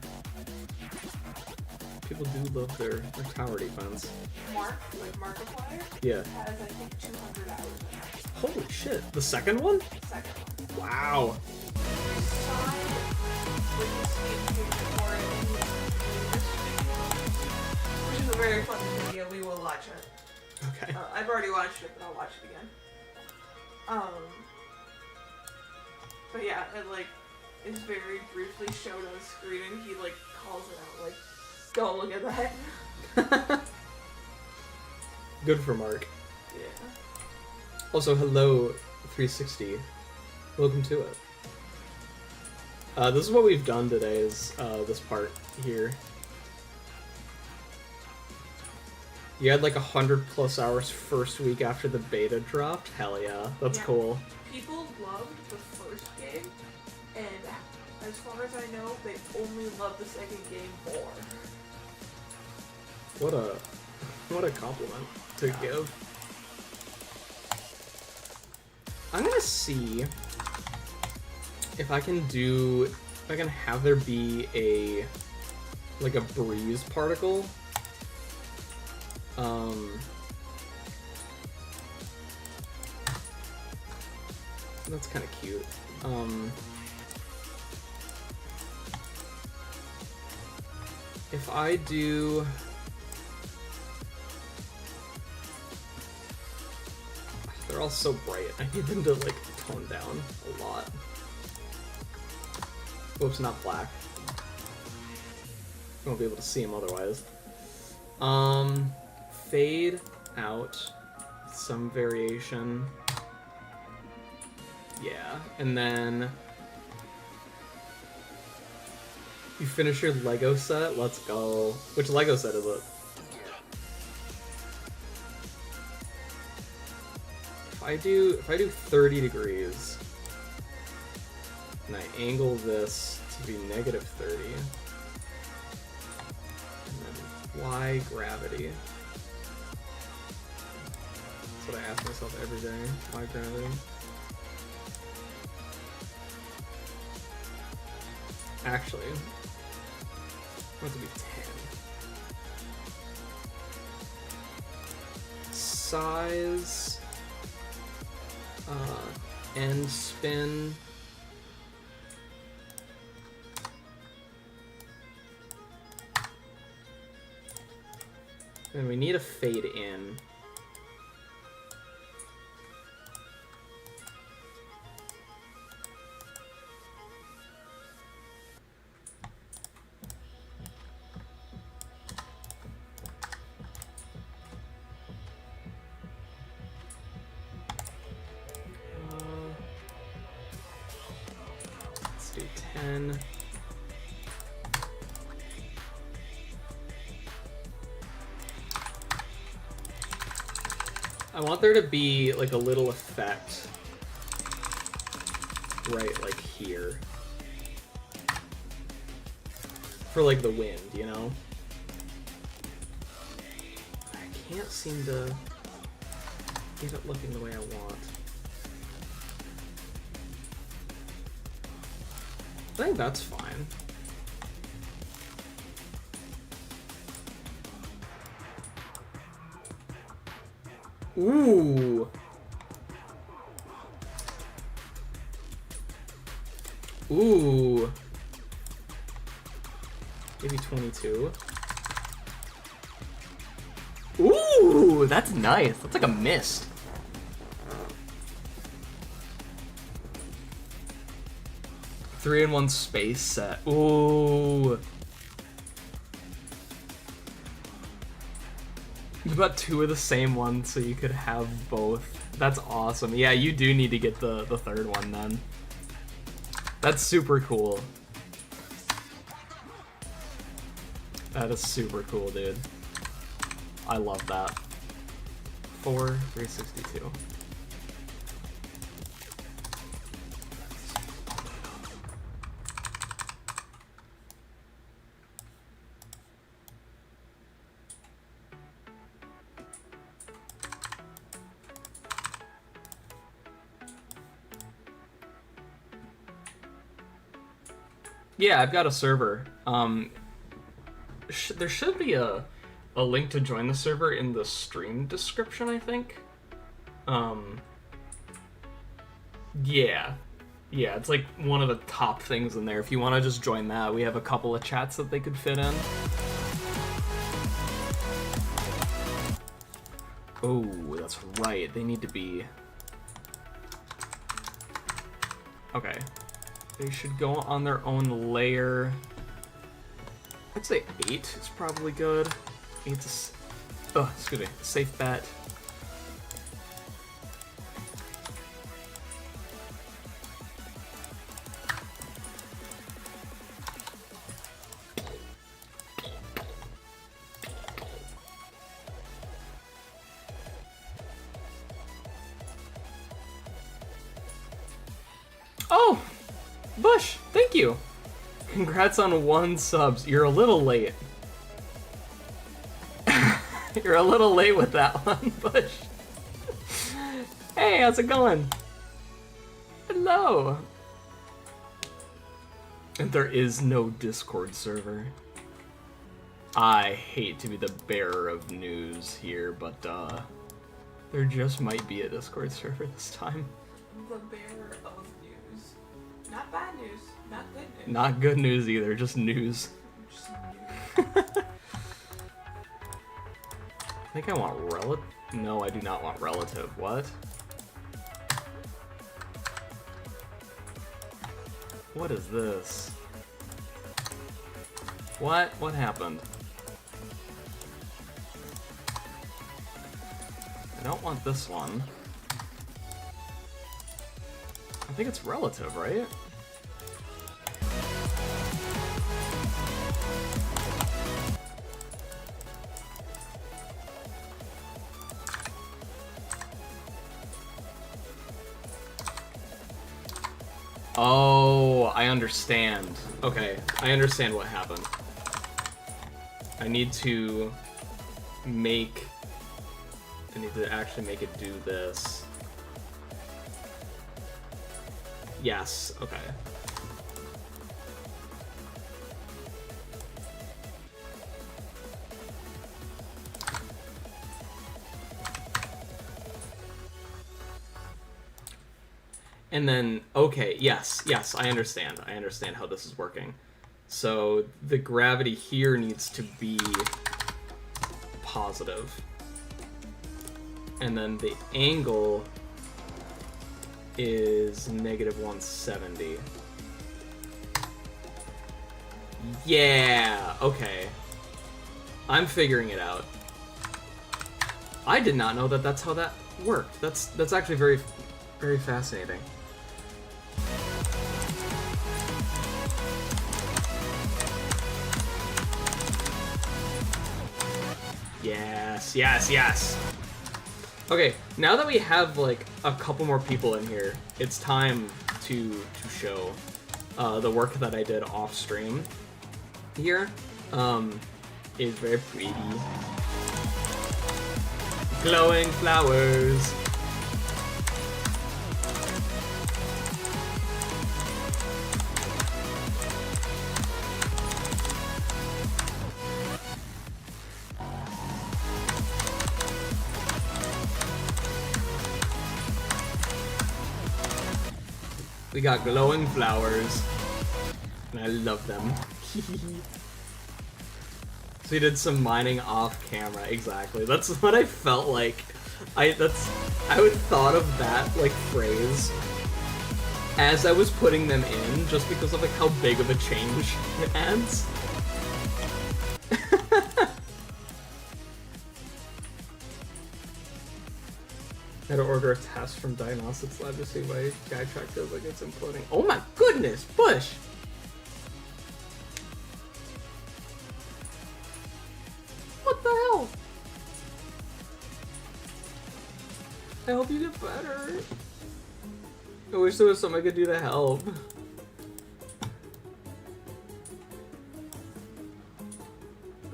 People do love their tower defense. Markiplier, Yeah. has I think 200 hours in it. Holy shit. The second one? Second one. Wow. I saw it with the Steam picture for it in the latest video, which is a very fun video. We will watch it. Okay. I've already watched it, but I'll watch it again. But yeah, it like is very briefly showed on screen, and he like calls it out like, "Go look at that." Good for Mark. Yeah. Also, hello, 360. Welcome to it. This is what we've done today, is this part here. You had like 100+ hours first week after the beta dropped? Hell yeah, that's cool. People loved the first game, and as far as I know, they only love the second game more. What a compliment to give. I'm gonna see if I can have there be a breeze particle. That's kind of cute. If I do... They're all so bright. I need them to, like, tone down a lot. Oops, not black. You won't be able to see them otherwise. Fade out. Some variation. Yeah, and then... You finish your Lego set? Let's go. Which Lego set is it? If I do 30 degrees, and I angle this to be -30, and then why gravity? That's what I ask myself every day. Why gravity? Actually, I want it to be 10. Size, end spin. And we need a fade in. Let's do 10. I want there to be like a little effect right like here for like the wind, you know? I can't seem to get it looking the way I want. I think that's fine. Ooh. Ooh. Maybe 22. Ooh, that's nice. That's like a mist. Three in one space set. Ooh. You got two of the same one, so you could have both. That's awesome. Yeah, you do need to get the third one then. That's super cool. That is super cool, dude. I love that. 362. Yeah, I've got a server. There should be a link to join the server in the stream description, I think. Yeah, it's like one of the top things in there. If you want to just join that, we have a couple of chats that they could fit in. Oh, that's right. They need to be... Okay. They should go on their own layer. I'd say 8 is probably good. 8's excuse me, safe bet. Oh! Bush, thank you! Congrats on 1 subs. You're a little late. You're a little late with that one, Bush. Hey, how's it going? Hello! And there is no Discord server. I hate to be the bearer of news here, but there just might be a Discord server this time. The bearer of news. Not bad news, not good news. Not good news either, just news. Just news. I think I want relative. No, I do not want relative. What? What is this? What? What happened? I don't want this one. I think it's relative, right? Oh, I understand. Okay, I understand what happened. I need to actually make it do this. Yes, okay. And then, okay, yes, I understand. I understand how this is working. So the gravity here needs to be positive. And then the angle is negative 170. Yeah, okay. I'm figuring it out. I did not know that that's how that worked. That's actually very, very fascinating. Yes, yes, yes. Okay, now that we have like a couple more people in here, it's time to show the work that I did off stream here. Is very pretty. Glowing flowers. We got glowing flowers, and I love them. So he did some mining off camera, exactly. That's what I felt like. I would thought of that like phrase as I was putting them in, just because of like how big of a change it adds. I had to order a test from Diagnostics Lab to see why guy track feels like it's imploding. Oh my goodness, Bush! What the hell? I hope you get better. I wish there was something I could do to help.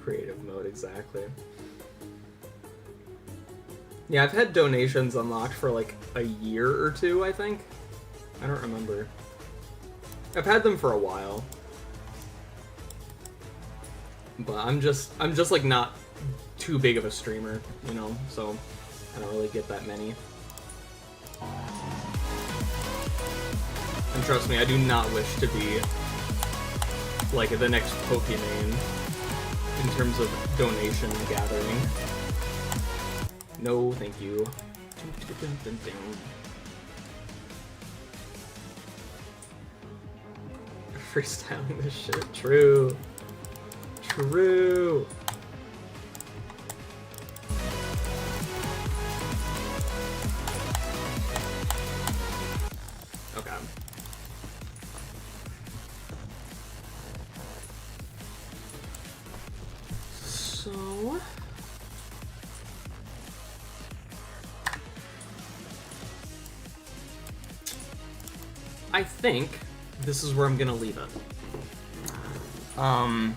Creative mode, exactly. Yeah, I've had donations unlocked for like a year or two, I think. I don't remember. I've had them for a while. But I'm just like not too big of a streamer, you know, so I don't really get that many. And trust me, I do not wish to be like the next Pokemon in terms of donation gathering. No, thank you. Freestyling this shit. True. True. Okay. So... I think this is where I'm gonna leave it. I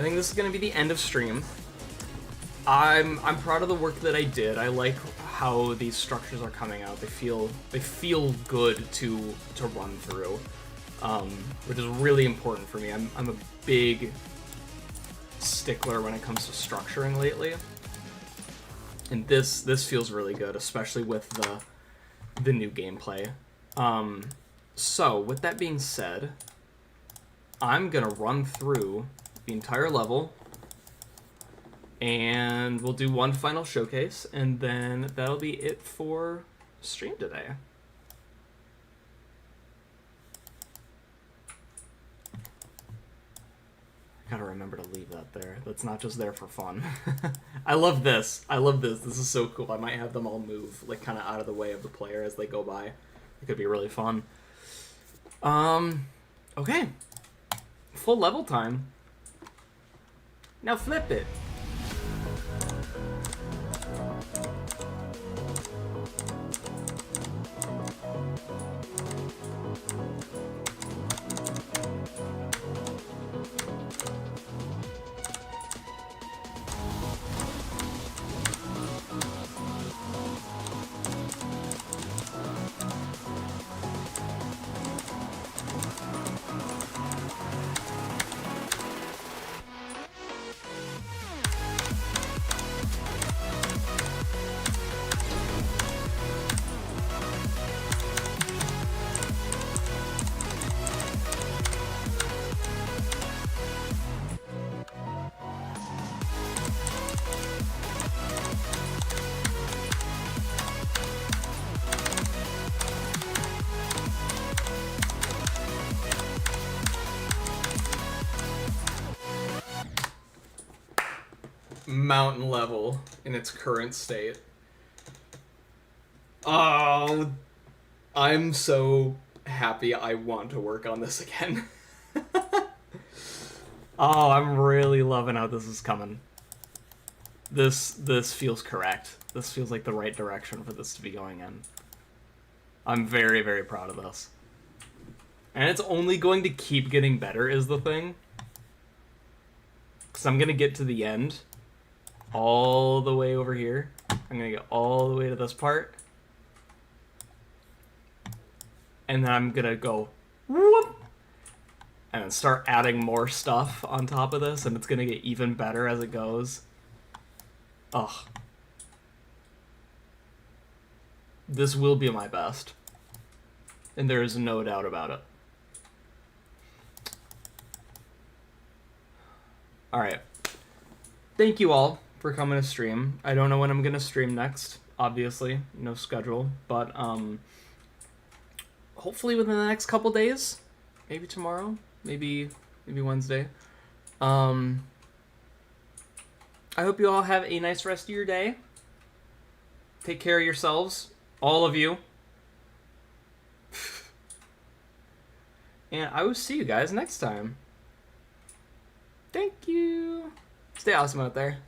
think this is gonna be the end of stream. I'm proud of the work that I did. I like how these structures are coming out. They feel good to run through, which is really important for me. I'm a big stickler when it comes to structuring lately, and this feels really good, especially with the new gameplay. So, with that being said, I'm gonna run through the entire level, and we'll do one final showcase, and then that'll be it for stream today. I gotta remember to leave that there. That's not just there for fun. I love this. I love this. This is so cool. I might have them all move, like, kind of out of the way of the player as they go by. It could be really fun. Okay. Full level time. Now flip it. mountain level in its current state. Oh, I'm so happy. I want to work on this again. Oh, I'm really loving how this is coming. This feels correct. This feels like the right direction for this to be going in. I'm very, very proud of this. And it's only going to keep getting better is the thing. Because I'm going to get to the end. All the way over here. I'm going to get all the way to this part. And then I'm going to go whoop. And then start adding more stuff on top of this. And it's going to get even better as it goes. Ugh. This will be my best. And there is no doubt about it. Alright. Thank you all for coming to stream. I don't know when I'm going to stream next, obviously. No schedule. But, hopefully within the next couple days. Maybe tomorrow. Maybe Wednesday. I hope you all have a nice rest of your day. Take care of yourselves. All of you. And I will see you guys next time. Thank you. Stay awesome out there.